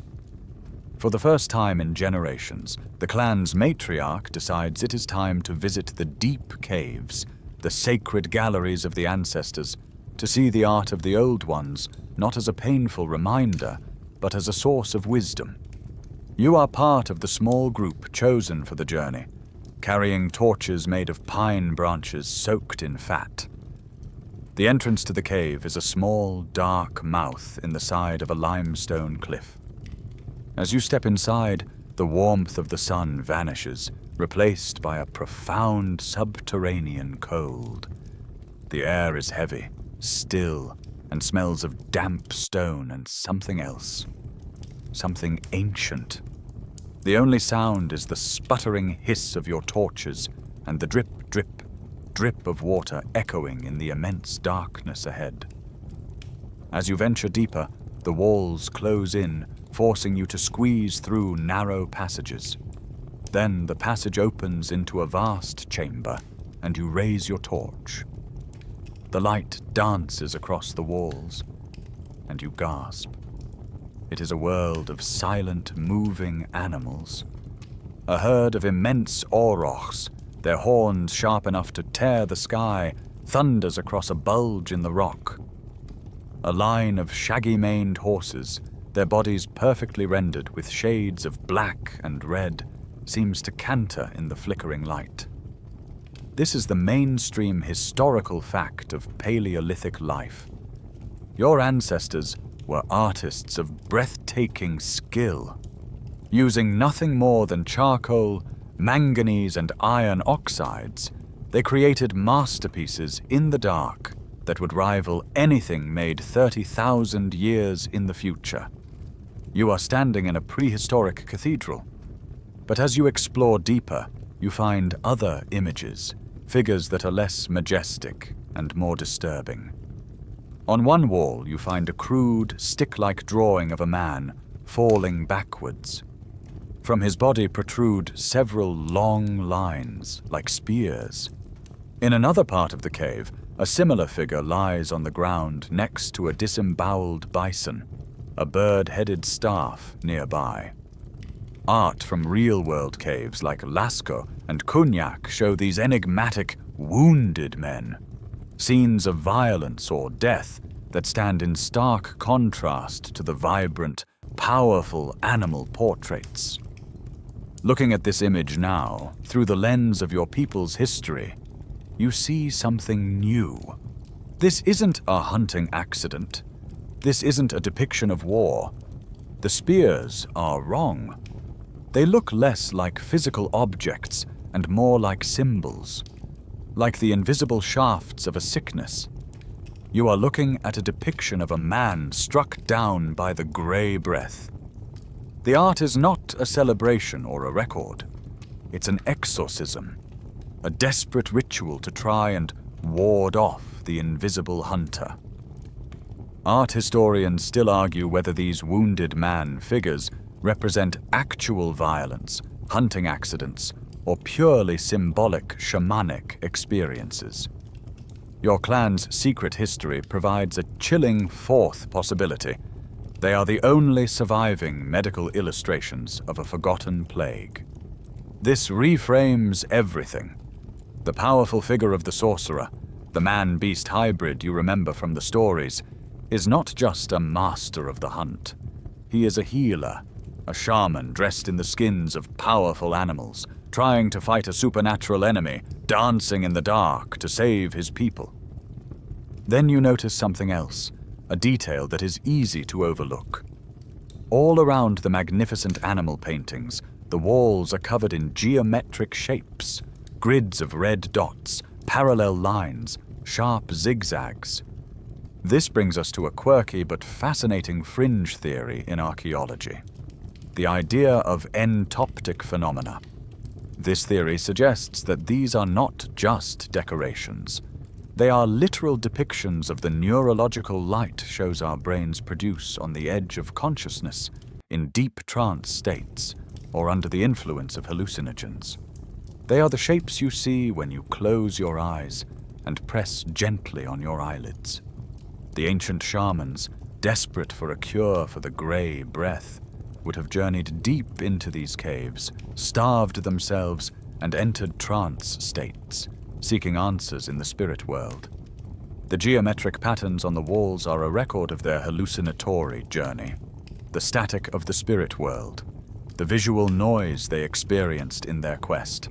For the first time in generations, the clan's matriarch decides it is time to visit the deep caves, the sacred galleries of the ancestors, to see the art of the old ones not as a painful reminder, but as a source of wisdom. You are part of the small group chosen for the journey, carrying torches made of pine branches soaked in fat. The entrance to the cave is a small, dark mouth in the side of a limestone cliff. As you step inside, the warmth of the sun vanishes, replaced by a profound subterranean cold. The air is heavy, still, and smells of damp stone and something else. Something ancient. The only sound is the sputtering hiss of your torches and the drip, drip, drip of water echoing in the immense darkness ahead. As you venture deeper, the walls close in, forcing you to squeeze through narrow passages. Then the passage opens into a vast chamber, and you raise your torch. The light dances across the walls, and you gasp. It is a world of silent, moving animals. A herd of immense aurochs, their horns sharp enough to tear the sky, thunders across a bulge in the rock. A line of shaggy-maned horses, their bodies perfectly rendered with shades of black and red, seems to canter in the flickering light. This is the mainstream historical fact of Paleolithic life. Your ancestors were artists of breathtaking skill. Using nothing more than charcoal, manganese, and iron oxides, they created masterpieces in the dark that would rival anything made 30,000 years in the future. You are standing in a prehistoric cathedral, but as you explore deeper, you find other images, figures that are less majestic and more disturbing. On one wall, you find a crude, stick-like drawing of a man falling backwards. From his body protrude several long lines, like spears. In another part of the cave, a similar figure lies on the ground next to a disemboweled bison, a bird-headed staff nearby. Art from real-world caves like Lascaux and Cognac show these enigmatic, wounded men, scenes of violence or death that stand in stark contrast to the vibrant, powerful animal portraits. Looking at this image now, through the lens of your people's history, you see something new. This isn't a hunting accident. This isn't a depiction of war. The spears are wrong. They look less like physical objects and more like symbols, like the invisible shafts of a sickness. You are looking at a depiction of a man struck down by the grey breath. The art is not a celebration or a record. It's an exorcism, a desperate ritual to try and ward off the invisible hunter. Art historians still argue whether these wounded man figures represent actual violence, hunting accidents, or purely symbolic shamanic experiences. Your clan's secret history provides a chilling fourth possibility. They are the only surviving medical illustrations of a forgotten plague. This reframes everything. The powerful figure of the sorcerer, the man-beast hybrid you remember from the stories, is not just a master of the hunt. He is a healer, a shaman dressed in the skins of powerful animals, trying to fight a supernatural enemy, dancing in the dark to save his people. Then you notice something else, a detail that is easy to overlook. All around the magnificent animal paintings, the walls are covered in geometric shapes, grids of red dots, parallel lines, sharp zigzags. This brings us to a quirky but fascinating fringe theory in archaeology: the idea of entoptic phenomena. This theory suggests that these are not just decorations. They are literal depictions of the neurological light shows our brains produce on the edge of consciousness, in deep trance states, or under the influence of hallucinogens. They are the shapes you see when you close your eyes and press gently on your eyelids. The ancient shamans, desperate for a cure for the grey breath, would have journeyed deep into these caves, starved themselves, and entered trance states, seeking answers in the spirit world. The geometric patterns on the walls are a record of their hallucinatory journey, the static of the spirit world, the visual noise they experienced in their quest.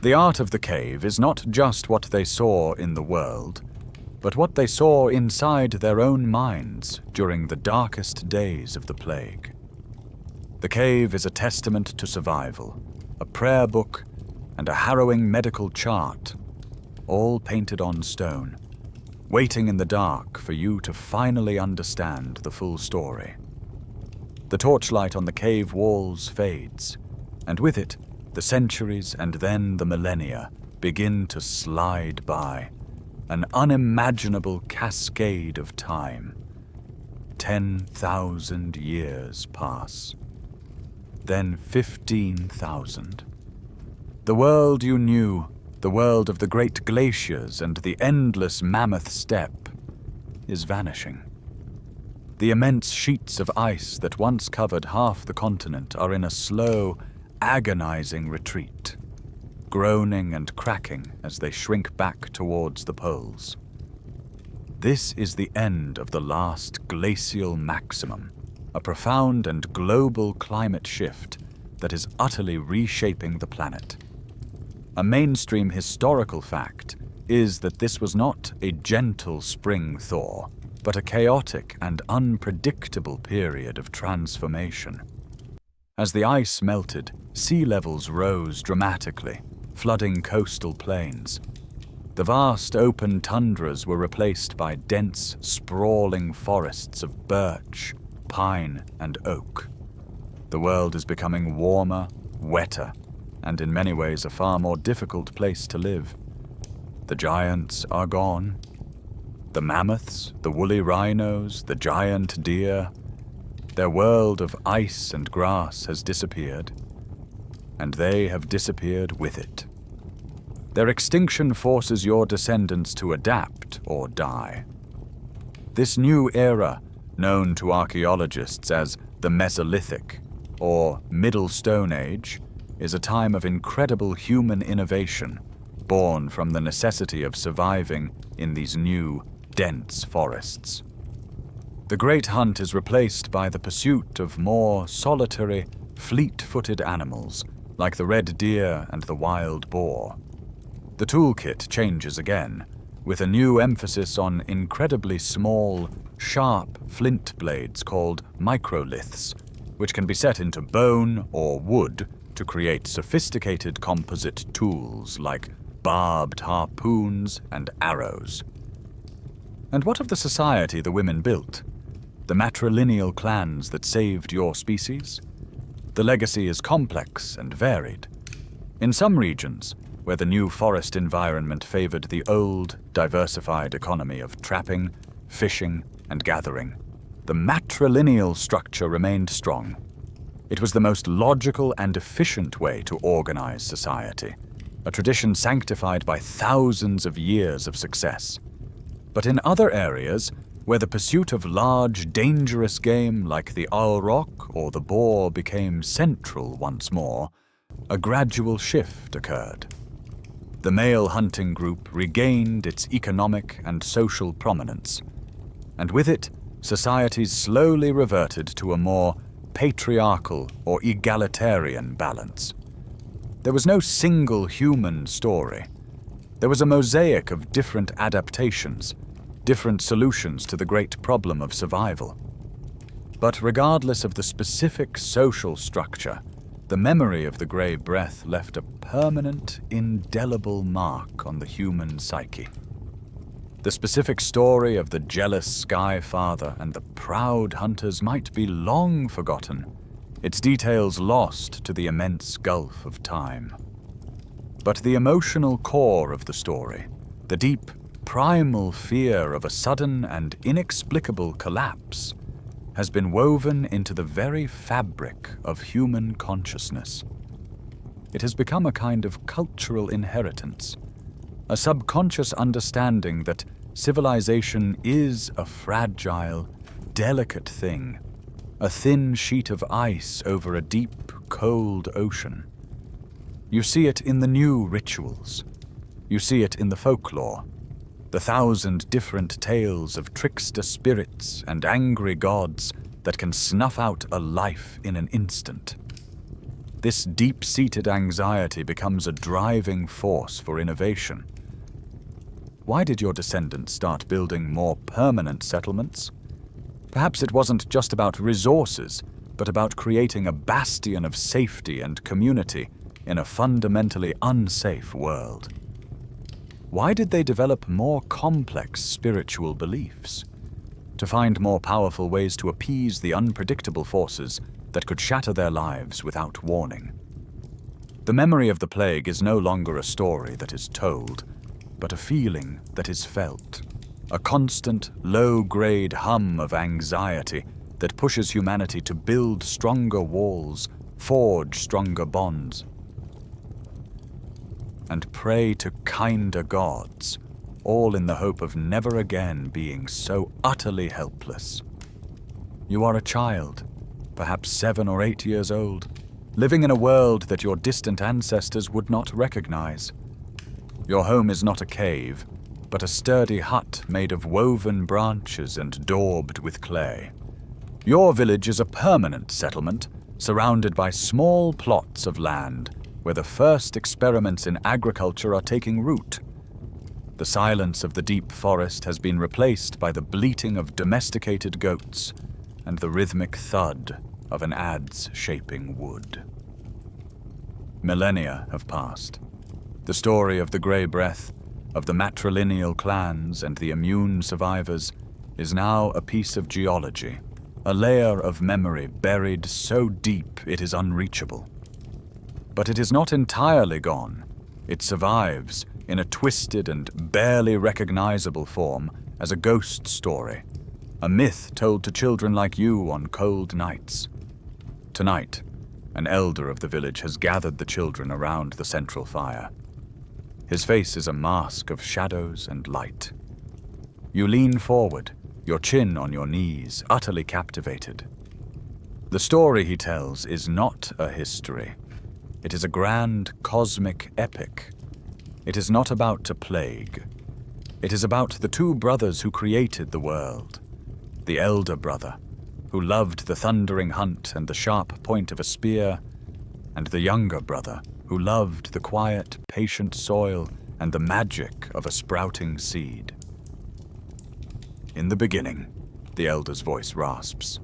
The art of the cave is not just what they saw in the world, but what they saw inside their own minds during the darkest days of the plague. The cave is a testament to survival, a prayer book, and a harrowing medical chart, all painted on stone, waiting in the dark for you to finally understand the full story. The torchlight on the cave walls fades, and with it, the centuries and then the millennia begin to slide by, an unimaginable cascade of time. 10,000 years pass. Then 15,000. The world you knew, the world of the great glaciers and the endless mammoth steppe, is vanishing. The immense sheets of ice that once covered half the continent are in a slow, agonizing retreat, groaning and cracking as they shrink back towards the poles. This is the end of the last glacial maximum, a profound and global climate shift that is utterly reshaping the planet. A mainstream historical fact is that this was not a gentle spring thaw, but a chaotic and unpredictable period of transformation. As the ice melted, sea levels rose dramatically, flooding coastal plains. The vast open tundras were replaced by dense, sprawling forests of birch, pine, and oak. The world is becoming warmer, wetter, and in many ways a far more difficult place to live. The giants are gone. The mammoths, the woolly rhinos, the giant deer. Their world of ice and grass has disappeared, and they have disappeared with it. Their extinction forces your descendants to adapt or die. This new era, known to archaeologists as the Mesolithic or Middle Stone Age, is a time of incredible human innovation, born from the necessity of surviving in these new, dense forests. The great hunt is replaced by the pursuit of more solitary, fleet-footed animals, like the red deer and the wild boar. The toolkit changes again, with a new emphasis on incredibly small, sharp flint blades called microliths, which can be set into bone or wood to create sophisticated composite tools like barbed harpoons and arrows. And what of the society the women built? The matrilineal clans that saved your species? The legacy is complex and varied. In some regions, where the new forest environment favored the old, diversified economy of trapping, fishing, and gathering, the matrilineal structure remained strong. It was the most logical and efficient way to organize society, a tradition sanctified by thousands of years of success. But in other areas, where the pursuit of large, dangerous game like the auroch or the boar became central once more, a gradual shift occurred. The male hunting group regained its economic and social prominence, and with it, societies slowly reverted to a more patriarchal or egalitarian balance. There was no single human story. There was a mosaic of different adaptations, different solutions to the great problem of survival. But regardless of the specific social structure, the memory of the grey breath left a permanent, indelible mark on the human psyche. The specific story of the jealous Sky Father and the proud hunters might be long forgotten, its details lost to the immense gulf of time. But the emotional core of the story, the deep, primal fear of a sudden and inexplicable collapse, has been woven into the very fabric of human consciousness. It has become a kind of cultural inheritance, a subconscious understanding that civilization is a fragile, delicate thing, a thin sheet of ice over a deep, cold ocean. You see it in the new rituals. You see it in the folklore, the 1,000 different tales of trickster spirits and angry gods that can snuff out a life in an instant. This deep-seated anxiety becomes a driving force for innovation. Why did your descendants start building more permanent settlements? Perhaps it wasn't just about resources, but about creating a bastion of safety and community in a fundamentally unsafe world. Why did they develop more complex spiritual beliefs? To find more powerful ways to appease the unpredictable forces that could shatter their lives without warning. The memory of the plague is no longer a story that is told, but a feeling that is felt. A constant, low-grade hum of anxiety that pushes humanity to build stronger walls, forge stronger bonds, and pray to kinder gods, all in the hope of never again being so utterly helpless. You are a child, perhaps 7 or 8 years old, living in a world that your distant ancestors would not recognize. Your home is not a cave, but a sturdy hut made of woven branches and daubed with clay. Your village is a permanent settlement, surrounded by small plots of land, where the first experiments in agriculture are taking root. The silence of the deep forest has been replaced by the bleating of domesticated goats and the rhythmic thud of an adze shaping wood. Millennia have passed. The story of the grey breath, of the matrilineal clans and the immune survivors, is now a piece of geology, a layer of memory buried so deep it is unreachable. But it is not entirely gone. It survives, in a twisted and barely recognizable form, as a ghost story, a myth told to children like you on cold nights. Tonight, an elder of the village has gathered the children around the central fire. His face is a mask of shadows and light. You lean forward, your chin on your knees, utterly captivated. The story he tells is not a history. It is a grand, cosmic epic. It is not about a plague. It is about the 2 brothers who created the world. The elder brother, who loved the thundering hunt and the sharp point of a spear, and the younger brother, who loved the quiet, patient soil and the magic of a sprouting seed. In the beginning, the elder's voice rasps.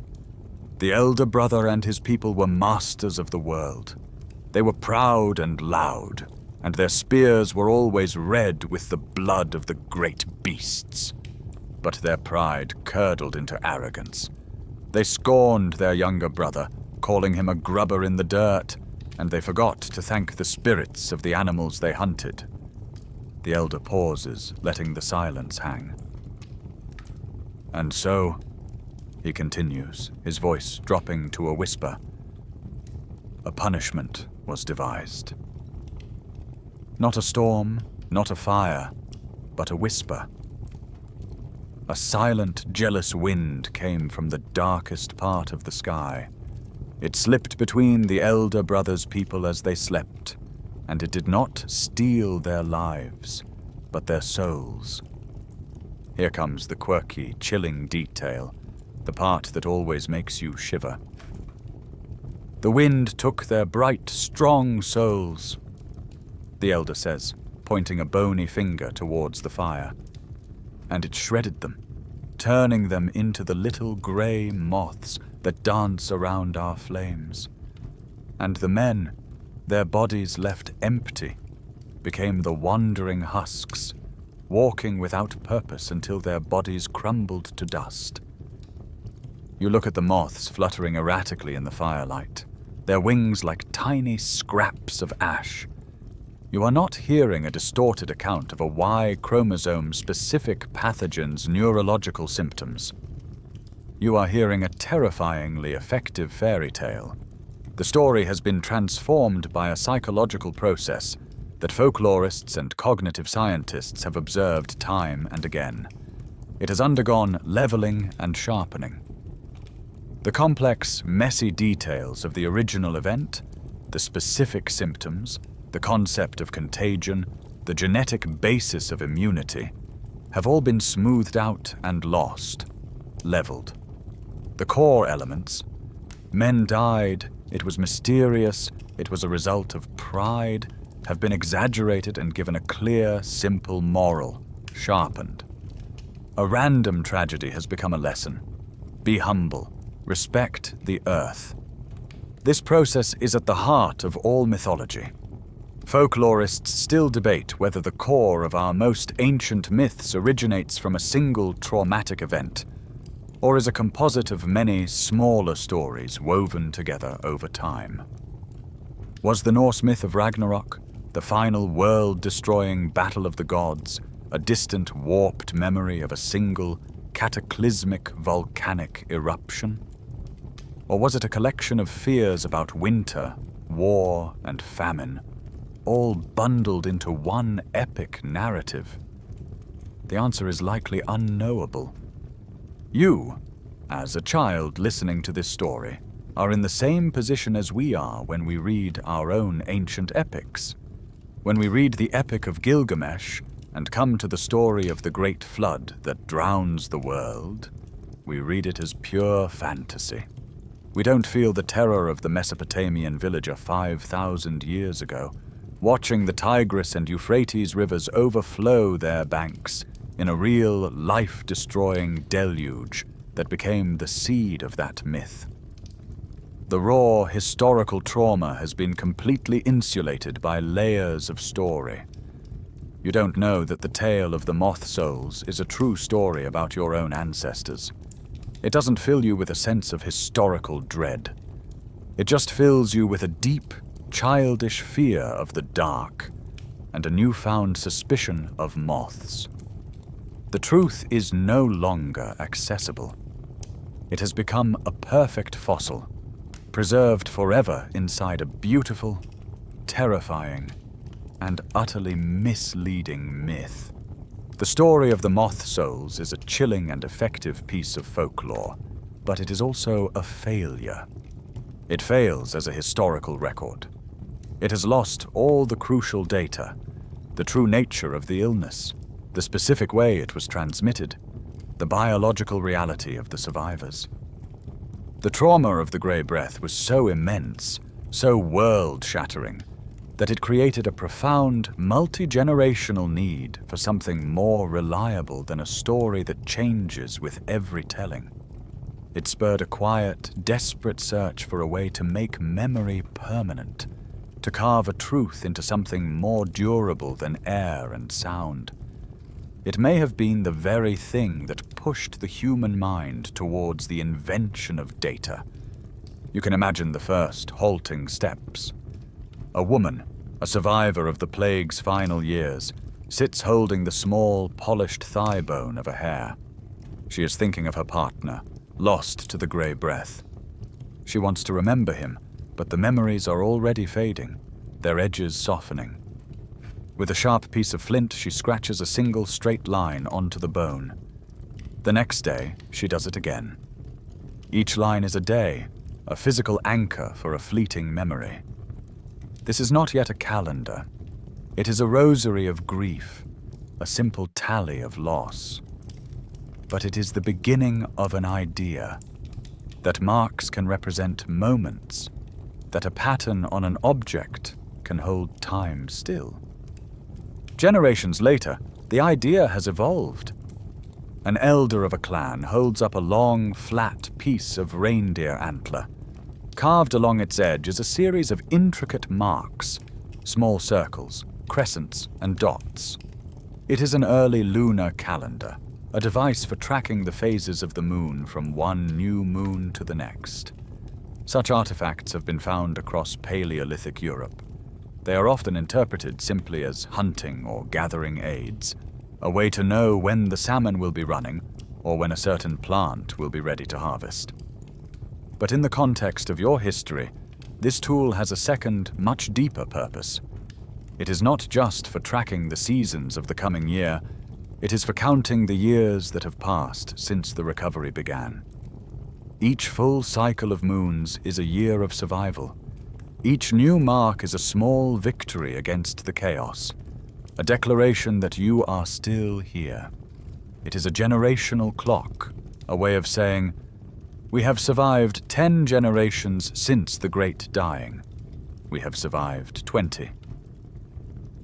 The elder brother and his people were masters of the world. They were proud and loud, and their spears were always red with the blood of the great beasts. But their pride curdled into arrogance. They scorned their younger brother, calling him a grubber in the dirt, and they forgot to thank the spirits of the animals they hunted. The elder pauses, letting the silence hang. And so, he continues, his voice dropping to a whisper, a punishment was devised. Not a storm, not a fire, but a whisper. A silent, jealous wind came from the darkest part of the sky. It slipped between the elder brother's people as they slept, and it did not steal their lives, but their souls. Here comes the quirky, chilling detail, the part that always makes you shiver. The wind took their bright, strong souls, the elder says, pointing a bony finger towards the fire. and it shredded them, turning them into the little grey moths that dance around our flames. And the men, their bodies left empty, became the wandering husks, walking without purpose until their bodies crumbled to dust. You look at the moths fluttering erratically in the firelight, their wings like tiny scraps of ash. You are not hearing a distorted account of a Y-chromosome-specific pathogen's neurological symptoms. You are hearing a terrifyingly effective fairy tale. The story has been transformed by a psychological process that folklorists and cognitive scientists have observed time and again. It has undergone leveling and sharpening. The complex, messy details of the original event, the specific symptoms, the concept of contagion, the genetic basis of immunity, have all been smoothed out and lost, leveled. The core elements, men died, it was mysterious, it was a result of pride, have been exaggerated and given a clear, simple moral, sharpened. A random tragedy has become a lesson. Be humble, respect the earth. This process is at the heart of all mythology. Folklorists still debate whether the core of our most ancient myths originates from a single traumatic event, or is a composite of many smaller stories woven together over time. Was the Norse myth of Ragnarok, the final world-destroying battle of the gods, a distant, warped memory of a single, cataclysmic volcanic eruption? Or was it a collection of fears about winter, war, and famine, all bundled into one epic narrative? The answer is likely unknowable. You, as a child listening to this story, are in the same position as we are when we read our own ancient epics. When we read the Epic of Gilgamesh and come to the story of the Great Flood that drowns the world, we read it as pure fantasy. We don't feel the terror of the Mesopotamian villager 5,000 years ago, watching the Tigris and Euphrates rivers overflow their banks in a real, life-destroying deluge that became the seed of that myth. The raw, historical trauma has been completely insulated by layers of story. You don't know that the tale of the moth souls is a true story about your own ancestors. It doesn't fill you with a sense of historical dread. It just fills you with a deep, childish fear of the dark and a newfound suspicion of moths. The truth is no longer accessible. It has become a perfect fossil, preserved forever inside a beautiful, terrifying, and utterly misleading myth. The story of the moth souls is a chilling and effective piece of folklore, but it is also a failure. It fails as a historical record. It has lost all the crucial data, the true nature of the illness, the specific way it was transmitted, the biological reality of the survivors. The trauma of the Grey Breath was so immense, so world-shattering, that it created a profound, multi-generational need for something more reliable than a story that changes with every telling. It spurred a quiet, desperate search for a way to make memory permanent, to carve a truth into something more durable than air and sound. It may have been the very thing that pushed the human mind towards the invention of data. You can imagine the first halting steps. A woman, a survivor of the plague's final years, sits holding the small, polished thigh bone of a hare. She is thinking of her partner, lost to the Grey Breath. She wants to remember him, but the memories are already fading, their edges softening. With a sharp piece of flint, she scratches a single straight line onto the bone. The next day, she does it again. Each line is a day, a physical anchor for a fleeting memory. This is not yet a calendar. It is a rosary of grief, a simple tally of loss. But it is the beginning of an idea, that marks can represent moments, that a pattern on an object can hold time still. Generations later, the idea has evolved. An elder of a clan holds up a long, flat piece of reindeer antler. Carved along its edge is a series of intricate marks, small circles, crescents, and dots. It is an early lunar calendar, a device for tracking the phases of the moon from one new moon to the next. Such artifacts have been found across Paleolithic Europe. They are often interpreted simply as hunting or gathering aids, a way to know when the salmon will be running or when a certain plant will be ready to harvest. But in the context of your history, this tool has a second, much deeper purpose. It is not just for tracking the seasons of the coming year, it is for counting the years that have passed since the recovery began. Each full cycle of moons is a year of survival. Each new mark is a small victory against the chaos, a declaration that you are still here. It is a generational clock, a way of saying, we have survived 10 generations since the Great Dying. We have survived 20.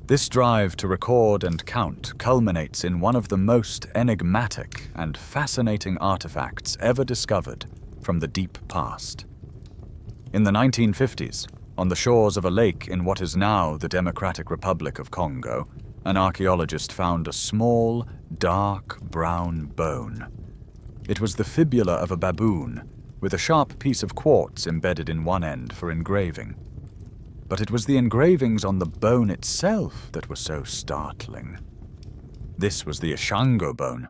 This drive to record and count culminates in one of the most enigmatic and fascinating artifacts ever discovered from the deep past. In the 1950s, on the shores of a lake in what is now the Democratic Republic of Congo, an archaeologist found a small, dark brown bone. It was the fibula of a baboon, with a sharp piece of quartz embedded in one end for engraving. But it was the engravings on the bone itself that were so startling. This was the Ishango bone.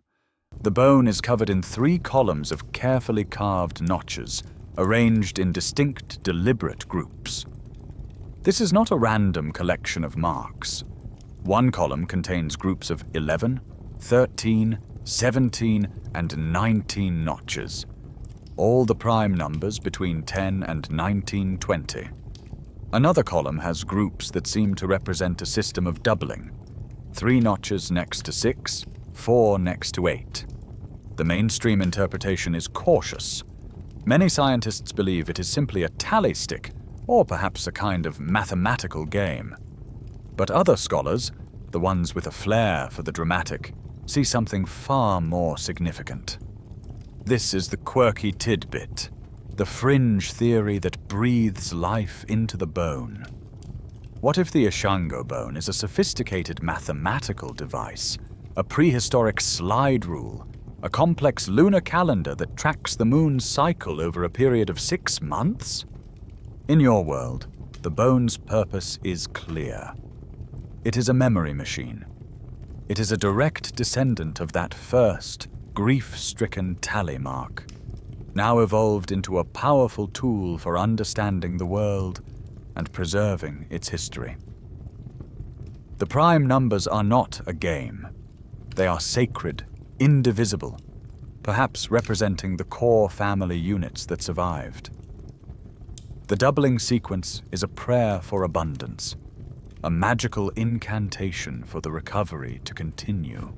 The bone is covered in 3 columns of carefully carved notches, arranged in distinct, deliberate groups. This is not a random collection of marks. One column contains groups of 11, 13, 17, and 19 notches, all the prime numbers between 10 and 1920. Another column has groups that seem to represent a system of doubling, 3 notches next to 6, 4 next to 8. The mainstream interpretation is cautious. Many scientists believe it is simply a tally stick, or perhaps a kind of mathematical game. But other scholars, the ones with a flair for the dramatic, see something far more significant. This is the quirky tidbit, the fringe theory that breathes life into the bone. What if the Ishango bone is a sophisticated mathematical device, a prehistoric slide rule, a complex lunar calendar that tracks the moon's cycle over a period of 6 months? In your world, the bone's purpose is clear. It is a memory machine. It is a direct descendant of that first, grief-stricken tally mark, now evolved into a powerful tool for understanding the world and preserving its history. The prime numbers are not a game. They are sacred, indivisible, perhaps representing the core family units that survived. The doubling sequence is a prayer for abundance, a magical incantation for the recovery to continue.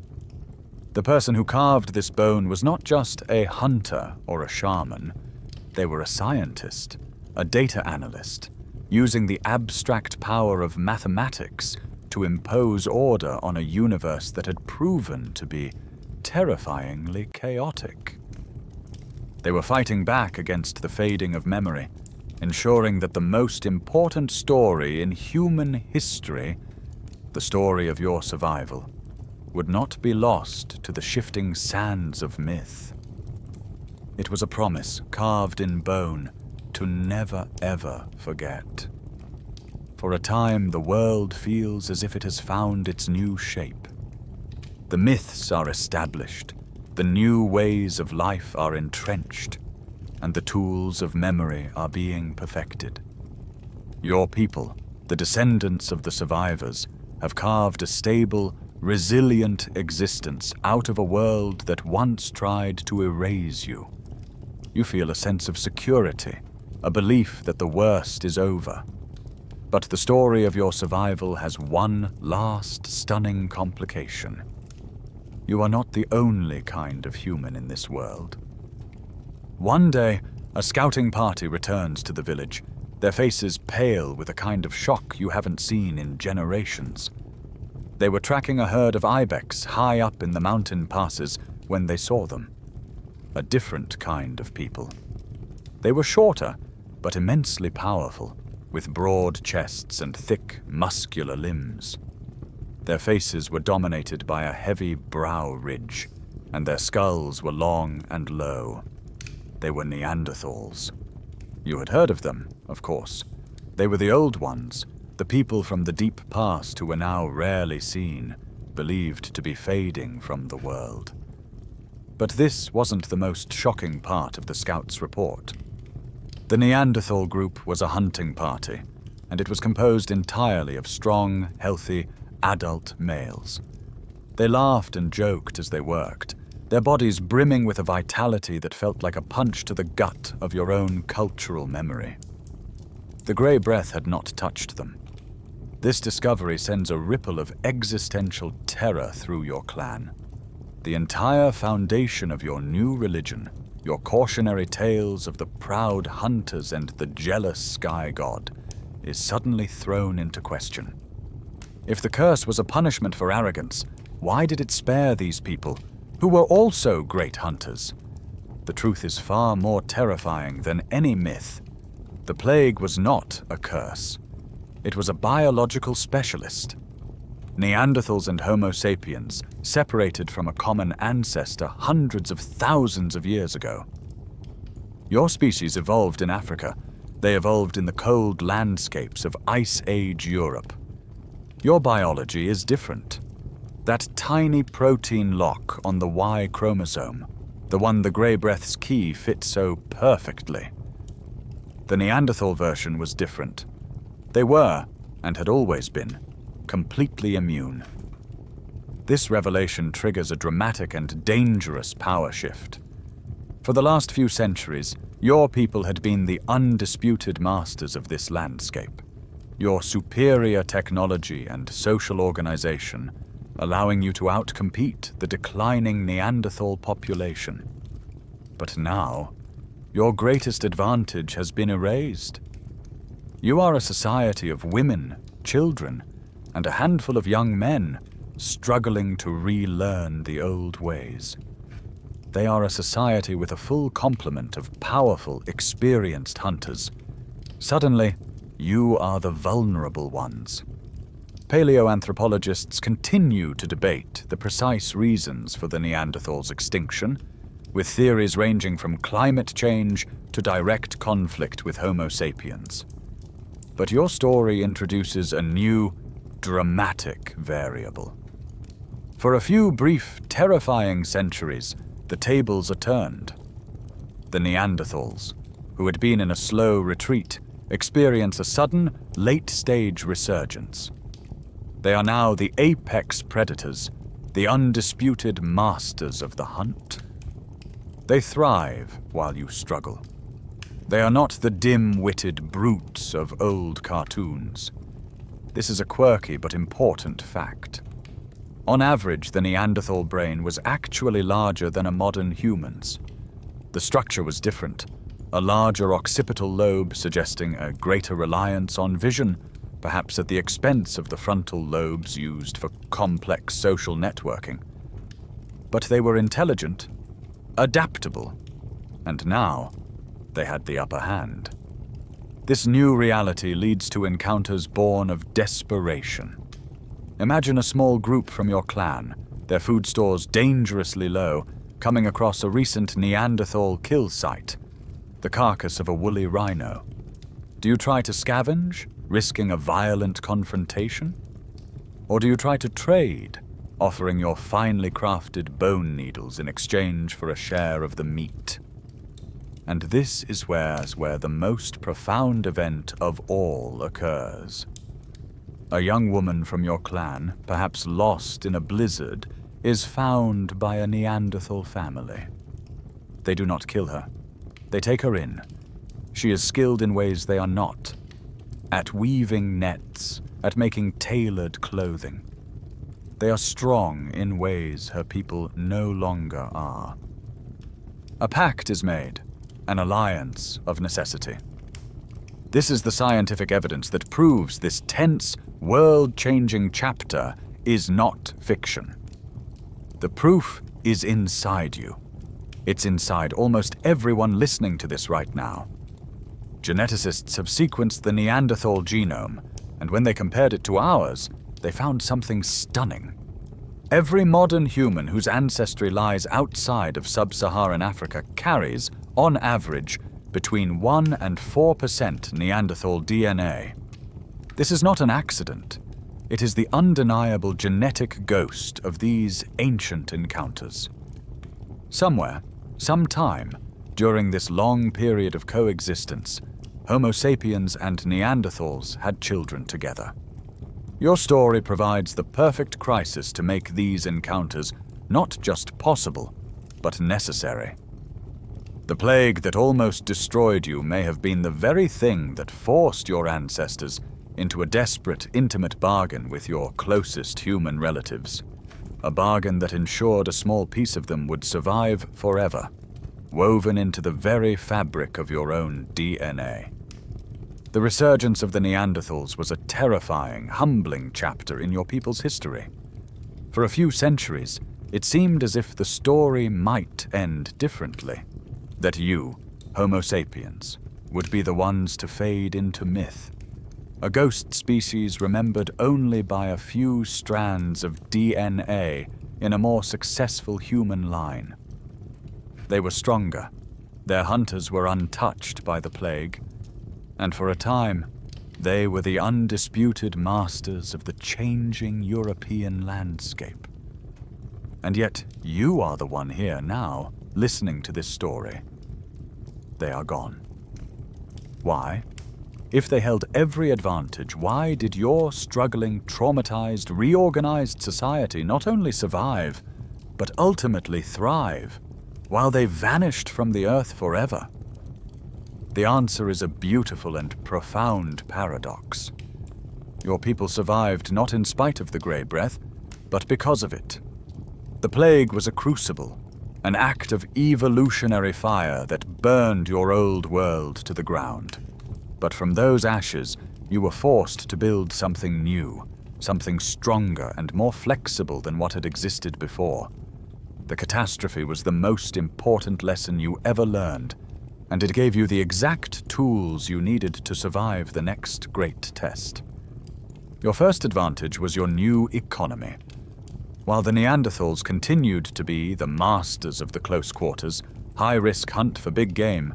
The person who carved this bone was not just a hunter or a shaman. They were a scientist, a data analyst, using the abstract power of mathematics to impose order on a universe that had proven to be terrifyingly chaotic. They were fighting back against the fading of memory, ensuring that the most important story in human history, the story of your survival, would not be lost to the shifting sands of myth. It was a promise carved in bone to never ever forget. For a time, the world feels as if it has found its new shape. The myths are established, the new ways of life are entrenched, and the tools of memory are being perfected. Your people, the descendants of the survivors, have carved a stable, resilient existence out of a world that once tried to erase you. You feel a sense of security, a belief that the worst is over. But the story of your survival has one last stunning complication. You are not the only kind of human in this world. One day, a scouting party returns to the village, their faces pale with a kind of shock you haven't seen in generations. They were tracking a herd of ibex high up in the mountain passes when they saw them. A different kind of people. They were shorter, but immensely powerful, with broad chests and thick, muscular limbs. Their faces were dominated by a heavy brow ridge, and their skulls were long and low. They were Neanderthals. You had heard of them, of course. They were the old ones, the people from the deep past who were now rarely seen, believed to be fading from the world. But this wasn't the most shocking part of the scouts' report. The Neanderthal group was a hunting party, and it was composed entirely of strong, healthy, adult males. They laughed and joked as they worked, their bodies brimming with a vitality that felt like a punch to the gut of your own cultural memory. The grey breath had not touched them. This discovery sends a ripple of existential terror through your clan. The entire foundation of your new religion, your cautionary tales of the proud hunters and the jealous sky god, is suddenly thrown into question. If the curse was a punishment for arrogance, why did it spare these people, who were also great hunters? The truth is far more terrifying than any myth. The plague was not a curse. It was a biological specialist. Neanderthals and Homo sapiens separated from a common ancestor hundreds of thousands of years ago. Your species evolved in Africa. They evolved in the cold landscapes of Ice Age Europe. Your biology is different. That tiny protein lock on the Y-chromosome, the one the grey breath's key fit so perfectly. The Neanderthal version was different. They were, and had always been, completely immune. This revelation triggers a dramatic and dangerous power shift. For the last few centuries, your people had been the undisputed masters of this landscape. Your superior technology and social organization, allowing you to outcompete the declining Neanderthal population. But now, your greatest advantage has been erased. You are a society of women, children, and a handful of young men struggling to relearn the old ways. They are a society with a full complement of powerful, experienced hunters. Suddenly, you are the vulnerable ones. Paleoanthropologists continue to debate the precise reasons for the Neanderthals' extinction, with theories ranging from climate change to direct conflict with Homo sapiens. But your story introduces a new, dramatic variable. For a few brief, terrifying centuries, the tables are turned. The Neanderthals, who had been in a slow retreat, experience a sudden, late-stage resurgence. They are now the apex predators, the undisputed masters of the hunt. They thrive while you struggle. They are not the dim-witted brutes of old cartoons. This is a quirky but important fact. On average, the Neanderthal brain was actually larger than a modern human's. The structure was different, a larger occipital lobe suggesting a greater reliance on vision, perhaps at the expense of the frontal lobes used for complex social networking. But they were intelligent, adaptable, and now they had the upper hand. This new reality leads to encounters born of desperation. Imagine a small group from your clan, their food stores dangerously low, coming across a recent Neanderthal kill site, the carcass of a woolly rhino. Do you try to scavenge, risking a violent confrontation? Or do you try to trade, offering your finely crafted bone needles in exchange for a share of the meat? And this is where the most profound event of all occurs. A young woman from your clan, perhaps lost in a blizzard, is found by a Neanderthal family. They do not kill her. They take her in. She is skilled in ways they are not. At weaving nets, at making tailored clothing. They are strong in ways her people no longer are. A pact is made, an alliance of necessity. This is the scientific evidence that proves this tense, world-changing chapter is not fiction. The proof is inside you. It's inside almost everyone listening to this right now. Geneticists have sequenced the Neanderthal genome, and when they compared it to ours, they found something stunning. Every modern human whose ancestry lies outside of sub-Saharan Africa carries, on average, between 1 and 4% Neanderthal DNA. This is not an accident. It is the undeniable genetic ghost of these ancient encounters. Somewhere, sometime, during this long period of coexistence, Homo sapiens and Neanderthals had children together. Your story provides the perfect crisis to make these encounters not just possible, but necessary. The plague that almost destroyed you may have been the very thing that forced your ancestors into a desperate, intimate bargain with your closest human relatives. A bargain that ensured a small piece of them would survive forever, woven into the very fabric of your own DNA. The resurgence of the Neanderthals was a terrifying, humbling chapter in your people's history. For a few centuries, it seemed as if the story might end differently, that you, Homo sapiens, would be the ones to fade into myth, a ghost species remembered only by a few strands of DNA in a more successful human line. They were stronger, their hunters were untouched by the plague, and for a time, they were the undisputed masters of the changing European landscape. And yet, you are the one here now, listening to this story. They are gone. Why? If they held every advantage, why did your struggling, traumatized, reorganized society not only survive, but ultimately thrive, while they vanished from the earth forever? The answer is a beautiful and profound paradox. Your people survived not in spite of the grey breath, but because of it. The plague was a crucible, an act of evolutionary fire that burned your old world to the ground. But from those ashes, you were forced to build something new, something stronger and more flexible than what had existed before. The catastrophe was the most important lesson you ever learned, and it gave you the exact tools you needed to survive the next great test. Your first advantage was your new economy. While the Neanderthals continued to be the masters of the close quarters, high-risk hunt for big game,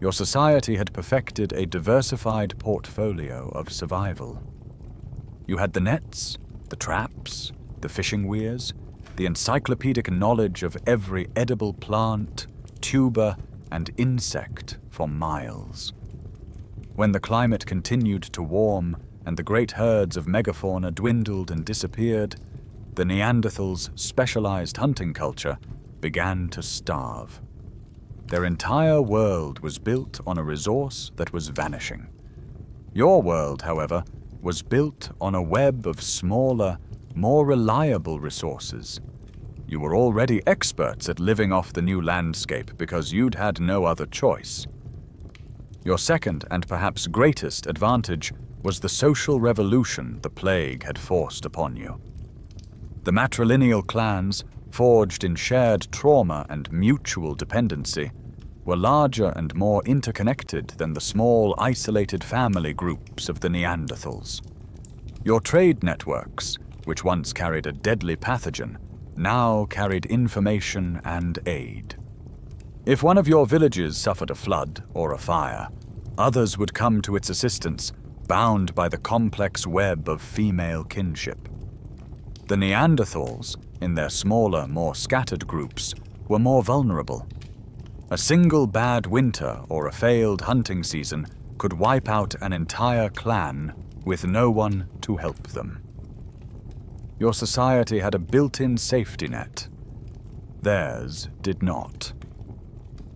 your society had perfected a diversified portfolio of survival. You had the nets, the traps, the fishing weirs, the encyclopedic knowledge of every edible plant, tuber, and insect for miles. When the climate continued to warm and the great herds of megafauna dwindled and disappeared, the Neanderthals' specialized hunting culture began to starve. Their entire world was built on a resource that was vanishing. Your world, however, was built on a web of smaller, more reliable resources. You were already experts at living off the new landscape because you'd had no other choice. Your second and perhaps greatest advantage was the social revolution the plague had forced upon you. The matrilineal clans, forged in shared trauma and mutual dependency, were larger and more interconnected than the small, isolated family groups of the Neanderthals. Your trade networks, which once carried a deadly pathogen, now carried information and aid. If one of your villages suffered a flood or a fire, others would come to its assistance, bound by the complex web of female kinship. The Neanderthals, in their smaller, more scattered groups, were more vulnerable. A single bad winter or a failed hunting season could wipe out an entire clan with no one to help them. Your society had a built-in safety net. Theirs did not.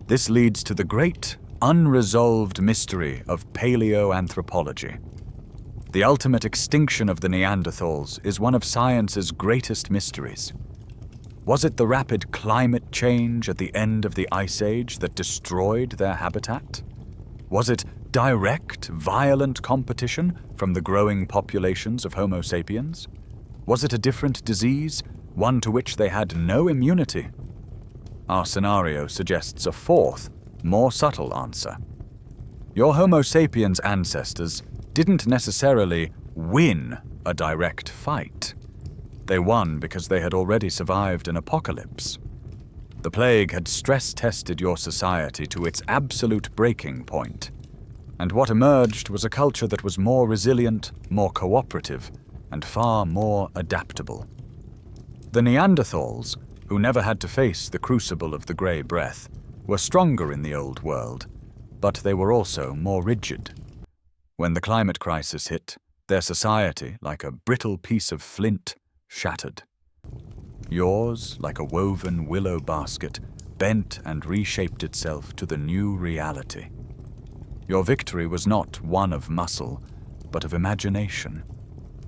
This leads to the great, unresolved mystery of paleoanthropology. The ultimate extinction of the Neanderthals is one of science's greatest mysteries. Was it the rapid climate change at the end of the Ice Age that destroyed their habitat? Was it direct, violent competition from the growing populations of Homo sapiens? Was it a different disease, one to which they had no immunity? Our scenario suggests a fourth, more subtle answer. Your Homo sapiens ancestors didn't necessarily win a direct fight. They won because they had already survived an apocalypse. The plague had stress-tested your society to its absolute breaking point, and what emerged was a culture that was more resilient, more cooperative, and far more adaptable. The Neanderthals, who never had to face the crucible of the grey breath, were stronger in the old world, but they were also more rigid. When the climate crisis hit, their society, like a brittle piece of flint, shattered. Yours, like a woven willow basket, bent and reshaped itself to the new reality. Your victory was not one of muscle, but of imagination.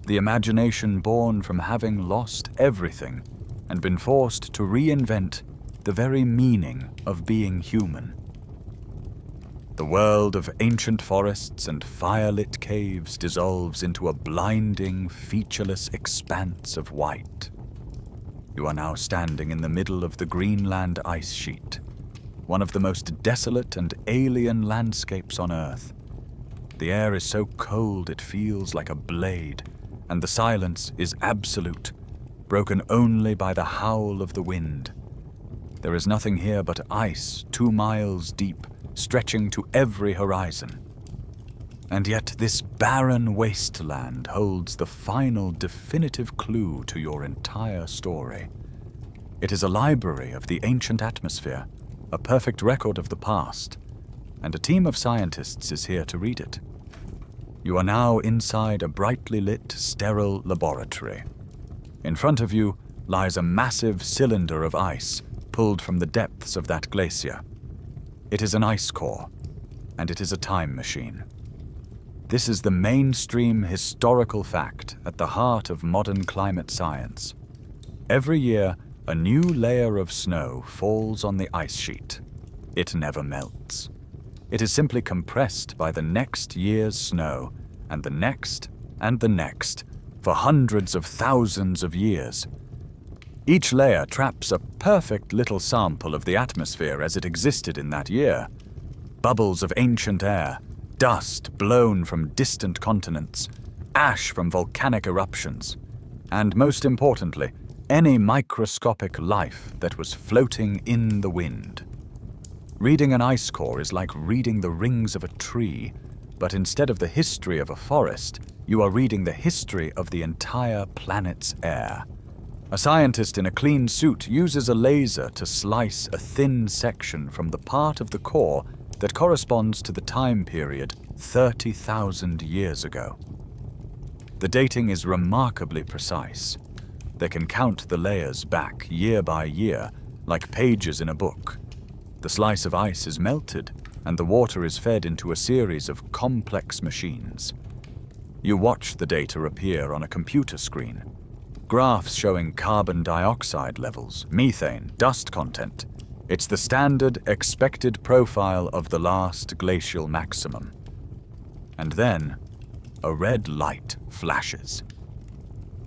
The imagination born from having lost everything and been forced to reinvent the very meaning of being human. The world of ancient forests and firelit caves dissolves into a blinding, featureless expanse of white. You are now standing in the middle of the Greenland ice sheet, one of the most desolate and alien landscapes on Earth. The air is so cold it feels like a blade, and the silence is absolute, broken only by the howl of the wind. There is nothing here but ice 2 miles deep, stretching to every horizon. And yet this barren wasteland holds the final definitive clue to your entire story. It is a library of the ancient atmosphere, a perfect record of the past, and a team of scientists is here to read it. You are now inside a brightly lit, sterile laboratory. In front of you lies a massive cylinder of ice pulled from the depths of that glacier. It is an ice core, and it is a time machine. This is the mainstream historical fact at the heart of modern climate science. Every year, a new layer of snow falls on the ice sheet. It never melts. It is simply compressed by the next year's snow, and the next, for hundreds of thousands of years. Each layer traps a perfect little sample of the atmosphere as it existed in that year. Bubbles of ancient air, dust blown from distant continents, ash from volcanic eruptions, and most importantly, any microscopic life that was floating in the wind. Reading an ice core is like reading the rings of a tree, but instead of the history of a forest, you are reading the history of the entire planet's air. A scientist in a clean suit uses a laser to slice a thin section from the part of the core that corresponds to the time period 30,000 years ago. The dating is remarkably precise. They can count the layers back year by year, like pages in a book. The slice of ice is melted, and the water is fed into a series of complex machines. You watch the data appear on a computer screen. Graphs showing carbon dioxide levels, methane, dust content. It's the standard expected profile of the last glacial maximum. And then, a red light flashes.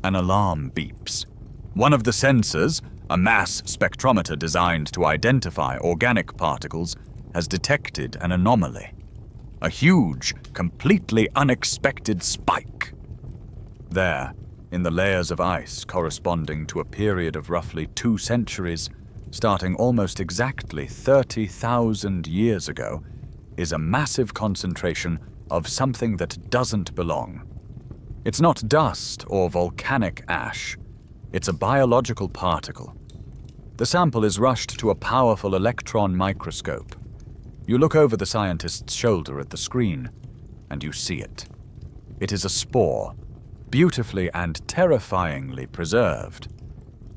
An alarm beeps. One of the sensors, a mass spectrometer designed to identify organic particles, has detected an anomaly. A huge, completely unexpected spike. There, in the layers of ice corresponding to a period of roughly 2 centuries, starting almost exactly 30,000 years ago, is a massive concentration of something that doesn't belong. It's not dust or volcanic ash. It's a biological particle. The sample is rushed to a powerful electron microscope. You look over the scientist's shoulder at the screen, and you see it. It is a spore, beautifully and terrifyingly preserved.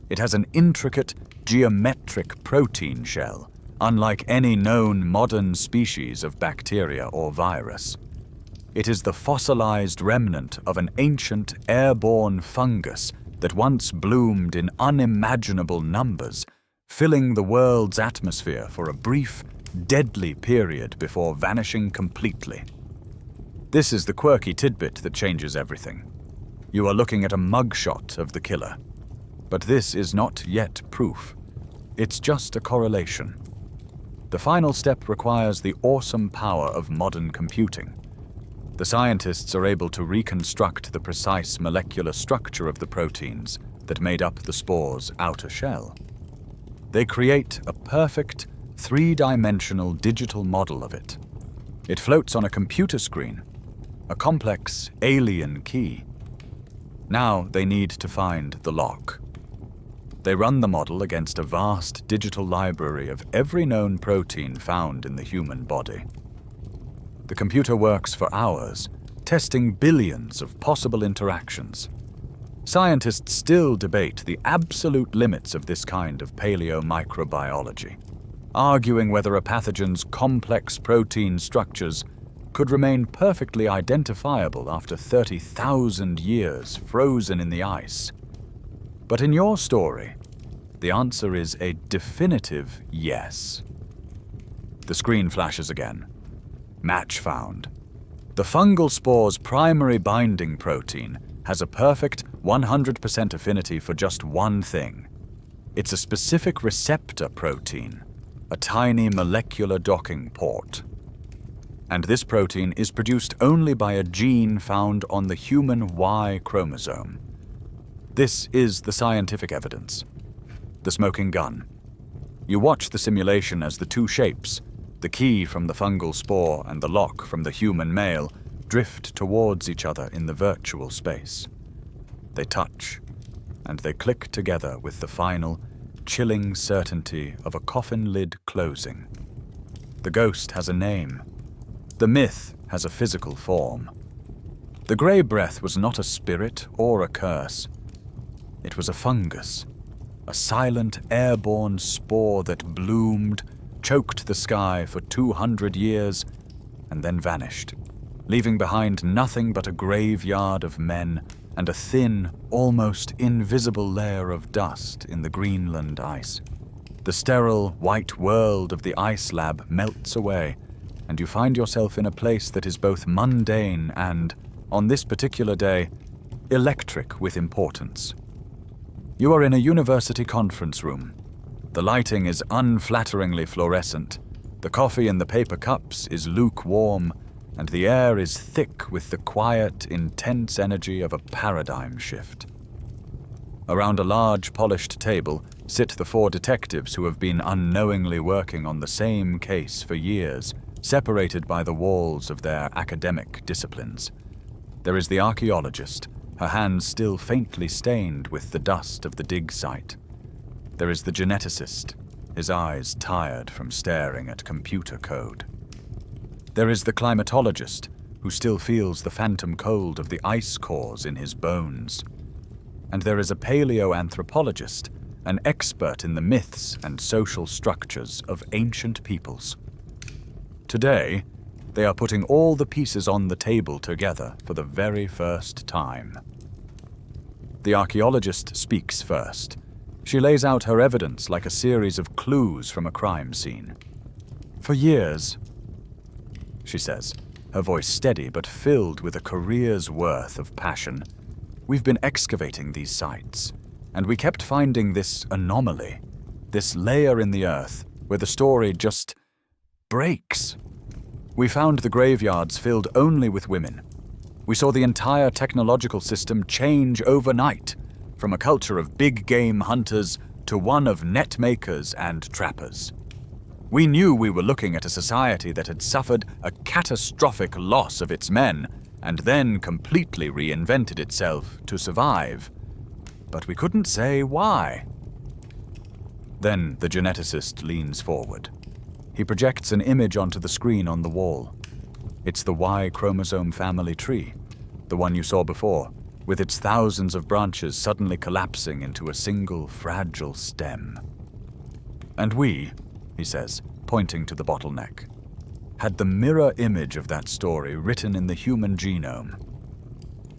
It has an intricate, geometric protein shell, unlike any known modern species of bacteria or virus. It is the fossilized remnant of an ancient airborne fungus that once bloomed in unimaginable numbers, filling the world's atmosphere for a brief, deadly period before vanishing completely. This is the quirky tidbit that changes everything. You are looking at a mugshot of the killer. But this is not yet proof. It's just a correlation. The final step requires the awesome power of modern computing. The scientists are able to reconstruct the precise molecular structure of the proteins that made up the spore's outer shell. They create a perfect, three-dimensional digital model of it. It floats on a computer screen, a complex alien key. Now they need to find the lock. They run the model against a vast digital library of every known protein found in the human body. The computer works for hours, testing billions of possible interactions. Scientists still debate the absolute limits of this kind of paleomicrobiology, arguing whether a pathogen's complex protein structures could remain perfectly identifiable after 30,000 years frozen in the ice. But in your story, the answer is a definitive yes. The screen flashes again. Match found. The fungal spore's primary binding protein has a perfect 100% affinity for just one thing. It's a specific receptor protein, a tiny molecular docking port. And this protein is produced only by a gene found on the human Y-chromosome. This is the scientific evidence. The smoking gun. You watch the simulation as the two shapes, the key from the fungal spore and the lock from the human male, drift towards each other in the virtual space. They touch, and they click together with the final, chilling certainty of a coffin lid closing. The ghost has a name. The myth has a physical form. The grey breath was not a spirit or a curse. It was a fungus, a silent airborne spore that bloomed, choked the sky for 200 years, and then vanished, leaving behind nothing but a graveyard of men and a thin, almost invisible layer of dust in the Greenland ice. The sterile, white world of the ice lab melts away, and you find yourself in a place that is both mundane and, on this particular day, electric with importance. You are in a university conference room. The lighting is unflatteringly fluorescent. The coffee in the paper cups is lukewarm, and the air is thick with the quiet, intense energy of a paradigm shift. Around a large, polished table sit the four detectives who have been unknowingly working on the same case for years, separated by the walls of their academic disciplines. There is the archaeologist, her hands still faintly stained with the dust of the dig site. There is the geneticist, his eyes tired from staring at computer code. There is the climatologist, who still feels the phantom cold of the ice cores in his bones. And there is a paleoanthropologist, an expert in the myths and social structures of ancient peoples. Today, they are putting all the pieces on the table together for the very first time. The archaeologist speaks first. She lays out her evidence like a series of clues from a crime scene. For years, she says, her voice steady but filled with a career's worth of passion, we've been excavating these sites, and we kept finding this anomaly, this layer in the earth where the story just breaks. We found the graveyards filled only with women. We saw the entire technological system change overnight, from a culture of big game hunters to one of net makers and trappers. We knew we were looking at a society that had suffered a catastrophic loss of its men and then completely reinvented itself to survive. But we couldn't say why. Then the geneticist leans forward. He projects an image onto the screen on the wall. It's the Y-chromosome family tree, the one you saw before, with its thousands of branches suddenly collapsing into a single fragile stem. And we, he says, pointing to the bottleneck, had the mirror image of that story written in the human genome.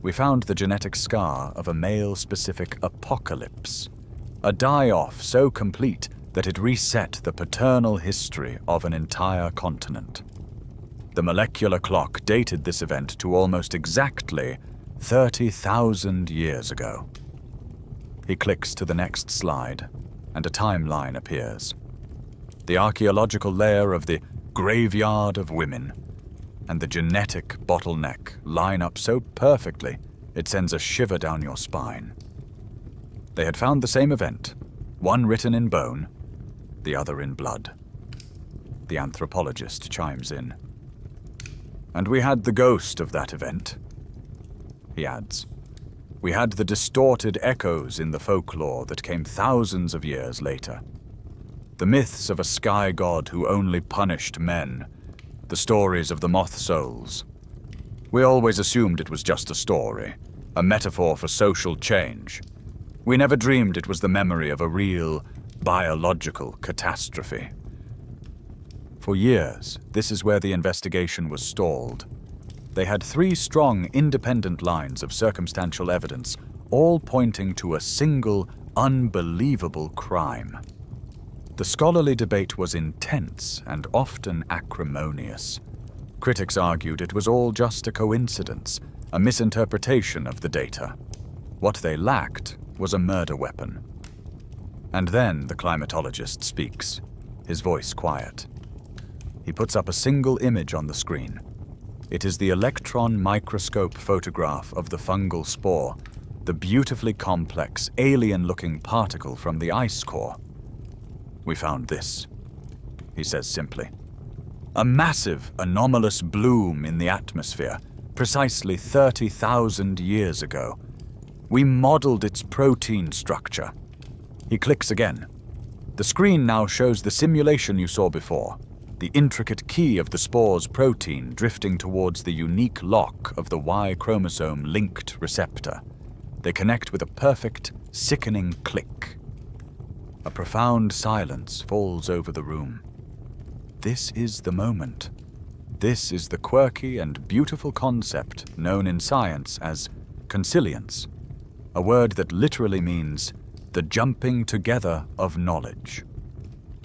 We found the genetic scar of a male-specific apocalypse, a die-off so complete that it reset the paternal history of an entire continent. The molecular clock dated this event to almost exactly 30,000 years ago. He clicks to the next slide. and a timeline appears. The archaeological layer of the graveyard of women and the genetic bottleneck line up so perfectly it sends a shiver down your spine. They had found the same event, one written in bone, the other in blood. The anthropologist chimes in. And we had the ghost of that event, he adds. We had the distorted echoes in the folklore that came thousands of years later. The myths of a sky god who only punished men, the stories of the moth souls. We always assumed it was just a story, a metaphor for social change. We never dreamed it was the memory of a real, biological catastrophe. For years, this is where the investigation was stalled. They had 3 strong, independent lines of circumstantial evidence, all pointing to a single, unbelievable crime. The scholarly debate was intense and often acrimonious. Critics argued it was all just a coincidence, a misinterpretation of the data. What they lacked was a murder weapon. And then the climatologist speaks, his voice quiet. He puts up a single image on the screen. It is the electron microscope photograph of the fungal spore, the beautifully complex, alien-looking particle from the ice core. We found this, he says simply. A massive, anomalous bloom in the atmosphere, precisely 30,000 years ago. We modeled its protein structure. He clicks again. The screen now shows the simulation you saw before, the intricate key of the spore's protein drifting towards the unique lock of the Y-chromosome linked receptor. They connect with a perfect, sickening click. A profound silence falls over the room. This is the moment. This is the quirky and beautiful concept known in science as consilience, a word that literally means the jumping together of knowledge.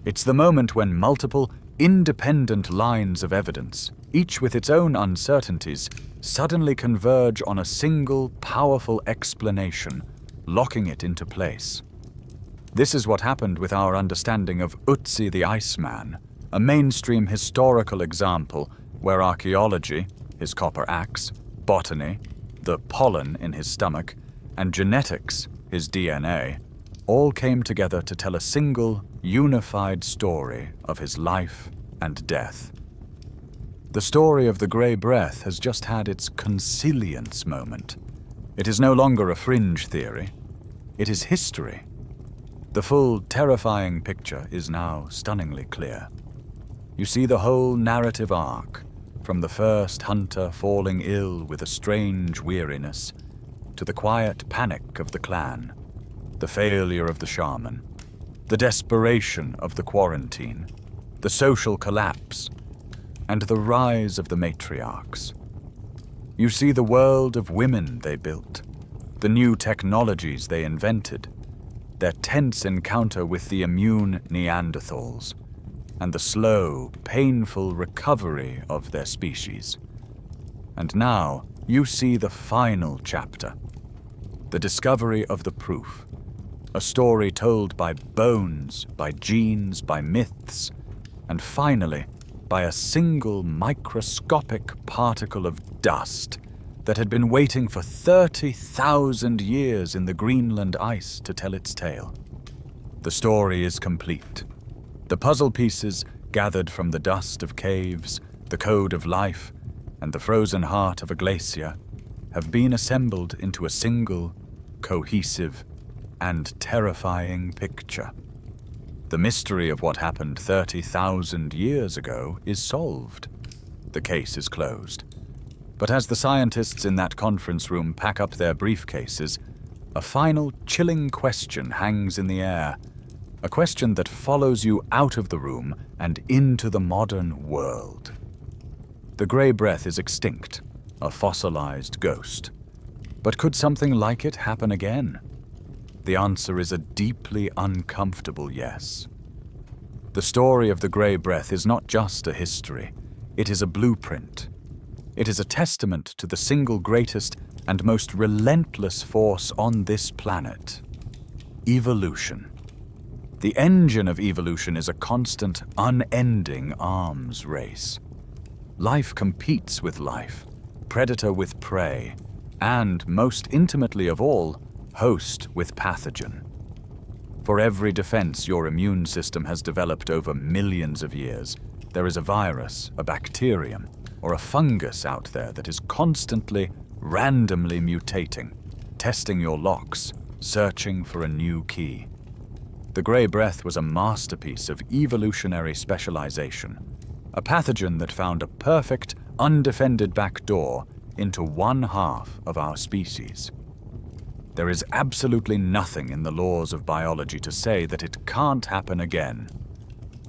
It's the moment when multiple, independent lines of evidence, each with its own uncertainties, suddenly converge on a single, powerful explanation, locking it into place. This is what happened with our understanding of Ötzi the Iceman, a mainstream historical example where archaeology, his copper axe, botany, the pollen in his stomach, and genetics, his DNA, all came together to tell a single, unified story of his life and death. The story of the grey breath has just had its consilience moment. It is no longer a fringe theory. It is history. The full, terrifying picture is now stunningly clear. You see the whole narrative arc, from the first hunter falling ill with a strange weariness, to the quiet panic of the clan, the failure of the shaman, the desperation of the quarantine, the social collapse, and the rise of the matriarchs. You see the world of women they built, the new technologies they invented, their tense encounter with the immune Neanderthals, and the slow, painful recovery of their species. And now you see the final chapter, the discovery of the proof, a story told by bones, by genes, by myths, and finally by a single microscopic particle of dust that had been waiting for 30,000 years in the Greenland ice to tell its tale. The story is complete. The puzzle pieces, gathered from the dust of caves, the code of life, and the frozen heart of a glacier, have been assembled into a single, cohesive, and terrifying picture. The mystery of what happened 30,000 years ago is solved. The case is closed. But as the scientists in that conference room pack up their briefcases, a final chilling question hangs in the air, a question that follows you out of the room and into the modern world. The grey breath is extinct, a fossilized ghost. But could something like it happen again? The answer is a deeply uncomfortable yes. The story of the grey breath is not just a history, it is a blueprint. It is a testament to the single greatest and most relentless force on this planet: evolution. The engine of evolution is a constant, unending arms race. Life competes with life, predator with prey, and, most intimately of all, host with pathogen. For every defense your immune system has developed over millions of years, there is a virus, a bacterium, or a fungus out there that is constantly, randomly mutating, testing your locks, searching for a new key. The grey breath was a masterpiece of evolutionary specialization, a pathogen that found a perfect, undefended back door into one half of our species. There is absolutely nothing in the laws of biology to say that it can't happen again.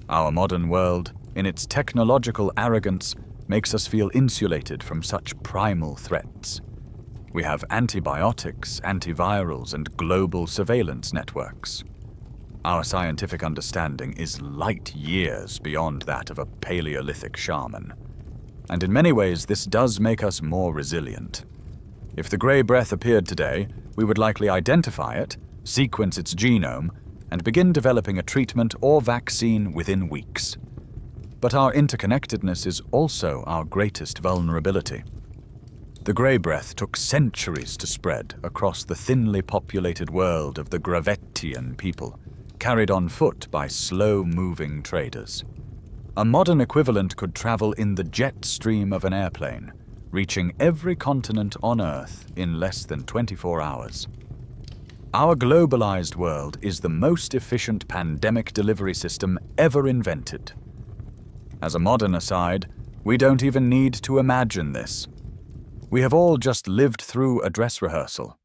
Our modern world, in its technological arrogance, makes us feel insulated from such primal threats. We have antibiotics, antivirals, and global surveillance networks. Our scientific understanding is light years beyond that of a Paleolithic shaman. And in many ways, this does make us more resilient. If the grey breath appeared today, we would likely identify it, sequence its genome, and begin developing a treatment or vaccine within weeks. But our interconnectedness is also our greatest vulnerability. The grey breath took centuries to spread across the thinly populated world of the Gravettian people, carried on foot by slow-moving traders. A modern equivalent could travel in the jet stream of an airplane, reaching every continent on Earth in less than 24 hours. Our globalized world is the most efficient pandemic delivery system ever invented. As a modern aside, we don't even need to imagine this. We have all just lived through a dress rehearsal.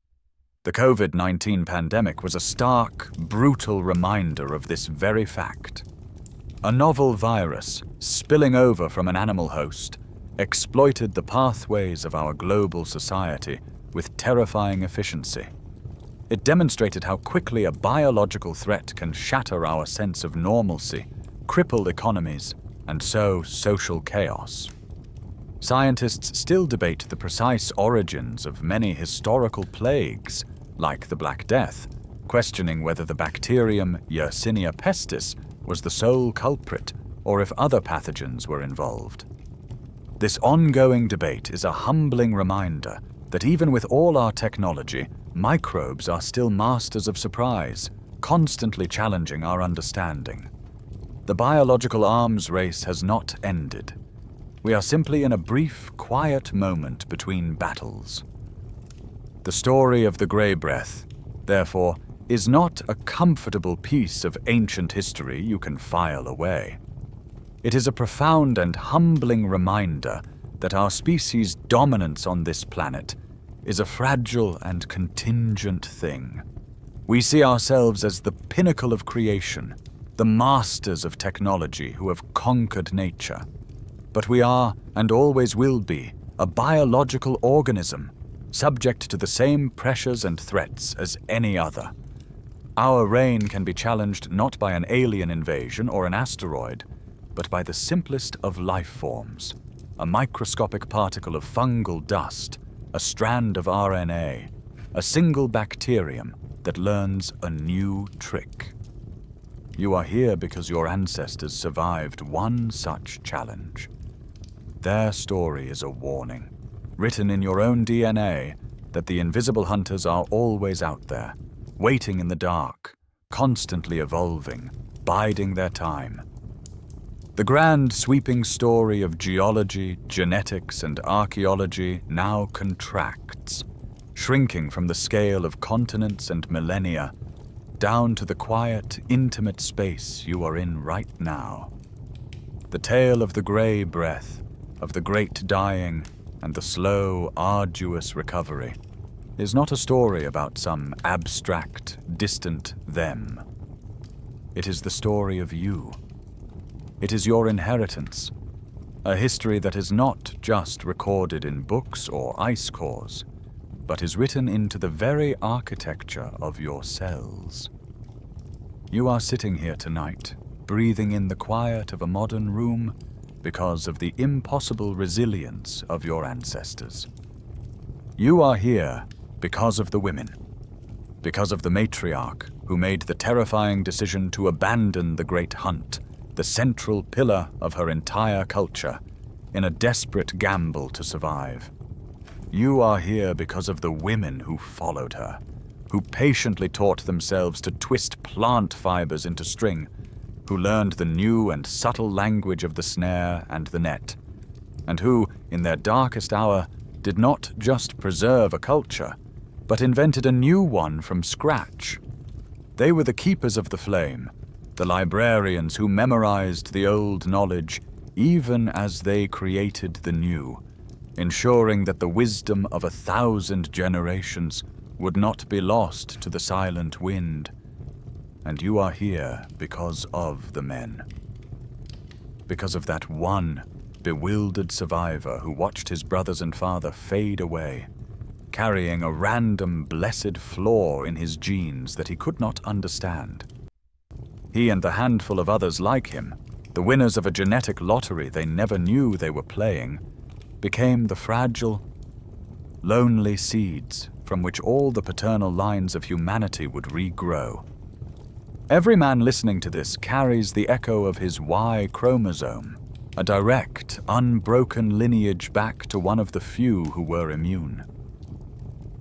The COVID-19 pandemic was a stark, brutal reminder of this very fact. A novel virus, spilling over from an animal host, exploited the pathways of our global society with terrifying efficiency. It demonstrated how quickly a biological threat can shatter our sense of normalcy, cripple economies, and sow social chaos. Scientists still debate the precise origins of many historical plagues, like the Black Death, questioning whether the bacterium Yersinia pestis was the sole culprit or if other pathogens were involved. This ongoing debate is a humbling reminder that even with all our technology, microbes are still masters of surprise, constantly challenging our understanding. The biological arms race has not ended. We are simply in a brief, quiet moment between battles. The story of the grey breath, therefore, is not a comfortable piece of ancient history you can file away. It is a profound and humbling reminder that our species' dominance on this planet is a fragile and contingent thing. We see ourselves as the pinnacle of creation, the masters of technology who have conquered nature. But we are, and always will be, a biological organism, subject to the same pressures and threats as any other. Our reign can be challenged not by an alien invasion or an asteroid, but by the simplest of life forms, a microscopic particle of fungal dust, a strand of RNA, a single bacterium that learns a new trick. You are here because your ancestors survived one such challenge. Their story is a warning, written in your own DNA, that the invisible hunters are always out there, waiting in the dark, constantly evolving, biding their time. The grand sweeping story of geology, genetics, and archaeology now contracts, shrinking from the scale of continents and millennia, down to the quiet, intimate space you are in right now. The tale of the grey breath, of the great dying, and the slow, arduous recovery, is not a story about some abstract, distant them. It is the story of you. It is your inheritance, a history that is not just recorded in books or ice cores, but is written into the very architecture of your cells. You are sitting here tonight, breathing in the quiet of a modern room because of the impossible resilience of your ancestors. You are here because of the women, because of the matriarch who made the terrifying decision to abandon the great hunt, the central pillar of her entire culture, in a desperate gamble to survive. You are here because of the women who followed her, who patiently taught themselves to twist plant fibers into string, who learned the new and subtle language of the snare and the net, and who, in their darkest hour, did not just preserve a culture, but invented a new one from scratch. They were the keepers of the flame, the librarians who memorized the old knowledge even as they created the new, ensuring that the wisdom of 1,000 generations would not be lost to the silent wind. And you are here because of the men. Because of that one bewildered survivor who watched his brothers and father fade away, carrying a random blessed flaw in his genes that he could not understand. He and the handful of others like him, the winners of a genetic lottery they never knew they were playing, became the fragile, lonely seeds from which all the paternal lines of humanity would regrow. Every man listening to this carries the echo of his Y-chromosome, a direct, unbroken lineage back to one of the few who were immune.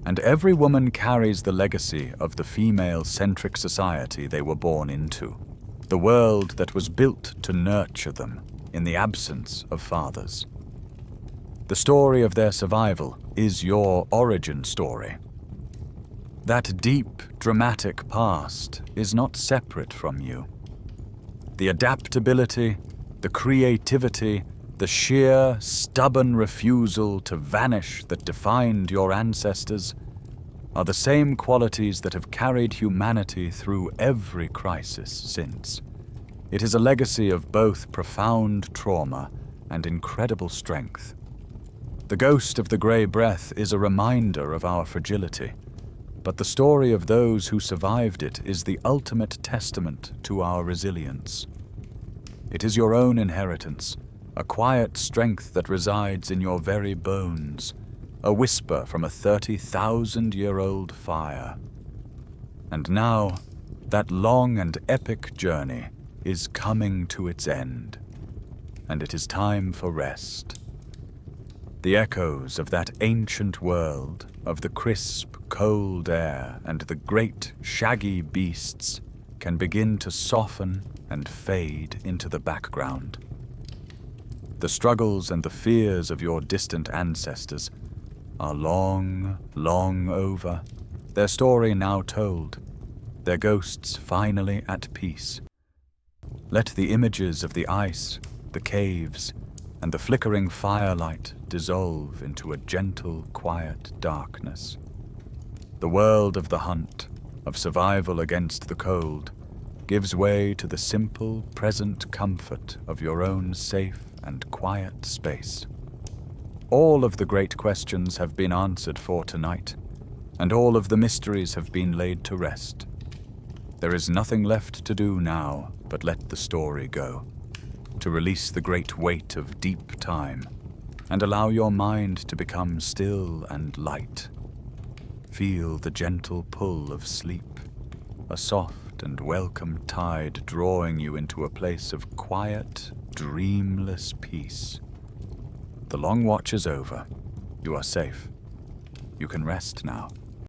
And every woman carries the legacy of the female-centric society they were born into, the world that was built to nurture them in the absence of fathers. The story of their survival is your origin story. That deep, dramatic past is not separate from you. The adaptability, the creativity, the sheer, stubborn refusal to vanish that defined your ancestors are the same qualities that have carried humanity through every crisis since. It is a legacy of both profound trauma and incredible strength. The ghost of the grey breath is a reminder of our fragility, but the story of those who survived it is the ultimate testament to our resilience. It is your own inheritance, a quiet strength that resides in your very bones, a whisper from a 30,000-year-old fire. And now, that long and epic journey is coming to its end, and it is time for rest. The echoes of that ancient world, of the crisp, cold air and the great, shaggy beasts, can begin to soften and fade into the background. The struggles and the fears of your distant ancestors are long, long over, their story now told, their ghosts finally at peace. Let the images of the ice, the caves, and the flickering firelight dissolve into a gentle, quiet darkness. The world of the hunt, of survival against the cold, gives way to the simple, present comfort of your own safe and quiet space. All of the great questions have been answered for tonight, and all of the mysteries have been laid to rest. There is nothing left to do now but let the story go, to release the great weight of deep time, and allow your mind to become still and light. Feel the gentle pull of sleep, a soft and welcome tide drawing you into a place of quiet, dreamless peace. The long watch is over. You are safe. You can rest now.